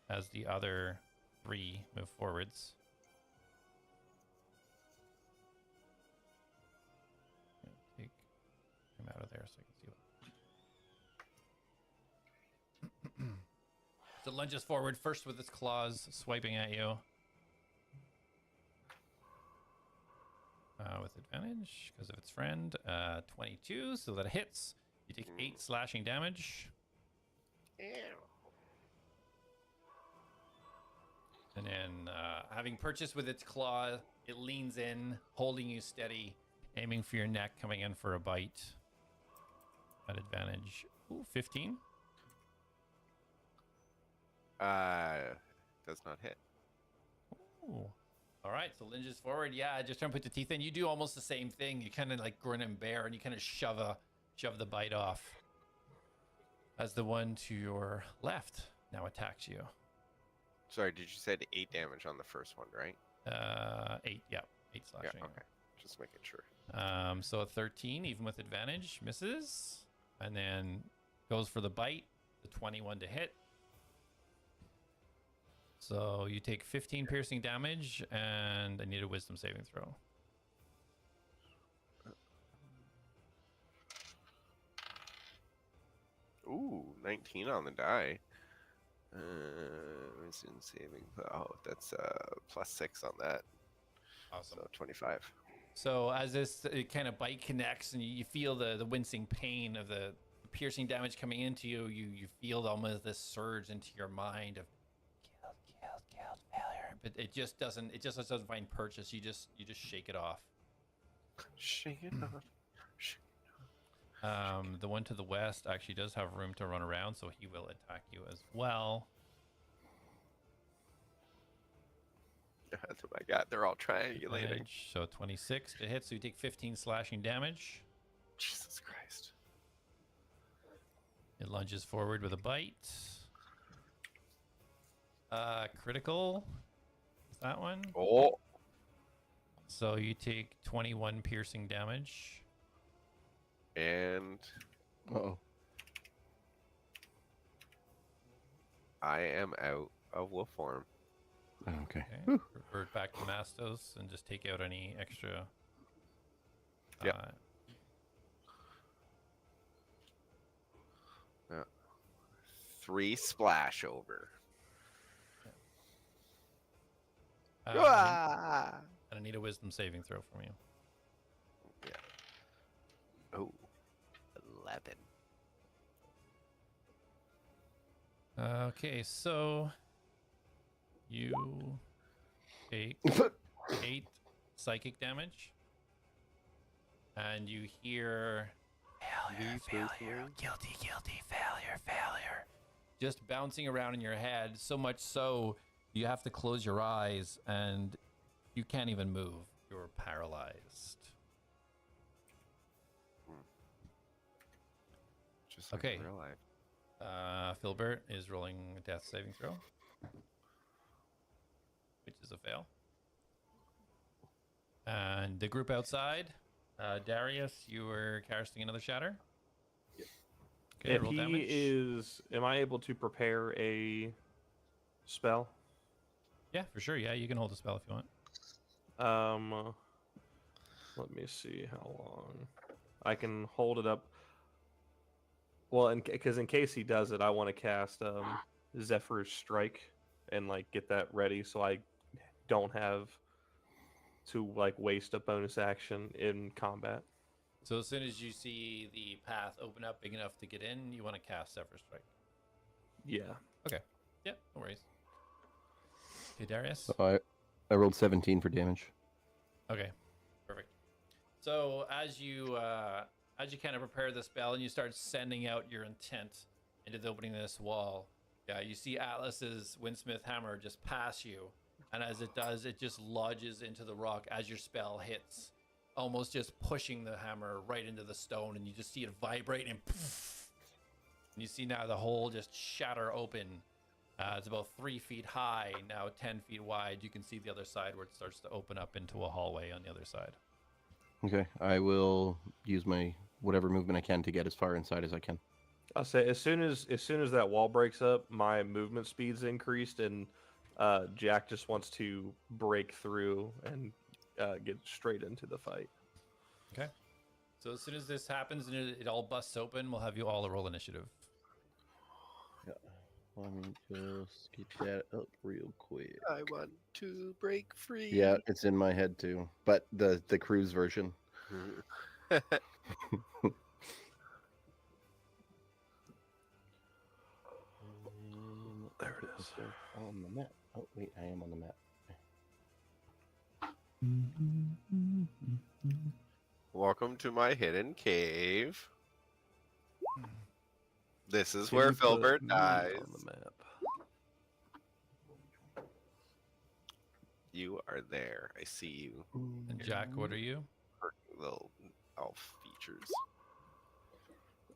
as the other 3 move forwards. Take him out of there so I can see what. So it lunges forward first with its claws, swiping at you. With advantage because of its friend. 22, so that hits. You take 8 slashing damage. And then, having purchased with its claw, it leans in, holding you steady, aiming for your neck, coming in for a bite. At advantage. Ooh, 15. Does not hit. Ooh. All right, so lunges forward. Yeah, just trying to put the teeth in. You do almost the same thing. You kind of like grin and bear, and you kind of shove the bite off. As the one to your left now attacks you. Sorry, did you say 8 damage on the first one, right? 8, yeah. 8 slashing. Yeah, okay. Just making sure. So a 13, even with advantage, misses. And then goes for the bite, the 21 to hit. So you take 15 piercing damage, and I need a wisdom saving throw. Ooh, 19 on the die. Wisdom saving. Oh, that's +6 on that. Awesome. So 25. So as this kind of bite connects, and you feel the wincing pain of the piercing damage coming into you, you feel almost this surge into your mind of killed, failure. But it just doesn't find purchase. You just shake it off. Shake it off. The one to the west actually does have room to run around, so he will attack you as well. Oh my god, they're all triangulating. Advantage, so 26 to hit, so you take 15 slashing damage. Jesus Christ. It lunges forward with a bite. Critical. Is that one? Oh. So you take 21 piercing damage. And Uh-oh. I am out of wolf form. Oh, okay. Revert back to Mastos and just take out any extra. Yeah. 3 splash over. And I need a wisdom saving throw from you. Yeah. Oh, 11. Okay, so you take 8 psychic damage, and you hear failure, guilty, failure, just bouncing around in your head, so much so you have to close your eyes and you can't even move. You're paralyzed. Just like Okay. in real life. Filbert is rolling a death saving throw, which is a fail. And the group outside, Darius, you were casting another shatter? Okay, If roll he damage. is, am I able to prepare a spell? Yeah, for sure. Yeah, you can hold a spell if you want. Let me see how long I can hold it up. Well, because in case he does it, I want to cast Zephyr's Strike and like get that ready, so I don't have to like waste a bonus action in combat. So as soon as you see the path open up big enough to get in, you want to cast Zephyr Strike. Yeah. Okay. Yeah, no worries. Okay, Darius. So I rolled 17 for damage. Okay, perfect. So as you kind of prepare the spell and you start sending out your intent into the opening of this wall, yeah, you see Atlas's Windsmith hammer just pass you, and as it does, it just lodges into the rock as your spell hits, almost just pushing the hammer right into the stone, and you just see it vibrate and poof, and you see now the hole just shatter open. It's about 3 feet high, now 10 feet wide. You can see the other side where it starts to open up into a hallway on the other side. Okay, I will use my whatever movement I can to get as far inside as I can. I'll say as soon as that wall breaks up, my movement speed's increased, and Jack just wants to break through and get straight into the fight. Okay. So as soon as this happens and it all busts open, we'll have you all roll initiative. Yeah. Let me just get that up real quick. I want to break free. Yeah, it's in my head too, but the cruise version. There it is. On the map. Oh wait, I am on the map. Welcome to my hidden cave. This is Can where you put Filbert me dies. on the map? You are there. I see you. And Jack, what are you? Little elf features.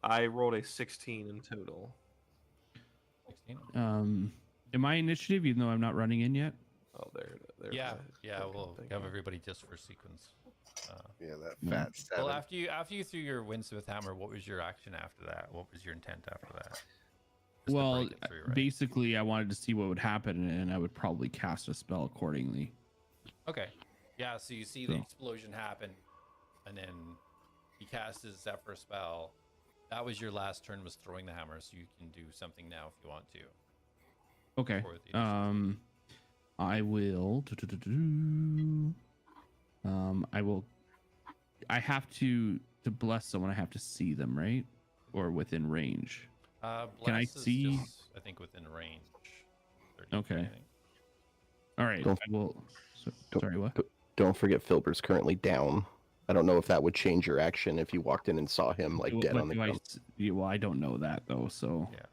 I rolled a 16 in total. 16. Am I initiative even though I'm not running in yet? Oh, there. Yeah, we'll have everybody just for sequence. Yeah, that No. fat seven. Well, after you threw your windsmith hammer, what was your action after that? What was your intent after that? Just to Well, break it through, right? basically, I wanted to see what would happen, and I would probably cast a spell accordingly. Okay. Yeah, so you see the explosion happen, and then he casts his Zephyr spell. That was your last turn, was throwing the hammer, so you can do something now if you want to. Okay. For the initiative. I will. I have to bless someone. I have to see them, right? Or within range. Bless Can I is see? just, I think within range. 30 Okay. feet, I think. All right. Don't- I will. Sorry, what? Don't forget Filbert's currently down. I don't know if that would change your action if you walked in and saw him like dead on the ground. Well, I don't know that though. So Yeah.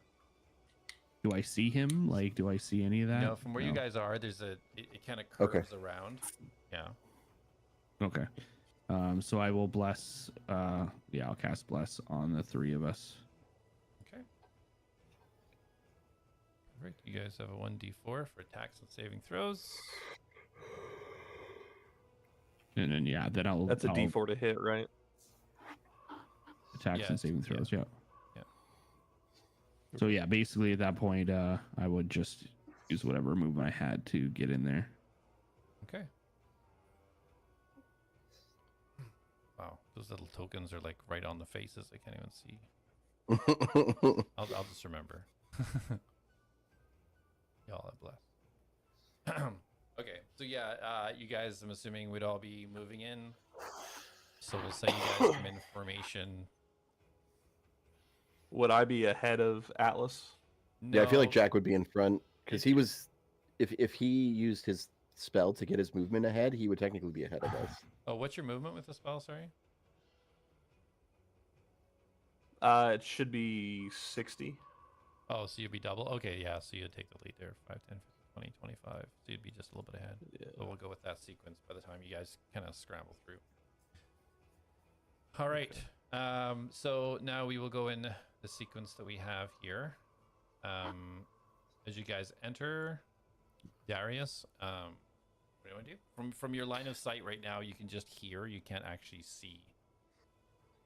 do I see him? Like, do I see any of that? No, from where you guys are, there's it kind of curves around. Yeah. Okay. So I will bless. I'll cast bless on the three of us. Okay. Right. You guys have a 1d4 for attacks and saving throws. And then then That's a I'll D4 to hit, right? attacks Yeah, and saving throws. Yeah. Yeah. So yeah, basically at that point, I would just use whatever movement I had to get in there. Okay. Wow, those little tokens are like right on the faces. I can't even see. I'll just remember. Y'all are blessed. Okay, so yeah, you guys, I'm assuming would all be moving in. So we'll say you guys come in formation. Would I be ahead of Atlas? Yeah, I feel like No, Jack would be in front because he was. If he used his spell to get his movement ahead, he would technically be ahead of us. Oh, what's your movement with the spell? Sorry. It should be 60. Oh, so you'd be double. Okay, yeah. So you'd take the lead there. 5, 10, 15, 20, 25. So you'd be just a little bit ahead. Yeah. So we'll go with that sequence by the time you guys kind of scramble through. All right. So now we will go in the sequence that we have here. As you guys enter, Darius, what do you want to do? From your line of sight right now, you can just hear. You can't actually see.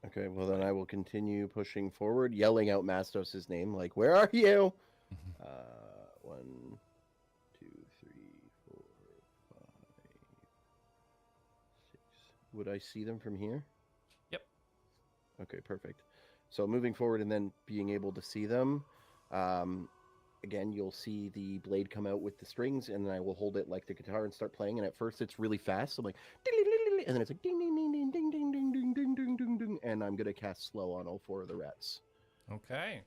Okay, well then I will continue pushing forward, yelling out Mastos' name, like, "Where are you?" 1, 2, 3, 4, 5, 6. Would I see them from here? Yep. Okay, perfect. So moving forward and then being able to see them, again, you'll see the blade come out with the strings, and then I will hold it like the guitar and start playing. And at first, it's really fast. So I'm like, and then it's like ding, ding, ding, ding, ding, ding, ding, ding, ding, ding, ding, ding, and I'm gonna cast slow on all 4 of the rats. Okay.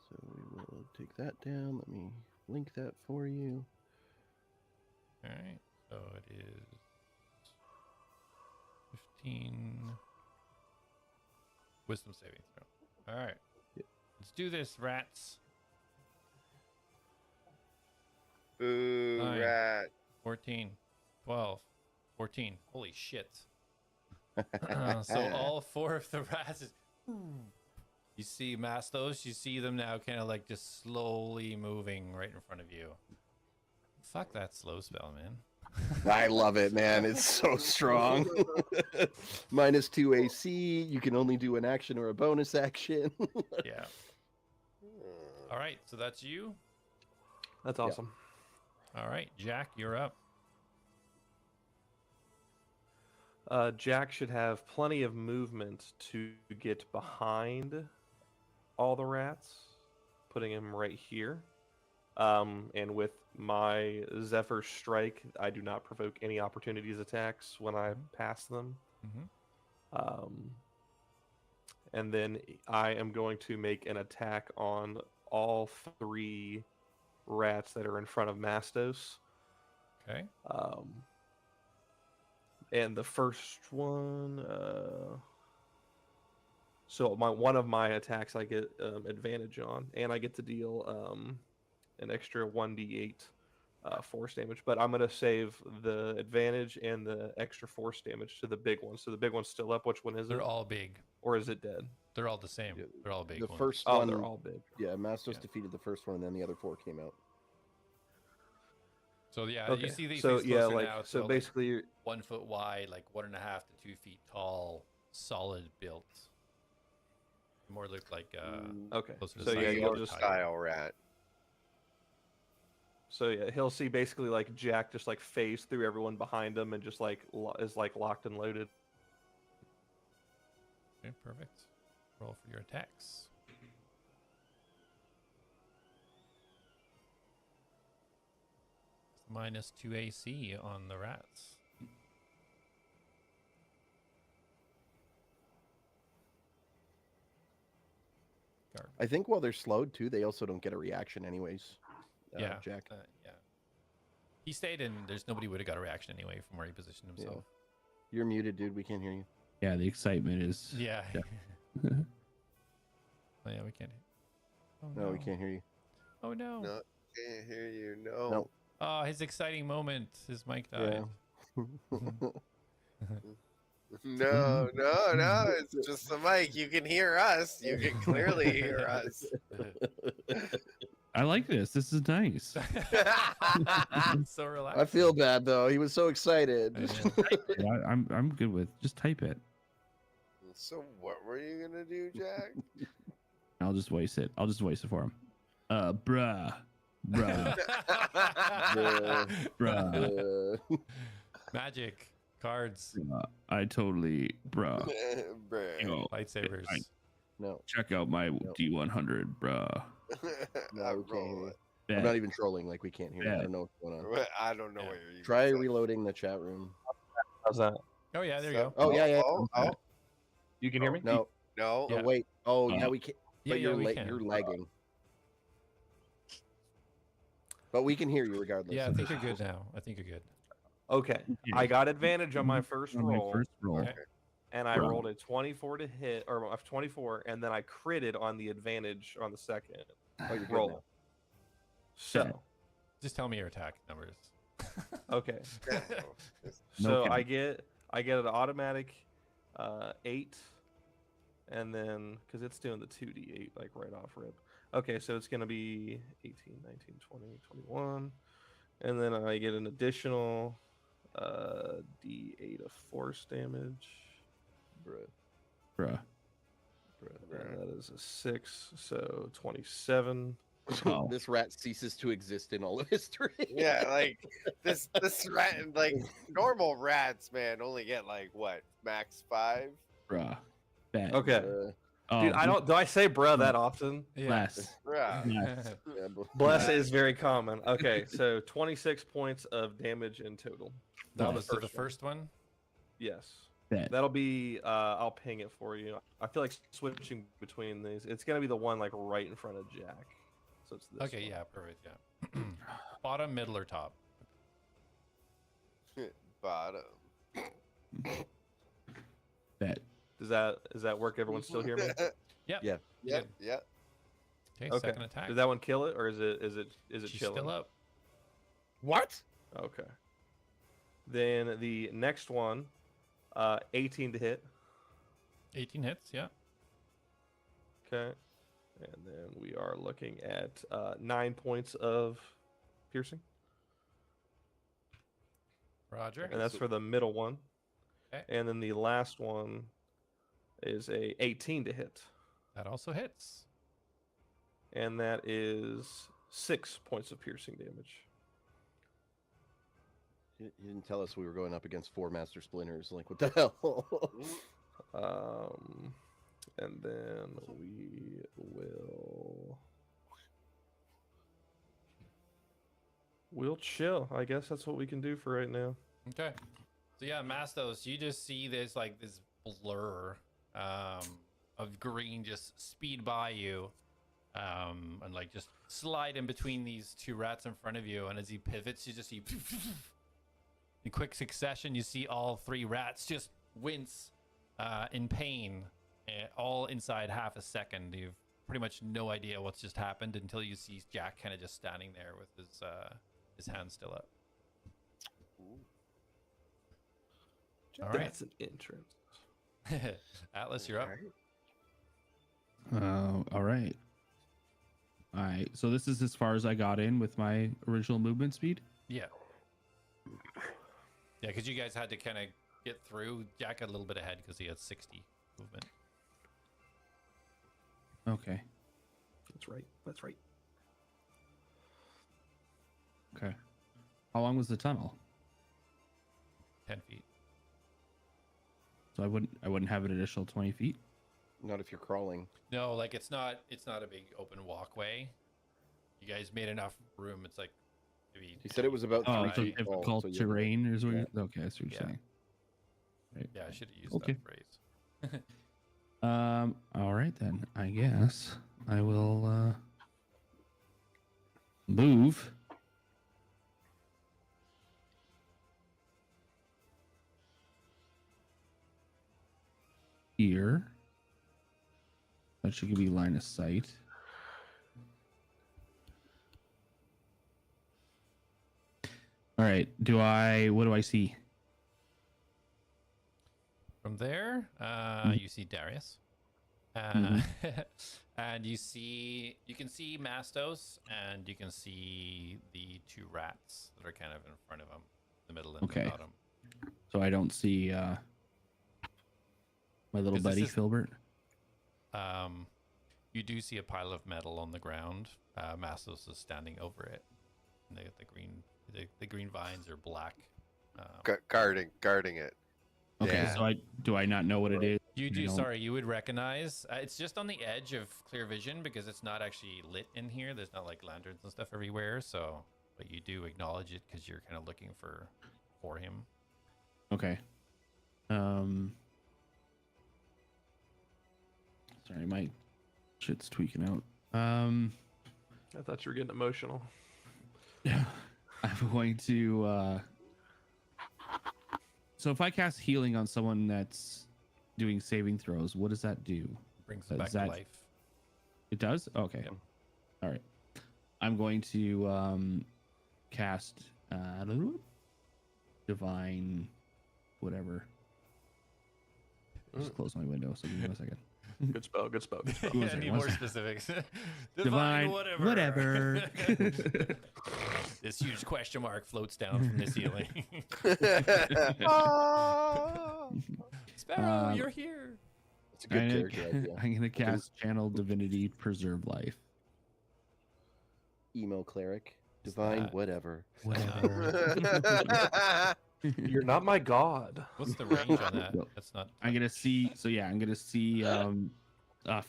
So we will take that down. Let me link that for you. All right. So it is 15 wisdom saving throw. All right. Yep. Let's do this, rats. Ooh, 9, rat. 14, 12, 14. Holy shit. So all 4 of the rats is... You see Mastos, you see them now kind of like just slowly moving right in front of you. Fuck that slow spell, man. I love it, man. It's so strong. -2 AC. You can only do an action or a bonus action. Yeah. All right, so that's you. That's awesome. All right, Jack, you're up. Jack should have plenty of movement to get behind all the rats, putting him right here. And with my Zephyr Strike, I do not provoke any opportunities attacks when I pass them. Mm-hmm. And then I am going to make an attack on all 3 rats that are in front of Mastos. Okay. And the first one, so one of my attacks I get advantage on, and I get to deal an extra 1d8 force damage. But I'm gonna save the advantage and the extra force damage to the big one. So the big one's still up. Which one is They're it? all big. Or is it dead? They're all the same. They're all big. The ones. first Oh, one, they're all big. yeah, Mastos Yeah. defeated the first one, and then the other 4 came out. So yeah, Okay. you see these So things yeah, closer like now. so They're all, basically, like 1 foot wide, like 1.5 to 2 feet tall, solid built. More look like okay. closer to So yeah, size you'll of a just tiger. style rat. So yeah, he'll see basically like Jack just like phase through everyone behind him and just like is like locked and loaded. Okay, perfect. Roll for your attacks. Minus 2 AC on the rats. Garbage. I think while they're slowed too, they also don't get a reaction anyways. Yeah, Jack. yeah. He stayed in. There's nobody would have got a reaction anyway from where he positioned himself. You're muted, dude. We can't hear you. Yeah, the excitement is. Yeah. Yeah. Oh yeah, we can't. Oh, No, we can't hear you. Oh no. No, can't hear you. No. No. Oh, his exciting moment. His mic died. No, it's just the mic. You can hear us. You can clearly hear us. I like this. This is nice. So relaxed. I feel bad though. He was so excited. Yeah, I'm good with just type it. So what were you gonna do, Jack? I'll just voice it. I'll just voice it for him. Bruh. Bruh. Magic cards, I totally, bruh. Bruh. Yo, lightsabers. No. check out my D100, bruh. No, we can't hear you. I'm Bet. not even trolling. Like we can't hear you. I Yeah. don't know what's going on. I don't know Yeah. what you're even Try saying. reloading the chat room. How's that? Oh yeah, there you go. Oh yeah. Oh, You can hear me? No. no. Yeah. Oh wait. Oh yeah, we can't. Yeah, But yeah, you're we can. you're lagging. But we can hear you regardless. Yeah, I think you're good now. I think you're good. Okay. I got advantage on my first On my roll, first roll. Okay. and I Bruh. rolled a 24 to hit, or a 24, and then I critted on the advantage on the second Oh, you're good roll. now. So, Just tell me your attack numbers. okay. Yeah. So cap. I get an automatic 8, and then because it's doing the 2d8 like right off rip. Okay, so it's gonna be 18, 19, 20, 21, and then I get an additional d8 of force damage. Bruh. And that is a 6, so 27. Oh. This rat ceases to exist in all of history. Yeah, like this rat, like normal rats, man, only get like what, max 5. Bruh. Bet. Okay, Oh, dude, do I say bruh that often? Less. Yeah. Less. Yeah, Bless is very common. Okay, so 26 points of damage in total. That on was the first one. Yes. Bet. That'll be I'll ping it for you. I feel like switching between these. It's gonna be the one like right in front of Jack. So it's this Okay, one. yeah, perfect. Yeah. Bottom, middle, or top. Bottom. Bet. Does that work? Everyone still hear me? Yep. Yeah. Yep. Yep. Okay, Okay. second attack. Did that one kill it, or is it She's chilling? still up. What? Okay. Then the next one, 18 to hit. 18 hits, yeah. Okay. And then we are looking at 9 points of piercing. Roger. And that's for the middle one. Okay. And then the last one is a 18 to hit. That also hits. And that is 6 points of piercing damage. You didn't tell us we were going up against 4 master splinters. Like, what the hell? And then we will... We'll chill. I guess that's what we can do for right now. Okay. So yeah, Mastos, you just see this like this blur of green just speed by you. and like just slide in between these two rats in front of you. And as he pivots, you just see in quick succession, you see all three rats just wince in pain, all inside half a second. You've pretty much no idea what's just happened until you see Jack kind of just standing there with his hand still up. All right. That's an entrance. Atlas, you're up. All right. All right. So this is as far as I got in with my original movement speed. Yeah. Yeah, because you guys had to kind of get through. Jack got a little bit ahead because he had 60 movement. Okay. That's right. That's right. Okay. How long was the tunnel? 10 feet. So I wouldn't have an additional 20 feet. Not if you're crawling. No, like it's not a big open walkway. You guys made enough room. It's like maybe. He said it was about 3 Oh, so feet tall, difficult so you- terrain is what Yeah. you're, okay, that's what you're Yeah. saying. Right. Yeah, I should have used Okay. that phrase. All right then. I guess I will move. Here. That should give me line of sight. All right. What do I see? From there, you see Darius. And you can see Mastos, and you can see the two rats that are kind of in front of him, the middle and Okay. the bottom. So I don't see my little 'Cause this buddy is- Filbert. You do see a pile of metal on the ground. Mastos is standing over it. And the green vines are black. Guarding it. Okay, Yeah. so do I not know what it is? You I do. don't- Sorry, you would recognize. It's just on the edge of clear vision because it's not actually lit in here. There's not like lanterns and stuff everywhere. So, but you do acknowledge it because you're kind of looking for him. Okay. Sorry, my shit's tweaking out. I thought you were getting emotional. I'm going to. So if I cast healing on someone that's doing saving throws, what does that do? Brings Is it back to that- life. It does? Okay. Yep. All right. I'm going to cast divine whatever. Just close my window, so give me 1 second. Good spell. Good spell. Good spell. Who was Yeah, it? need One more sec. specifics. Divine whatever. This huge question mark floats down from the ceiling. Sparrow, you're here. It's a good character idea. I'm gonna cast Channel Divinity Preserve Life. Emo cleric. Divine that- whatever. Whatever. You're not my god. What's the range on that? That's not. I'm gonna see. So yeah, I'm gonna see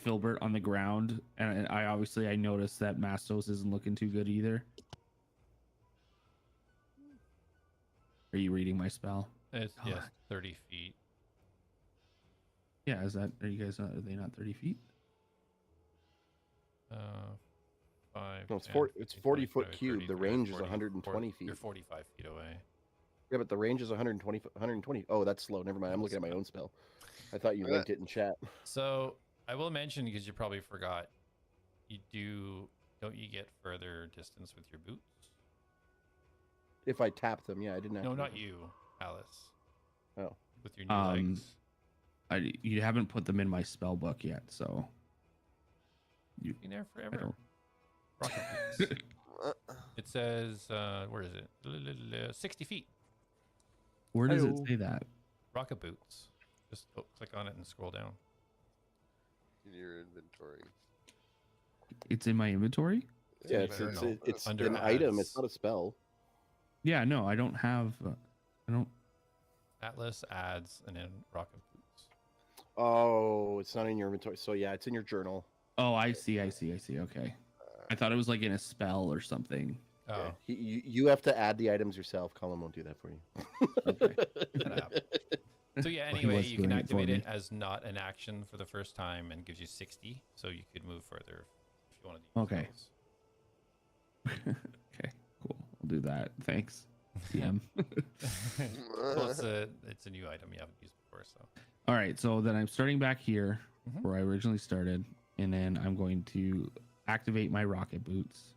Filbert on the ground, and I noticed that Mastos isn't looking too good either. Are you reading my spell? It's 30 feet. Yeah, are you guys not? Are they not 30 feet? 5. No, it's 10, 40 it's 40 foot 25, cube. 30, The 30, range is 40, 120 feet. You're 45 feet away. Yeah, but the range is 120. Oh, that's slow. Never mind. I'm looking at my own spell. I thought you linked it in chat. So I will mention, because you probably forgot, don't you get further distance with your boots? If I tap them, yeah, I didn't. No, activate not them. you, Alice. Oh. With your new legs. You haven't put them in my spell book yet, so Been there I forever. don't. Rocket boots. It says, where is it? 60 feet. Where does it Hi-yo. say that? Rocket boots. Just click on it and scroll down. In your inventory. It's in my inventory. Yeah, Journal. it's Under an item. It's ads. not a spell. Yeah, no, I don't have. I don't. Atlas adds and then rocket boots. Oh, it's not in your inventory. So yeah, it's in your journal. Oh, I see. Okay. I thought it was like in a spell or something. Oh, Yeah. You have to add the items yourself. Colin won't do that for you. Okay. that app. So yeah, Well, he anyway, was you can doing it for activate it me. as not an action for the first time and gives you 60, so you could move further you want to. Okay. Okay, cool. I'll do that. Thanks. DM. Well, it's a new item you haven't used before, so. All right, so then I'm starting back here Mhm. where I originally started, and then I'm going to activate my rocket boots,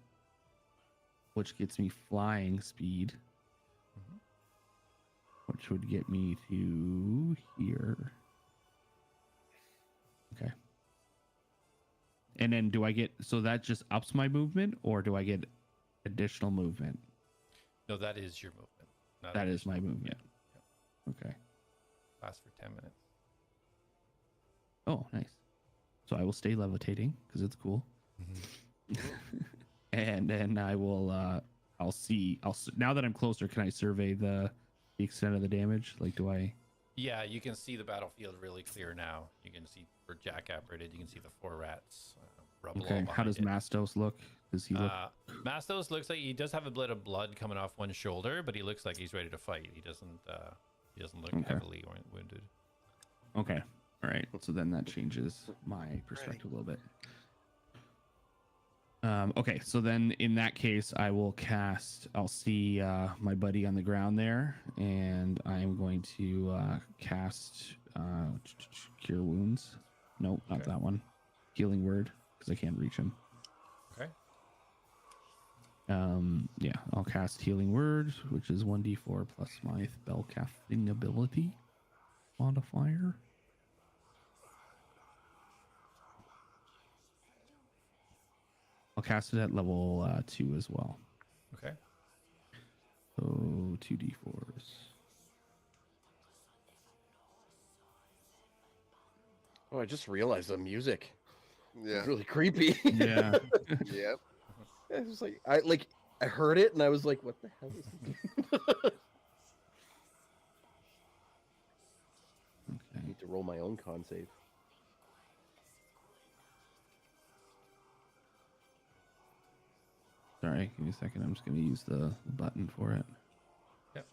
which gets me flying speed, Mhm. which would get me to here. Okay. And then do I get, so that just ups my movement, or do I get additional movement? No, that is your movement. not That is my additional. movement. Okay. Lasts for 10 minutes. Oh, nice. So I will stay levitating because it's cool. And then I will now that I'm closer, can I survey the extent of the damage? Like, do I? Yeah, you can see the battlefield really clear now. You can see where Jack operated. You can see the 4 rats. Rubble all Okay. How behind does it. Mastos look? Does he look? Mastos looks like he does have a bit of blood coming off one shoulder, but he looks like he's ready to fight. He doesn't look Okay. heavily wounded. Okay. All right. So then that changes my perspective a little bit. Okay. So then in that case, I'll see my buddy on the ground there, and I'm going to cast Cure Wounds. Nope, not Okay. that one. Healing Word, because I can't reach him. Okay. Yeah, I'll cast Healing Word, which is 1d4 plus my spellcasting ability modifier. I'll cast it at level 2 as well. Okay. So 2d4s. Oh, I just realized the music. Yeah. It's really creepy. Yeah. Yep. It was like I heard it and I was like, what the hell is this? I Okay. need to roll my own con save. Sorry, give me a second. I'm just going to use the button for it. Yep.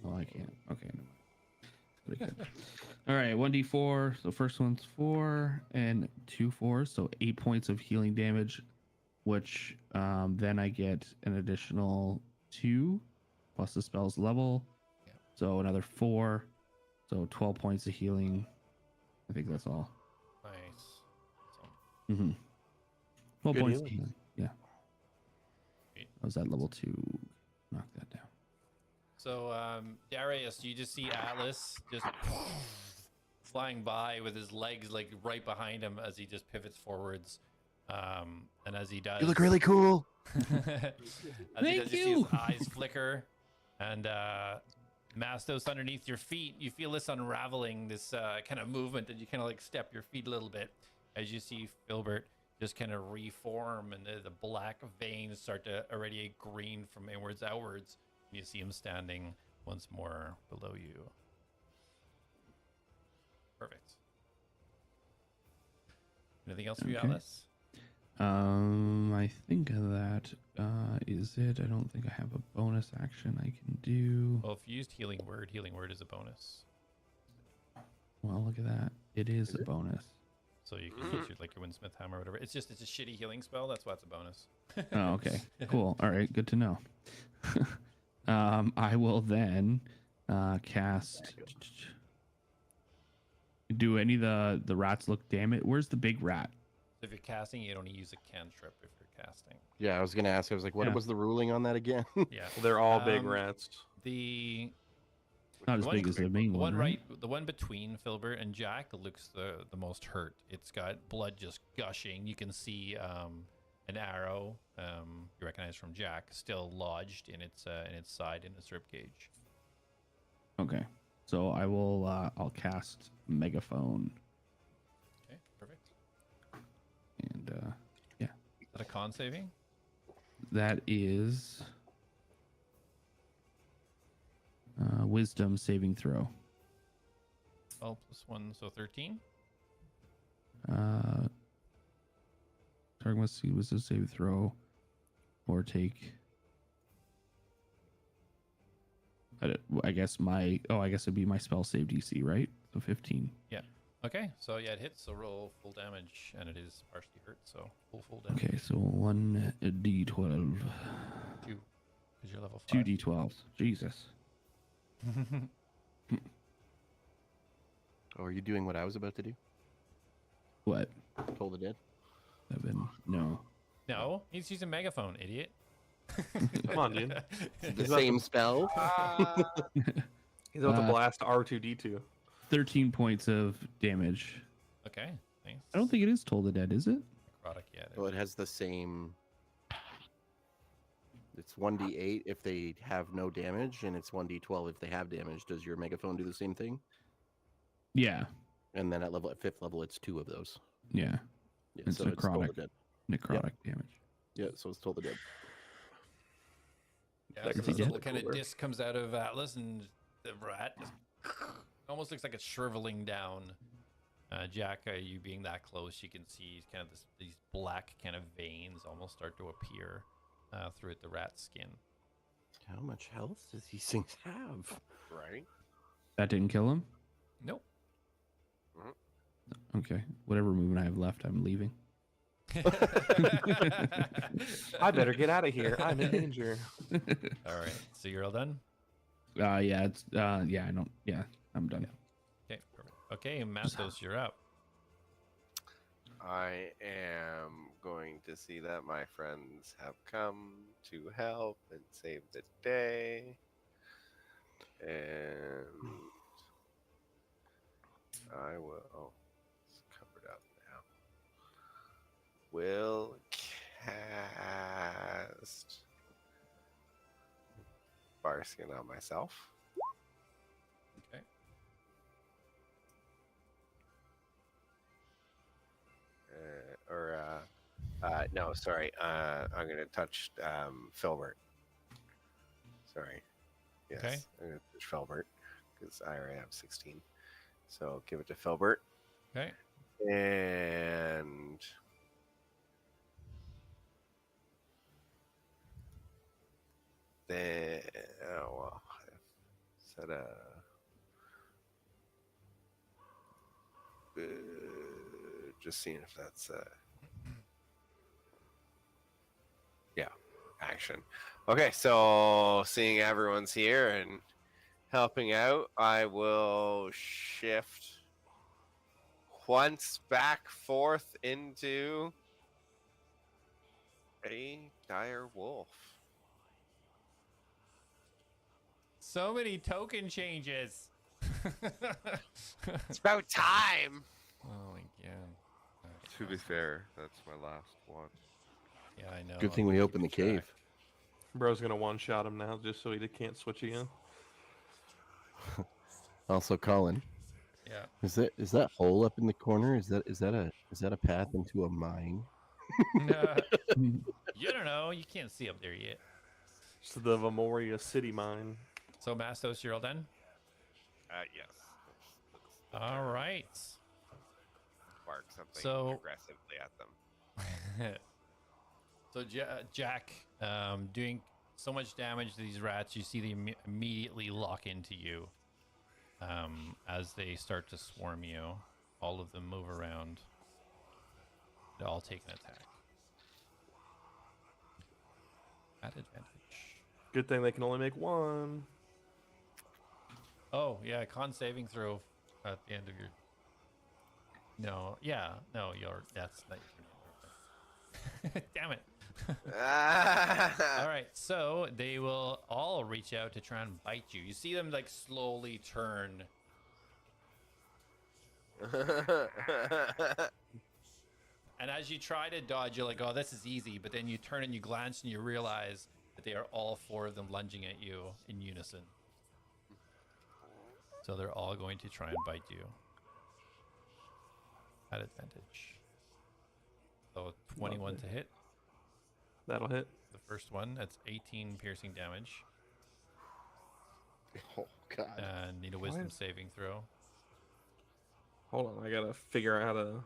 Oh, I can't. Okay. Never mind. Pretty good. All right, 1d4. So first one's 4 and 2 4s, so 8 points of healing damage, which then I get an additional 2 plus the spell's level. Yep. So another 4. So 12 points of healing. I think that's all. Nice. So, 12 Good points of healing. healing. Yeah. Sweet. I was at level 2. Knock that down. So Darius, you just see Atlas just flying by with his legs like right behind him as he just pivots forwards. And as he does, You look really cool. as he does, you see his eyes flicker, and Mastos underneath your feet. You feel this unraveling, this kind of movement, and you kind of like step your feet a little bit as you see Filbert just kind of reform, and the black veins start to irradiate green from inwards outwards. You see him standing once more below you. Perfect. Anything else for you, Okay. Alice? I think that is it. I don't think I have a bonus action I can do. Well, if you used Healing Word is a bonus. Well, look at that. It is a bonus. So you can use your, like your Windsmith Hammer or whatever. It's just, it's a shitty healing spell. That's why it's a bonus. Oh, okay. Cool. All right. Good to know. I will then cast. Do any of the rats look damaged? Where's the big rat? So if you're casting, you'd only use a cantrip if you're casting. Yeah, I was gonna ask. I was like, what Yeah. was the ruling on that again? Yeah. They're all big Um, rats. The Not as one big as the main the one, one right? the one between Filbert and Jack looks the most hurt. It's got blood just gushing. You can see an arrow you recognize from Jack still lodged in its side in its rib cage. Okay. So I will. I'll cast Megaphone, Okay, perfect. and yeah, Is that a con saving? that is Wisdom saving throw. 12 plus 1, so 13. Target must see Wisdom saving throw, or take I guess it'd be my spell save DC, right? So 15. Okay, so yeah, it hits. So roll full damage, and it is partially hurt. So full damage. Okay, so 1d12. 2, because you're level 5. 2d12. Jesus. Oh, are you doing what I was about to do? What? Toll the Dead? 7. No. No, he's using megaphone, idiot. Come on, dude. The same spell? He's about to blast R2D2. 13 points of damage. Okay, thanks. I don't think it is Toll the Dead, is it? Necrotic, yeah. Well, it has the same. It's 1d8 if they have no damage, and it's 1d12 if they have damage. Does your megaphone do the same thing? Yeah. And then at 5th level, it's 2 of those. Yeah. Yeah, It's so it's Toll the necrotic. Dead. Necrotic damage. Yeah, so it's Toll the Dead. Yeah, That so could this be little dead. kind of Cooler. disc comes out of Atlas, and the rat just almost looks like it's shriveling down. Jack, you being that close, you can see kind of these black kind of veins almost start to appear through the rat's skin. How much health does these things have? Right? That didn't kill him? Nope. Okay. Whatever movement I have left, I'm leaving. I better get out of here. I'm in danger. All right, so you're all done? Yeah, it's I don't I'm done. Okay, perfect. Okay, Mastos, you're up. I am going to see that my friends have come to help and save the day. And I will. Oh, it's covered up now. Will cast Barskin on myself. Okay. No, sorry. I'm gonna touch Filbert. Sorry. Yes, Okay. I'm gonna touch Filbert because I already have 16. So give it to Filbert. Okay. And then, is that just seeing if that's yeah, action. Okay, so seeing everyone's here and helping out, I will shift once back forth into a dire wolf. So many token changes. It's about time. Oh my god. To be fair, that's my last one. Yeah, I know. Good thing we opened the keeping cave. Bro's gonna one-shot him now just so he can't switch again. Also, Colin, Yeah. is that hole up in the corner? Is that a path into a mine? You don't know. You can't see up there yet. It's the Vamoria City mine. So, Mastos, you're all done? Yes. All right. Bark something So- aggressively at them. So Jack, doing so much damage to these rats, you see them immediately lock into you as they start to swarm you. All of them move around. They all take an attack. At advantage. Good thing they can only make one. Oh, yeah, con saving throw at the end of your... No, yeah, no, that's not your... Damn it. All right, so they will all reach out to try and bite you. You see them like slowly turn. And as you try to dodge, you're like, oh, this is easy. But then you turn and you glance and you realize that they are all 4 of them lunging at you in unison. So they're all going to try and bite you. At advantage. So 21 to hit. That'll hit. The first one, that's 18 piercing damage. Oh God! And need a wisdom saving throw. Hold on, I gotta figure out how to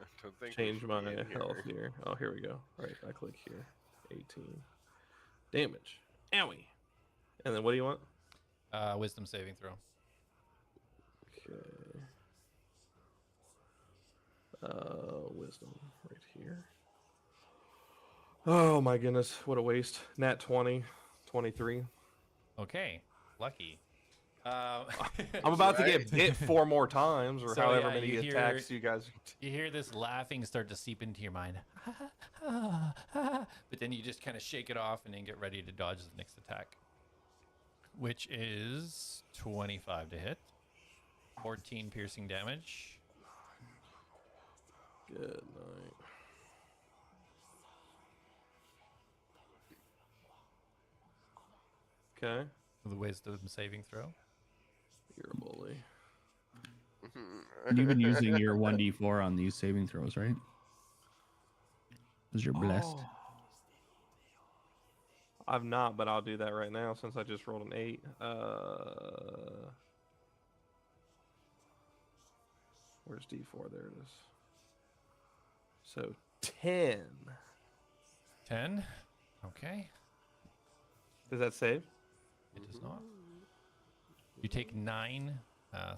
I don't think we change should my be in health here. Oh, here we go. Right, I click here. 18 damage. Owie. And then what do you want? Wisdom saving throw. Okay. Wisdom right here. Oh my goodness, what a waste. Nat 20, 23. Okay, lucky. I'm about to get bit 4 more times, or So, however yeah, many you attacks hear- you guys. You hear this laughing start to seep into your mind. But then you just kind of shake it off and then get ready to dodge the next attack. Which is 25 to hit. 14 piercing damage. Good night. Okay. The wisdom saving throw. You're a bully. You've been using your 1d4 on these saving throws, right? Because you're blessed. Oh. I've not, but I'll do that right now since I just rolled an 8. Where's D4? There it is. So 10. 10. Okay. Does that save? It does not. You take 9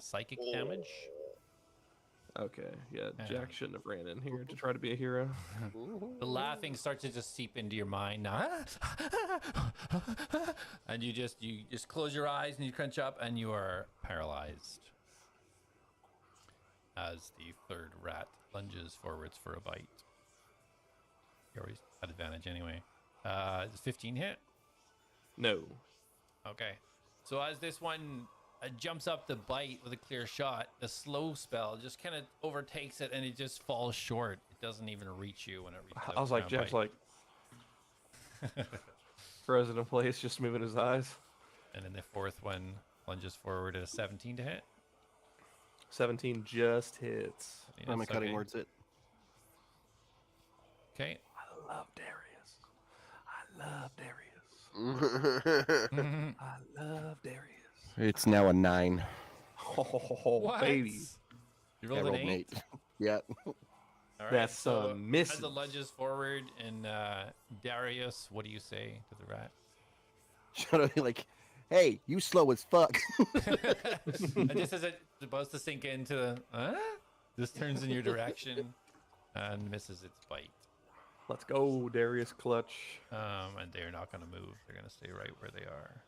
psychic damage. Okay, yeah, Jack shouldn't have ran in here to try to be a hero. The laughing starts to just seep into your mind now. And you just close your eyes and you crunch up and you are paralyzed. As the third rat lunges forwards for a bite. You always had advantage anyway. Does 15 hit? No. Okay. So as this one jumps up to bite with a clear shot, the slow spell just kind of overtakes it and it just falls short. It doesn't even reach you when it reaches. I was like, Jack's like frozen in place, just moving his eyes. And then the fourth one lunges forward at a 17 to hit. 17 just hits. Yeah, I'm it's cutting okay. words it. Okay. I love Darius. I love Darius. I love Darius. It's now a 9. Oh, baby. You I rolled rolled an 8? Yeah. All right, That's so missing. as it lunges forward, and Darius, what do you say to the rat? Shut up, like, hey, you slow as fuck. And just as it's supposed to sink into, this turns in your direction and misses its bite. Let's go, Darius Clutch. And they're not going to move. They're going to stay right where they are.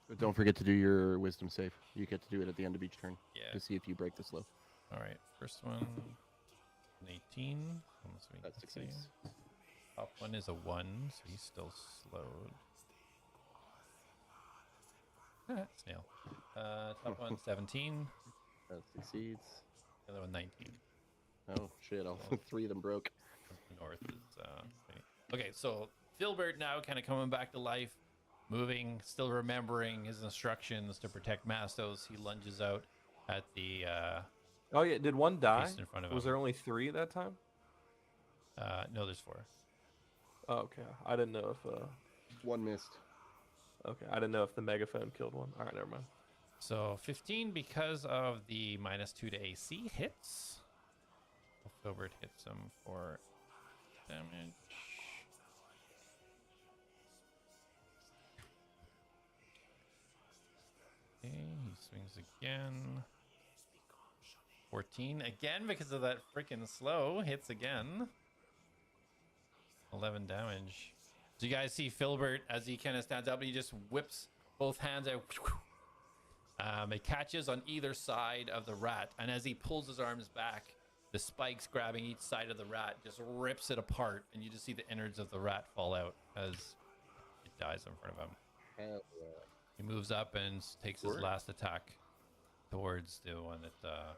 But don't forget to do your wisdom save. You get to do it at the end of each turn Yeah. to see if you break the slow. All right. First one, an 18. Almost That succeeds. Top one is a 1, so he's still slowed. Snail. Top one, 17. That succeeds. The other one, 19. Oh, shit. All 3 of them broke. North is okay. So Filbert now kind of coming back to life, moving, still remembering his instructions to protect Mastos. He lunges out at the Oh yeah, did one die? beast in front of Was him. there only 3 at that time? No, there's 4. Oh, okay. I didn't know if 1 missed. okay, I didn't know if the megaphone killed one. All right, never mind. So 15 because of the -2 to AC hits. Filbert hits him for damage. Okay, he swings again. 14 again because of that freaking slow. Hits again. 11 damage. So you guys see Filbert as he kind of stands up and he just whips both hands out. It catches on either side of the rat, and as he pulls his arms back, the spikes grabbing each side of the rat just rips it apart, and you just see the innards of the rat fall out as it dies in front of him. Hell yeah. He moves up and takes his last attack towards the one that.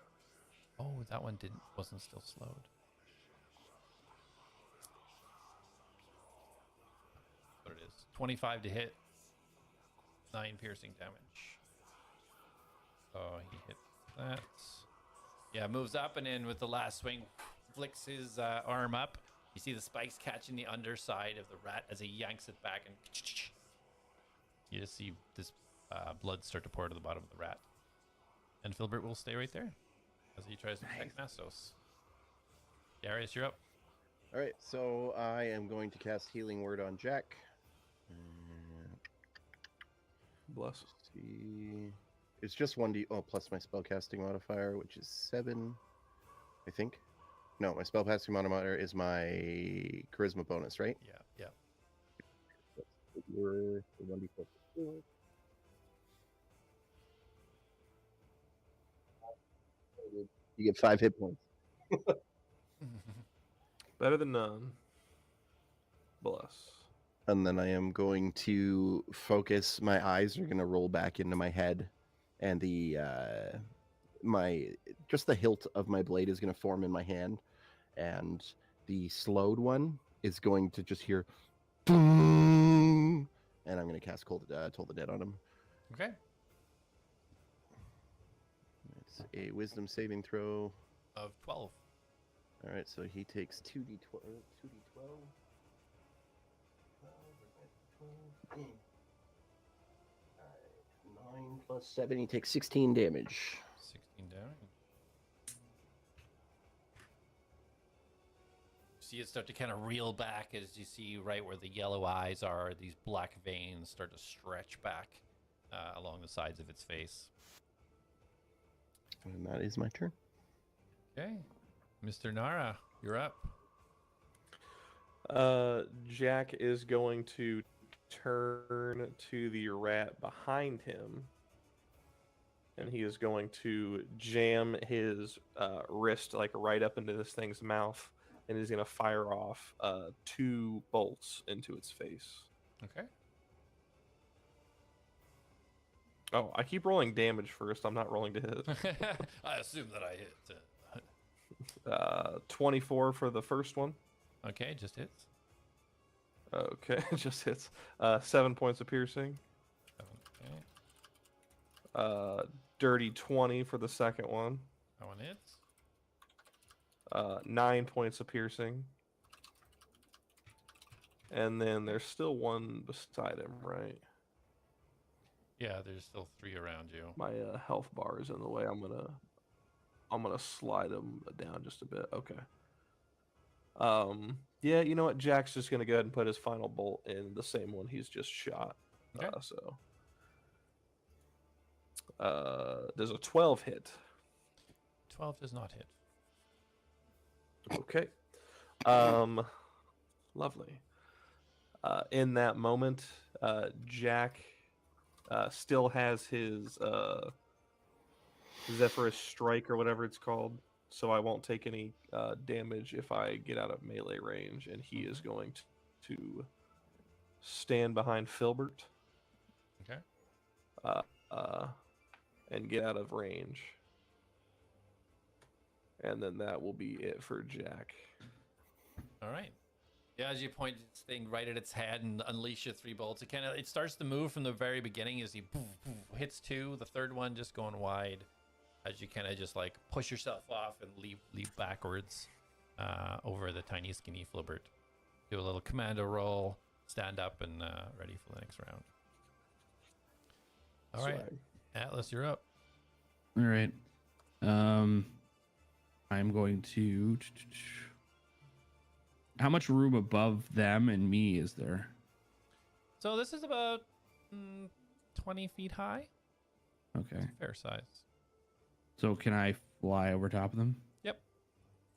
Oh, that one wasn't still slowed. What it is? 25 to hit. 9 piercing damage. Oh, he hit that. Yeah, moves up and in with the last swing, flicks his arm up. You see the spikes catching the underside of the rat as he yanks it back, and you just see this blood start to pour to the bottom of the rat. And Filbert will stay right there as he tries to protect Mastos. Darius, you're up. All right, so I am going to cast Healing Word on Jack. Bless. See, it's just 1d. Oh, plus my spellcasting modifier, which is 7, I think. No, my spellcasting modifier is my charisma bonus, right? Yeah. You're 1d4. You get 5 hit points. Better than none. Bless. And then I am going to focus. My eyes are going to roll back into my head, and the hilt of my blade is going to form in my hand, and the slowed one is going to just hear, boom, and I'm going to cast Toll the Dead on him. Okay. It's a Wisdom saving throw Of 12. All right, so he takes 2d12. 2d12. 9 plus 7, he takes 16 damage. 16 damage. See it start to kind of reel back as you see right where the yellow eyes are. These black veins start to stretch back along the sides of its face. And that is my turn. Okay. Mr. Nara, you're up. Jack is going to turn to the rat behind him, and he is going to jam his wrist like right up into this thing's mouth, and he's going to fire off 2 bolts into its face. Okay. Oh, I keep rolling damage first. I'm not rolling to hit. I assume that I hit. 24 for the first one. Okay, just hits. Okay, just hits. 7 points of piercing. Okay. Dirty 20 for the second one. That one hits. 9 points of piercing. And then there's still one beside him, right? Yeah, there's still 3 around you. My health bar is in the way. I'm gonna slide him down just a bit. Okay. Yeah, you know what? Jack's just gonna go ahead and put his final bolt in the same one he's just shot. Okay. Does a 12 hit? 12 does not hit. Okay. Lovely. In that moment, Jack still has his Zephyrus Strike or whatever it's called, so I won't take any damage if I get out of melee range, and he is going to stand behind Filbert. Okay. And get out of range. And then that will be it for Jack. All right. Yeah, as you point this thing right at its head and unleash your 3 bolts, it starts to move from the very beginning as he hits 2, the third one just going wide, as you kind of just like push yourself off and leap backwards over the tiny skinny Filbert. Do a little commando roll, stand up, and ready for the next round. All right, Atlas, you're up. All right. I'm going to. How much room above them and me is there? So this is about 20 feet high. Okay. Fair size. So can I fly over top of them? Yep.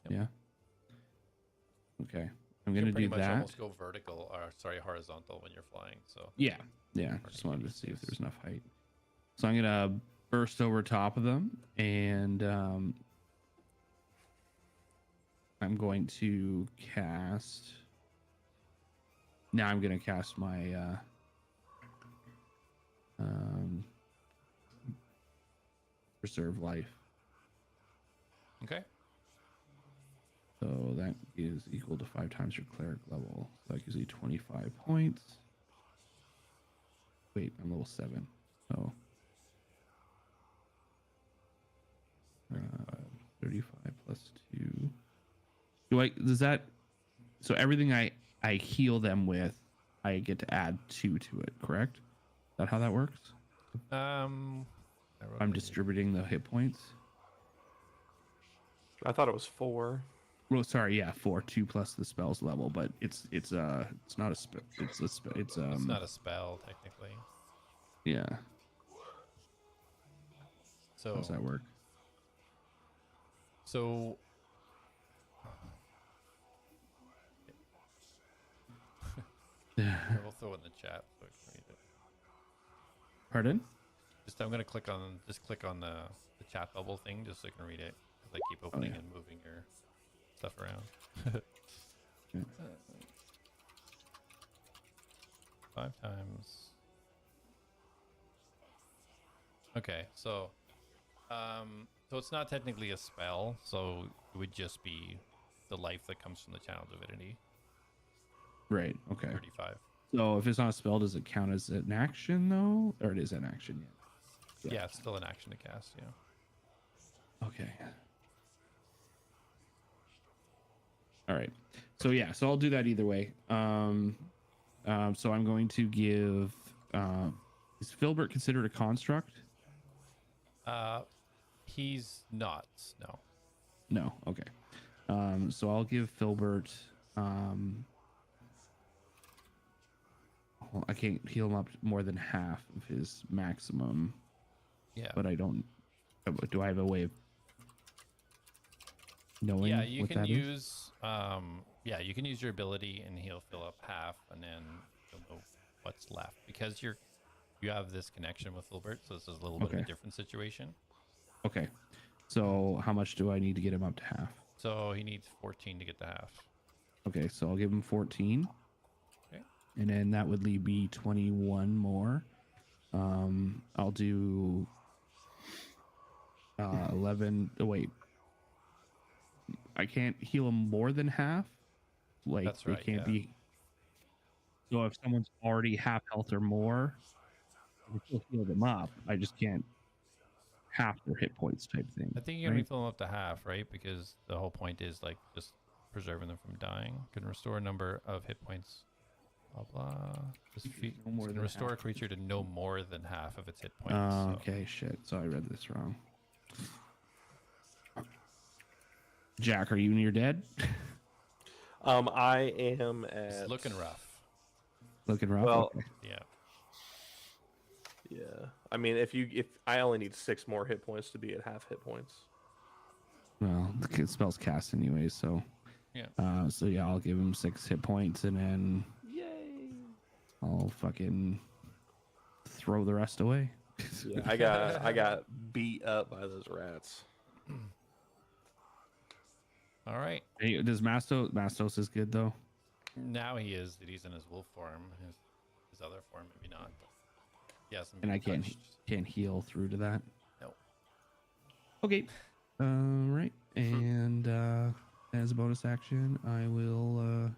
Yeah. Okay. I'm You gonna can pretty do much that. almost go vertical, or sorry, horizontal when you're flying. So Yeah. Just wanted to see if there's enough height. So I'm gonna burst over top of them, and I'm going to cast. Now I'm gonna cast my preserve life. Okay. So that is equal to 5 times your cleric level. So that gives you 25 points. Wait, I'm level 7. So 35 plus 2. Does that, so everything I heal them with, I get to add 2 to it, correct? Is that how that works? I'm distributing the hit points. I thought it was 4. Well, sorry, yeah, 4, 2 plus the spell's level, but it's not a spell. It's not a spell technically. Yeah. So How does that work? So we'll throw it in the chat so I can read it. Pardon? I'm gonna click on the chat bubble thing just so I can read it because I keep opening and moving your stuff around. Yeah. 5 times. Okay, so it's not technically a spell, so it would just be the life that comes from the channel divinity. Right. Okay. 35. So if it's not a spell, does it count as an action though, or it is an action? Yeah, it's still an action to cast. Yeah. Okay. All right. So yeah, so I'll do that either way. So I'm going to give. Is Filbert considered a construct? He's not. No. No. Okay. So I'll give Filbert. Well, I can't heal him up more than half of his maximum. Yeah. But I don't. Do I have a way of knowing? Yeah, you what can that is? use. Yeah, you can use your ability, and he'll fill up half, and then you'll know what's left because you have this connection with Filbert, so this is a little bit of a different situation. Okay. So how much do I need to get him up to half? So he needs 14 to get to half. Okay, so I'll give him 14. Okay. And then that would leave me 21 more. I'll do 11. Oh, wait. I can't heal him more than half. Like, That's right, it can't yeah. be. So if someone's already half health or more, I can still heal them up. I just can't half their hit points type thing. I think you can only fill them up to half, right? Because the whole point is like just preserving them from dying. Can restore a number of hit points. Blah blah. Just No more can than restore a half. creature to no more than half of its hit points. Oh, so. okay, shit. So I read this wrong. Jack, are you near dead? I am It's at. looking rough. Looking rough? Well, Okay. Yeah. Yeah. I mean, if I only need 6 more hit points to be at half hit points. Well, the spell's cast anyway, so. Yeah. So yeah, I'll give him 6 hit points and then. Yay! I'll fucking throw the rest away. Yeah, I got beat up by those rats. All right. Hey, does Mastos is good though? Now he is. He's in his wolf form. His other form, maybe not. But yes, And I can't heal through to that. No. Okay. Right. And as a bonus action, I will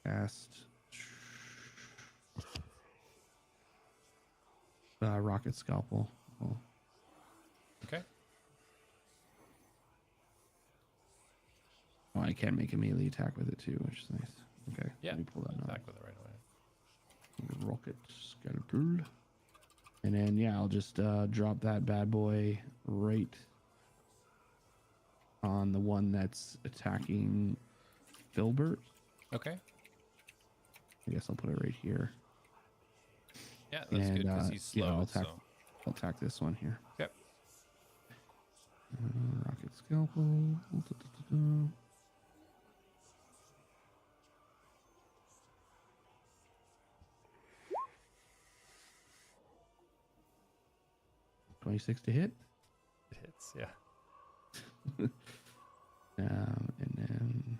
cast Rocket Scalpel. Oh. Okay. Oh, I can make a melee attack with it too, which is nice. Okay. Yeah. Let me pull that Attack out. with it right away. Rocket Scalpel. And then yeah, I'll just drop that bad boy right on the one that's attacking Filbert. Okay. I guess I'll put it right here. Yeah, that's good because he's slow. Yeah, I'll attack this one here. Yep. Rocket Scalpel. 26 to hit. It hits, yeah. And then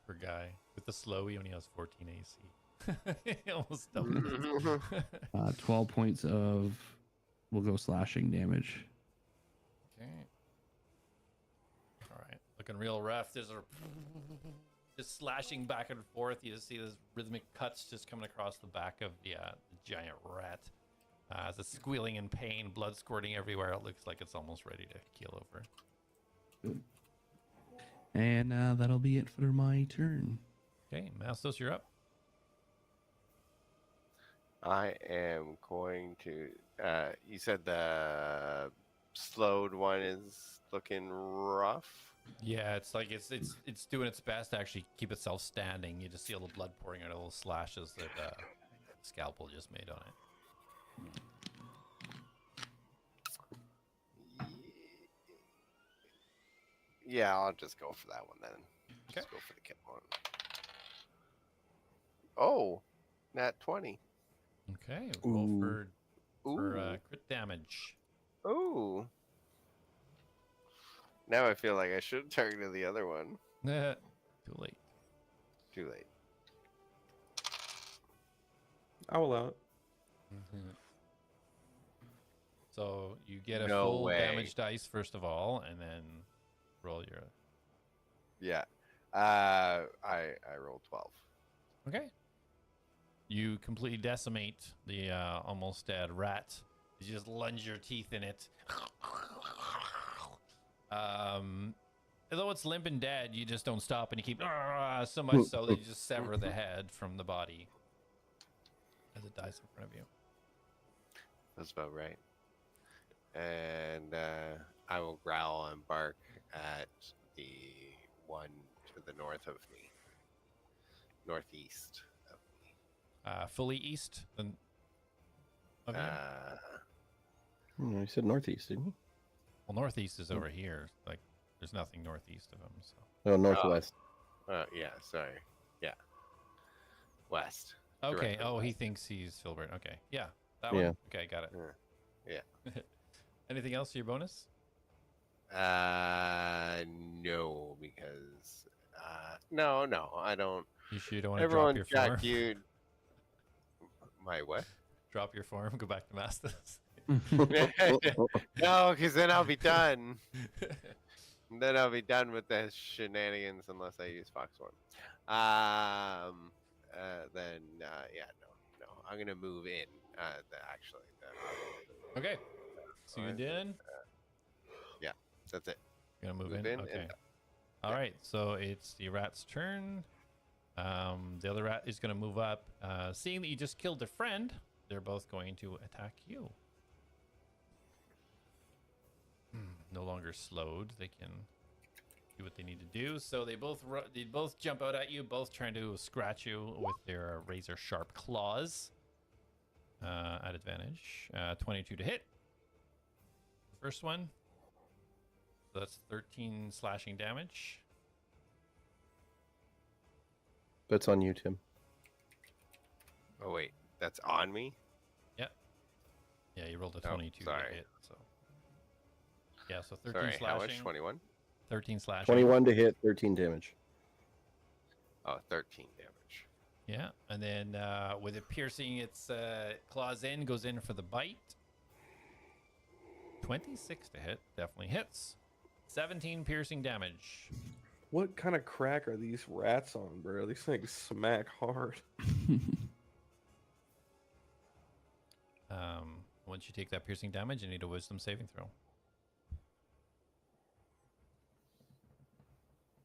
Poor guy. With the slow, he only has 14 AC. He almost doubled it. 12 points of will go slashing damage. Okay. All right. Looking real rough. There's just slashing back and forth. You just see those rhythmic cuts just coming across the back of the giant rat. As it's squealing in pain, blood squirting everywhere. It looks like it's almost ready to keel over. Good. And that'll be it for my turn. Okay, Mastos, you're up. I am going to. You said the slowed one is looking rough. Yeah, it's like it's doing its best to actually keep itself standing. You just see all the blood pouring out of little slashes that scalpel just made on it. Yeah, I'll just go for that one then. Just go for the kill one. Oh, nat 20. Okay, roll for crit damage. Ooh. Now I feel like I should target the other one. Too late. Too late. I'll allow it. So you get a No full way. damage dice first of all, and then roll your. Yeah. I rolled 12. Okay. You completely decimate the almost dead rat. You just lunge your teeth in it. Although it's limp and dead, you just don't stop and you keep so much so that you just sever the head from the body as it dies in front of you. That's about right. And I will growl and bark at the one to the north of me. Northeast of me. Fully east of you? You said northeast, didn't you? Well, northeast is over here. Like, there's nothing northeast of him. So. Oh, northwest. Yeah, sorry. Yeah. West. Okay. Directly Oh, west. he thinks he's Filbert. Okay. Yeah. That one. Okay, got it. Yeah. Anything else for your bonus? No, because no, I don't. You sure you don't want to drop Everyone your got form? you. My what? Drop your form. Go back to Mastos. No, because then I'll be done. Then I'll be done with the shenanigans unless I use Foxhorn. Then yeah, no, I'm gonna move in. Okay. So you did? Yeah, that's it. You're gonna move Move in? in Okay. and- All right. So it's the rat's turn. The other rat is gonna move up. Seeing that you just killed their friend, they're both going to attack you. No longer slowed. They can do what they need to do. So they both jump out at you, both trying to scratch you with their razor sharp claws. At advantage. 22 to hit. First one. So that's 13 slashing damage. That's on you, Tim. Oh wait, that's on me. Yeah, you rolled a Oh, 22 to sorry. hit. So yeah, so 13 Sorry, slashing. how much? 21. 13 slashing. 21 to hit, 13 damage. Oh, 13 damage. Yeah, and then with it piercing its claws in, goes in for the bite. 26 to hit, definitely hits. 17 piercing damage. What kind of crack are these rats on, bro? These things smack hard. Once you take that piercing damage, you need a wisdom saving throw.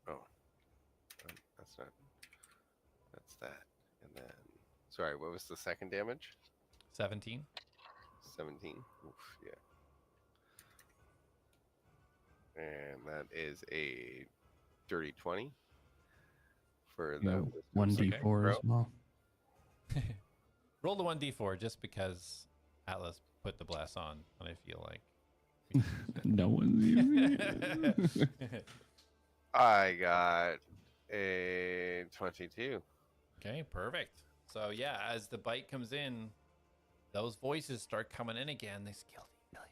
Oh, that's not. That's that. And then, sorry, what was the second damage? 17. 17. Oof, yeah. And that is a dirty 20 for the Yeah, wisdom 1d4 as saving well. Roll the 1d4 just because Atlas put the blast on, and I feel like. No one's throw. I got a 22. Okay, perfect. So yeah, as the bite comes in, those voices start coming in again. They skill failure.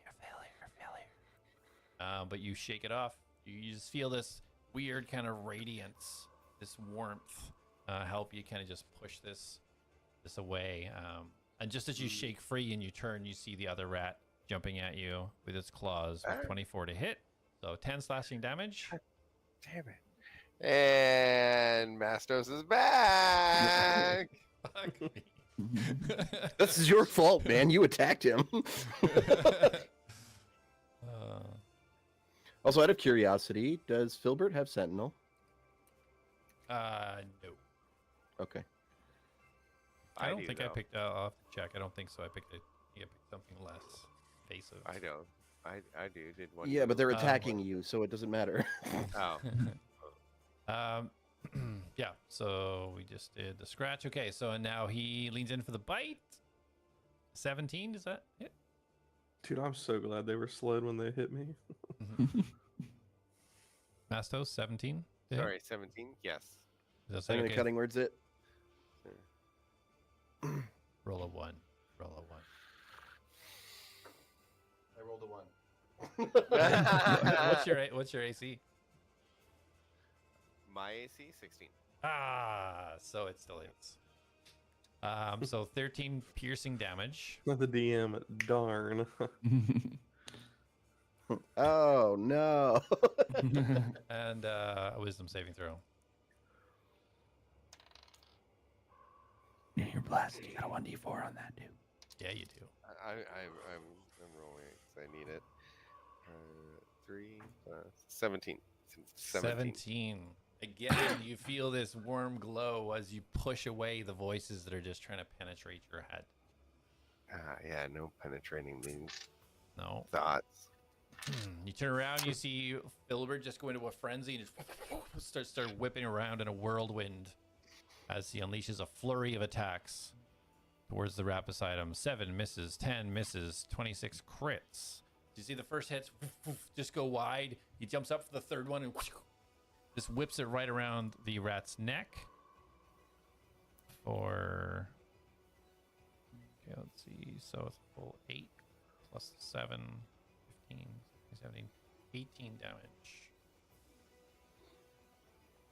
But you shake it off. You just feel this weird kind of radiance, this warmth, help you kind of just push this away. And just as you shake free and you turn, you see the other rat jumping at you with its claws with 24 to hit. So 10 slashing damage. Damn it. And Mastos is back. Fuck me. This is your fault, man. You attacked him. Also, out of curiosity, does Filbert have Sentinel? No. Okay. I don't do, think I though. picked. I'll have to check. I don't think so. I picked something less invasive. I don't. I do. Did one? Yeah, but they're what? attacking you, so it doesn't matter. Oh, Yeah, so we just did the scratch. Okay, so now he leans in for the bite. 17, is that it? Dude, I'm so glad they were slowed when they hit me. Mastos, 17? Yeah. sorry, 17. Yes. Is that I'm say gonna okay? cutting words it. Roll a 1. Roll a 1. I rolled a 1. What's your AC? My AC 16. Ah, so it still hits. So 13 piercing damage. Not the DM, darn. Oh no! And a wisdom saving throw. Yeah, you're blasted. You got a 1d4 on that, dude. Yeah, you do. I'm rolling because I need it. 3 17. 17. Again, you feel this warm glow as you push away the voices that are just trying to penetrate your head. Yeah, no penetrating these No. thoughts. You turn around, you see Filbert just go into a frenzy and just start whipping around in a whirlwind as he unleashes a flurry of attacks towards the rat beside him. 7 misses, 10 misses, 26 crits. You see the first hits just go wide. He jumps up for the third one and just whips it right around the rat's neck. For okay, let's see. So it's full 8 plus 7, 15, 17, 18 damage.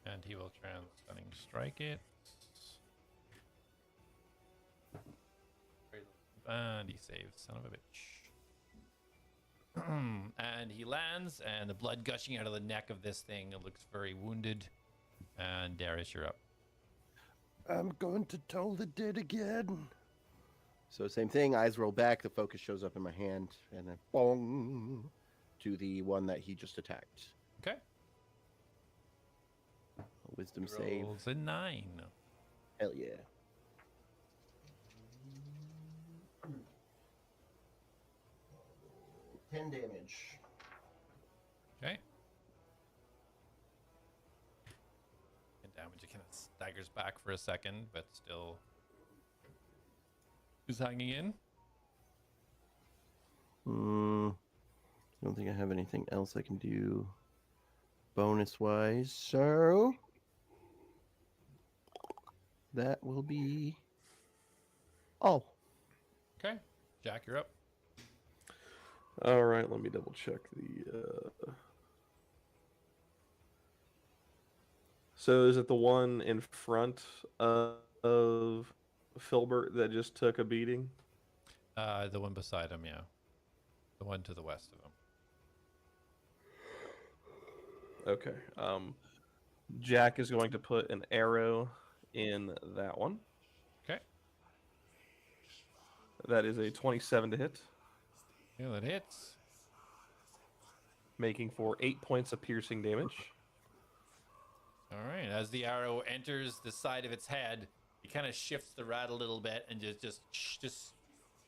And he will try and stunning strike it. And he saves, son of a bitch. And he lands, and the blood gushing out of the neck of this thing. It looks very wounded. And Darius, you're up. I'm going to tell the dead again. So same thing. Eyes roll back. The focus shows up in my hand, and then bong to the one that he just attacked. Okay. A wisdom save. Rolls a 9. Hell yeah. $10 damage. Okay. And damage. It kind of staggers back for a second, but still is hanging in. I don't think I have anything else I can do bonus wise, so that will be all. Okay. Jack, you're up. All right, let me double check the. So is it the one in front of Filbert that just took a beating? The one beside him, yeah. The one to the west of him. Okay. Jack is going to put an arrow in that one. Okay. That is a 27 to hit, Yeah, that hits. making for 8 points of piercing damage. All right. As the arrow enters the side of its head, it kind of shifts the rat a little bit and just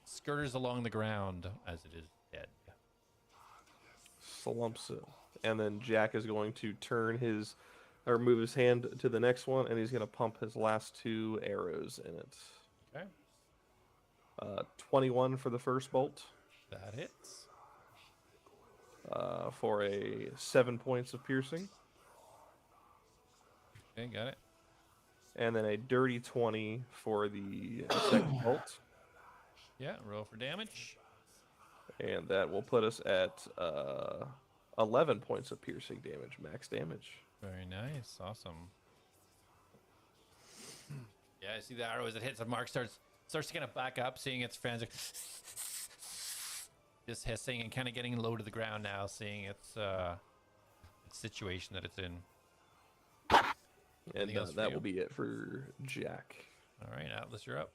skirters along the ground as it is dead. Slumps it. And then Jack is going to move his hand to the next one, and he's going to pump his last 2 arrows in it. Okay. 21 for the first bolt, That hits. for a 7 points of piercing. Okay, got it. And then a dirty 20 for the second bolt. Yeah, roll for damage. And that will put us at 11 points of piercing damage, max damage. Very nice. Awesome. Yeah, I see the arrow as it hits. And Mark starts to kind of back up, seeing its friends just hissing and kind of getting low to the ground now, seeing its situation that it's in. And Anything else for that you? will be it for Jack. All right, Atlas, you're up.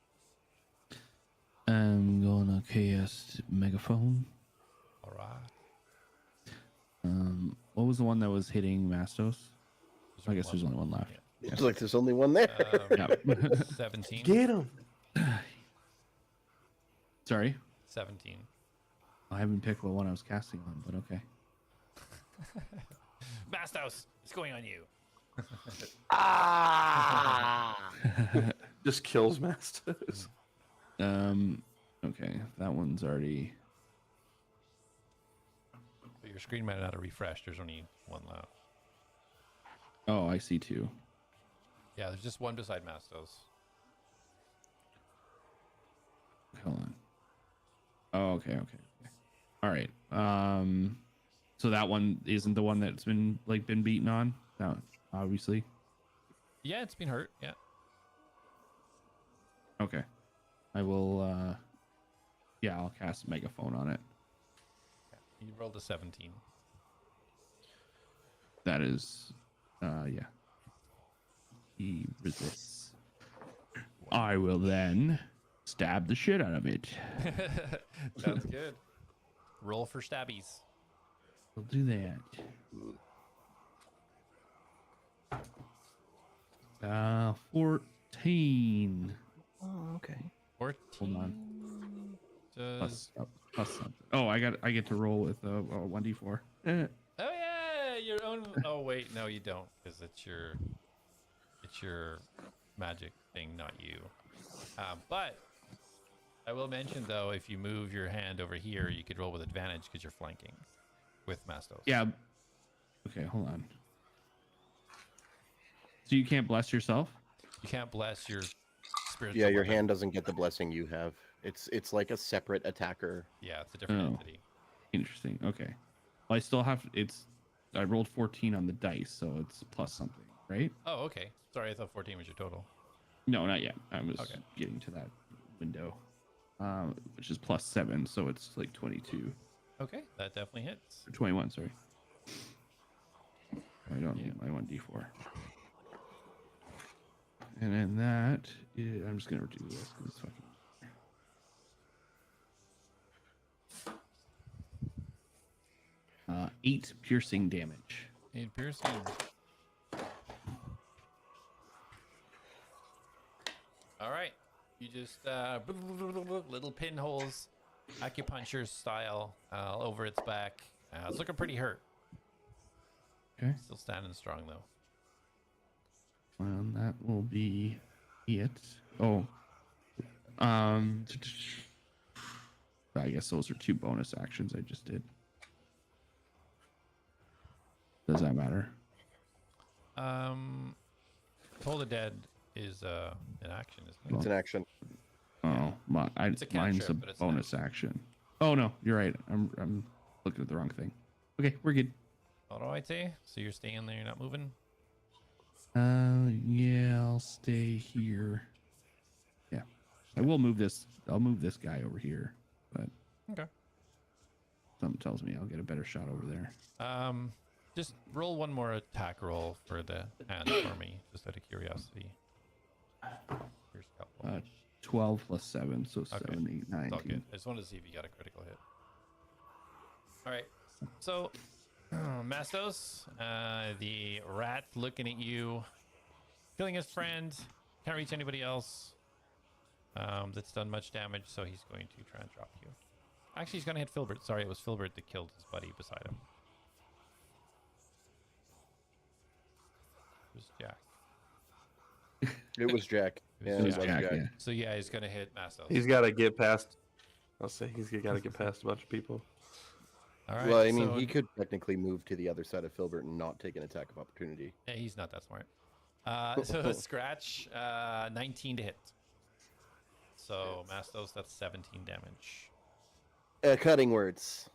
I'm gonna cast Megaphone. All right. What was the one that was hitting Mastos? I guess there's one. only one left. It's like there's only one there. Yeah. 17. Get him! Sorry. 17. I haven't picked the one I was casting on, but okay. Mastos, it's going on you. Just kills Mastos. Okay, that one's already. But your screen might not have refreshed. There's only one left. Oh, I see two. Yeah, there's just one beside Mastos. Hold on. Oh, okay. All right. So that one isn't the one that's been beaten on. No, obviously. Yeah, it's been hurt. Yeah. Okay. I will. Yeah, I'll cast Megaphone on it. You rolled a 17. That is. Yeah. He resists. I will then stab the shit out of it. Sounds good. Roll for stabbies. We'll do that. 14. Oh, okay. 14. Hold on. Does... Plus something. Oh, I get to roll with 1d4. Oh yeah, your own. Oh wait, no, you don't, because it's your magic thing, not you. But I will mention though, if you move your hand over here, you could roll with advantage because you're flanking with Mastos. Yeah. Okay, hold on. So you can't bless yourself? You can't bless your spiritual. Yeah, your weapon. hand doesn't get the blessing you have. It's like a separate attacker. Yeah, it's a different entity. Interesting. Okay. Well, I still have. I rolled 14 on the dice, so it's plus something, right? Oh, okay. Sorry, I thought 14 was your total. No, not yet. I was Okay. getting to that window, which is plus 7, so it's like 22. Okay, that definitely hits. Or 21, sorry. I don't need my 1d4. And then that is, I'm just gonna do this because it's fucking. 8 piercing damage. 8 piercing. All right, you just little pinholes, acupuncture style, over its back. It's looking pretty hurt. Okay. Still standing strong though. Well, that will be it. Oh. I guess those are 2 bonus actions I just did. Does that matter? Toll the Dead is an action, isn't it? It's an action. Oh, It's a mine's cantrip, a but it's an bonus action. Oh no, you're right. I'm looking at the wrong thing. Okay, we're good. What do I say? So you're staying there, you're not moving? Yeah, I'll stay here. Yeah, I will move this. I'll move this guy over here, but Okay. something tells me I'll get a better shot over there. Just roll one more attack roll for the hand for me, just out of curiosity. Here's a couple. 12 plus 7, so 7, 8, 9. It's all good. I just wanted to see if you got a critical hit. All right. So, Mastos, the rat looking at you, killing his friend, can't reach anybody else that's done much damage, so he's going to try and drop you. Actually, he's going to hit Filbert. Sorry, it was Filbert that killed his buddy beside him. It was Jack. It was Jack. Yeah, It was Jack, yeah. So yeah, he's going to hit Mastos. He's got to get past. I'll say he's got to get past a bunch of people. All right. Well, I mean, so, he could technically move to the other side of Filbert and not take an attack of opportunity. yeah, he's not that smart. So scratch, 19 to hit. So Mastos, that's 17 damage. Cutting words.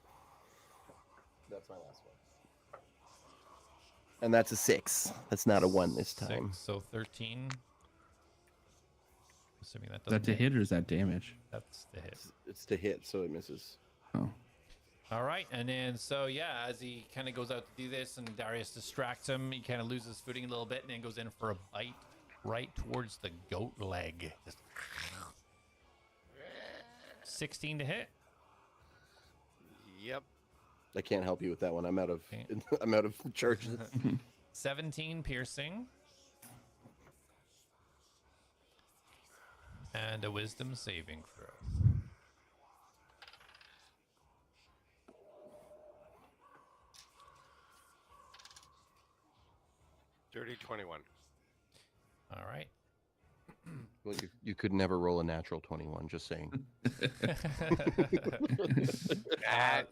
That's my last one. And that's a 6. That's not a 1 this time. 6, so 13. Assuming that Is that doesn't to hit or is that damage? That's the hit. It's to hit, so it misses. Oh. All right, and then so yeah, as he kind of goes out to do this, and Darius distracts him, he kind of loses footing a little bit, and then goes in for a bite right towards the goat leg. Just 16 to hit. Yep. I can't help you with that one. I'm out of Okay. I'm out of charges. 17 piercing. And a wisdom saving throw. Dirty 21. All right. Well, you could never roll a natural 21. Just saying.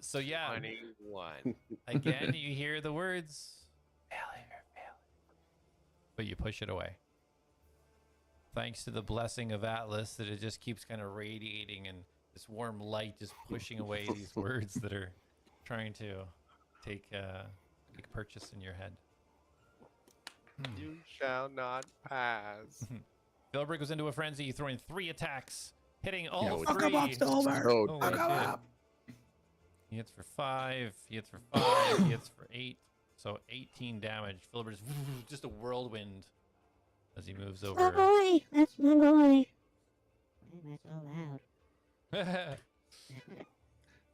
So yeah, 21. again you hear the words failure, but you push it away. Thanks to the blessing of Atlas, that it just keeps kind of radiating and this warm light just pushing away these words that are trying to take purchase in your head. You shall not pass. Philbrick goes into a frenzy, throwing 3 attacks, hitting all No, 3. Oh, Holy shit. He hits for 5, he hits for 5, he hits for 8. So 18 damage. Philbrick is just a whirlwind as he moves over. Oh boy, that's my boy. Why am I so loud?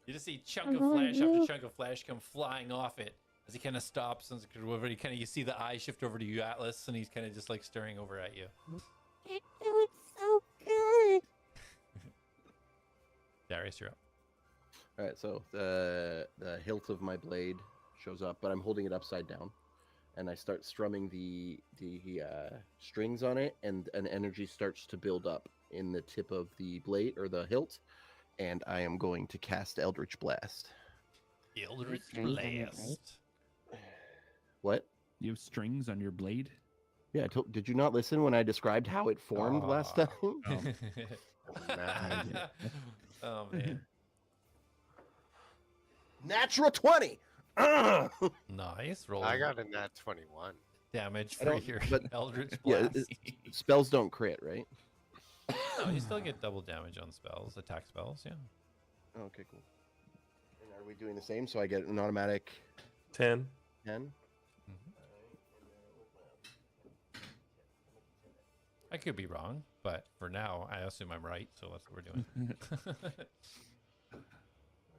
You just see chunk of flesh after chunk of flesh come flying off it as he kind of stops and you see the eye shift over to you, Atlas, and he's kind of just like staring over at you. You're doing so good. Darius, you're up. All right, so the hilt of my blade shows up, but I'm holding it upside down, and I start strumming the strings on it, and an energy starts to build up in the tip of the blade or the hilt, and I am going to cast Eldritch Blast. Eldritch Strings on your Blast. What? You have strings on your blade? Yeah, did you not listen when I described how it formed last time? Oh man. Natural 20. Nice roll. I got a nat 21. damage I for don't- your but- Eldritch Yeah, Blast. spells don't crit, right? No, you still get double damage on spells, attack spells, yeah. Okay, cool. And are we doing the same? So I get an automatic 10. 10? I could be wrong, but for now, I assume I'm right, so that's what we're doing.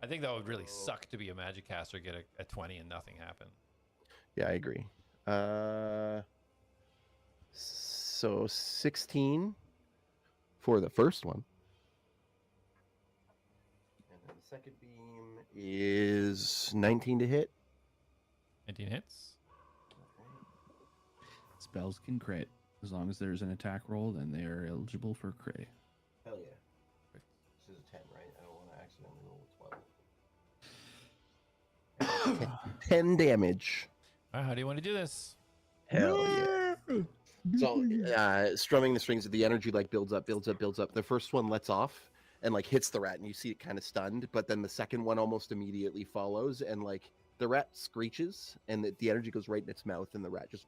I think that would really suck to be a magic caster, get a 20 and nothing happen. Yeah, I agree. So 16 for the first one. And then the second beam is 19 to hit. 19 hits. Spells can crit. As long as there's an attack roll, then they are eligible for crit. Hell yeah. This is a 10, right? I don't want to accidentally roll a 12. 10 damage. All right, how do you want to do this? Hell yeah. So, strumming the strings, the energy like builds up. The first one lets off and like hits the rat, and you see it kind of stunned. But then the second one almost immediately follows, and like the rat screeches, and the energy goes right in its mouth, and the rat just.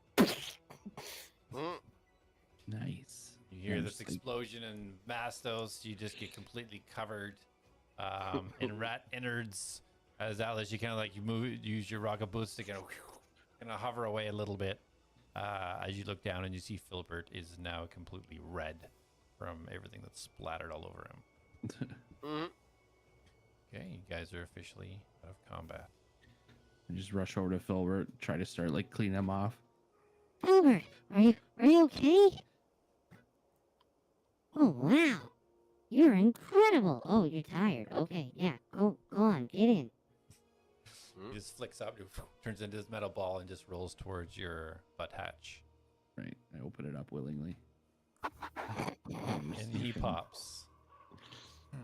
Nice. You hear this Interesting. explosion and Mastos, you just get completely covered in rat innards. As Atlas, you kind of like use your rocket boots to kind of hover away a little bit. As you look down and you see Filbert is now completely red from everything that's splattered all over him. Okay, you guys are officially out of combat. I just rush over to Filbert, try to start like cleaning him off. Albert, are you okay? Oh wow, you're incredible. Oh, you're tired. Okay, yeah, go on, get in. He just flicks up, turns into this metal ball, and just rolls towards your butt hatch. Right. I open it up willingly. And he pops.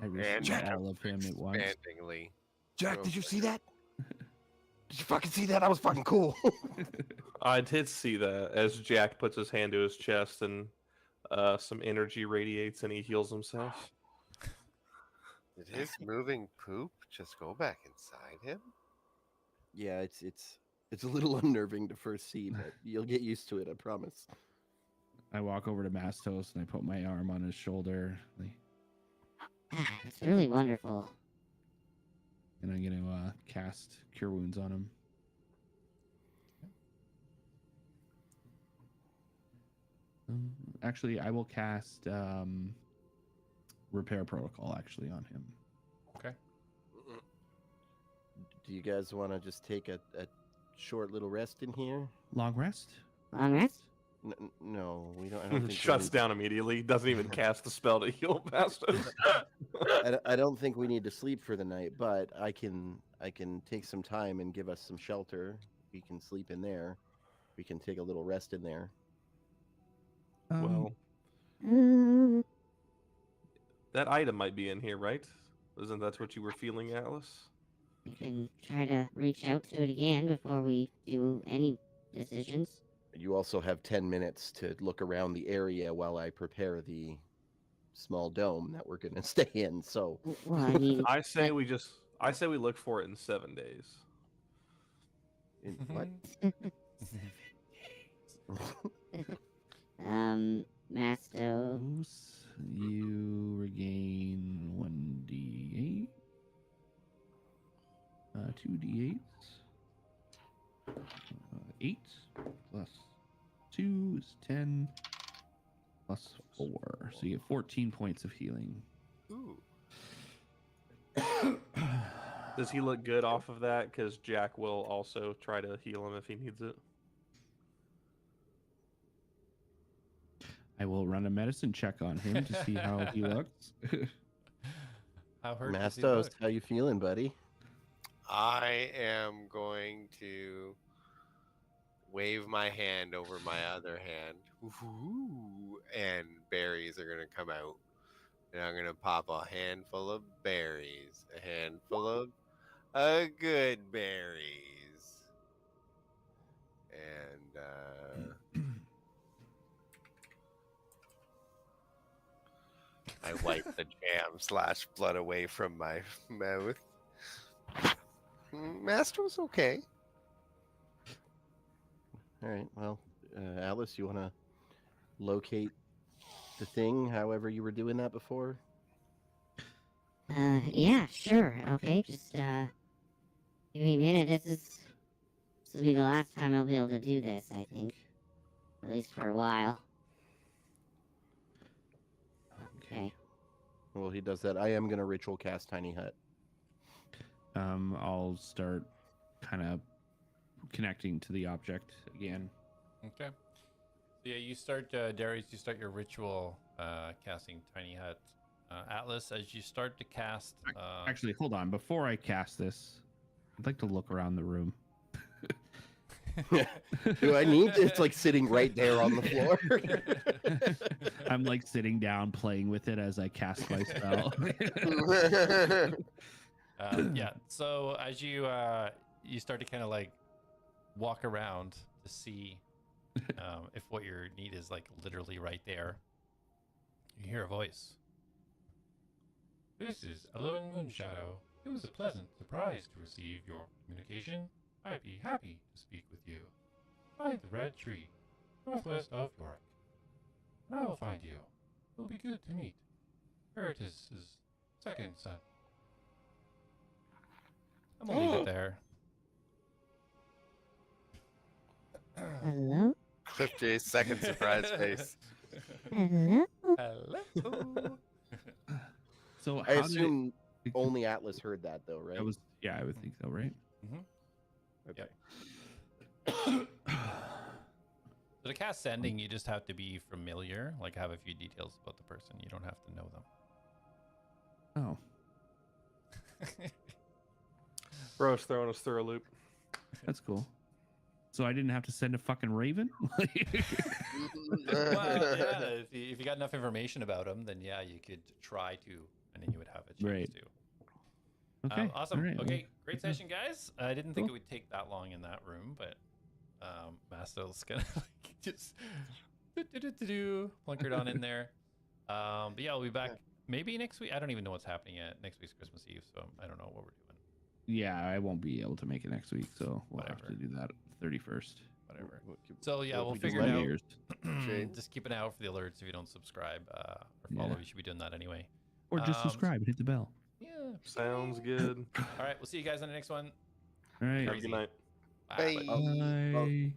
I receive all of him at once. Expandingly. Jack, did you see that? Did you fucking see that? That was fucking cool. I did see that as Jack puts his hand to his chest and some energy radiates and he heals himself. Did his moving poop just go back inside him? Yeah, it's a little unnerving to first see, but you'll get used to it, I promise. I walk over to Mastos and I put my arm on his shoulder. It's really wonderful. And I'm going to cast Cure Wounds on him. Actually, I will cast Repair Protocol actually on him. Okay. Do you guys want to just take a short little rest in here? Long rest? Long rest? No, we don't. I don't think Shuts we down immediately. Doesn't even cast the spell to heal Bastos. I don't think we need to sleep for the night, but I can take some time and give us some shelter. We can sleep in there we can take a little rest in there. Well, Mm, that item might be in here, right? Isn't that what you were feeling, Atlas? we can try to reach out to it again before we do any decisions. You also have 10 minutes to look around the area while I prepare the small dome that we're going to stay in. So, Well, I mean, I say we look for it in 7 days. in what? Masto. Those, you regain 1d8. 2d8. 8 plus 2 is 10 plus 4. So you get 14 points of healing. Ooh. Does he look good off of that? Because Jack will also try to heal him if he needs it. I will run a medicine check on him to see how he looks. How hurt does he Mastos, look? how you feeling, buddy? I am going to wave my hand over my other hand, and berries are going to come out. And I'm going to pop a handful of berries, a handful of good berries. And I wipe the jam/blood away from my mouth. Mastro's okay. All right. Well, Alice, you want to locate the thing however you were doing that before? Yeah, sure. Okay, just, give me a minute. This will be the last time I'll be able to do this, I think. At least for a while. Okay. Well, he does that. I am going to ritual cast Tiny Hut. I'll start kind of connecting to the object again. Okay. So yeah, you start, Darius, you start your ritual casting Tiny Hut. Atlas, as you start to cast... Actually, hold on. Before I cast this, I'd like to look around the room. Do I need to? It's like sitting right there on the floor. I'm like sitting down playing with it as I cast my spell. Yeah, so as you you start to kind of like walk around to see if what your need is like literally right there, you hear a voice. This is a lone moonshadow. It was a pleasant surprise to receive your communication. I'd be happy to speak with you. By the red tree, northwest of York. And I will find you. It will be good to meet. Reditus' second son. I'm gonna leave it there. Hello? Cliff J's second surprise face. Hello? Hello. So I how assume only Atlas heard that, though, right? That was, yeah, I would think so, right? Okay. So to cast Sending, you just have to be familiar, like have a few details about the person. You don't have to know them. Oh, Bro's throwing us through a loop. that's cool. So I didn't have to send a fucking raven? Well, yeah, if you got enough information about him, then yeah, you could try to, and then you would have a chance Right. to. Okay. Awesome. all right, Okay, well, great session, guys. I didn't think it would take that long in that room, but Mastel's gonna like just plunkered on in there. But yeah, I'll be back maybe next week. I don't even know what's happening yet. Next week's Christmas Eve, so I don't know what we're doing. Yeah, I won't be able to make it next week, so we'll have Whatever. to do that 31st. Whatever. What So yeah, what we'll we do figure it New out. Year's. Shade. Just keep an eye out for the alerts if you don't subscribe or follow. Yeah. You should be doing that anyway. Or just subscribe and hit the bell. Yeah. Sounds good. All right, we'll see you guys on the next one. All right. Have a good night. Bye. Bye. Bye.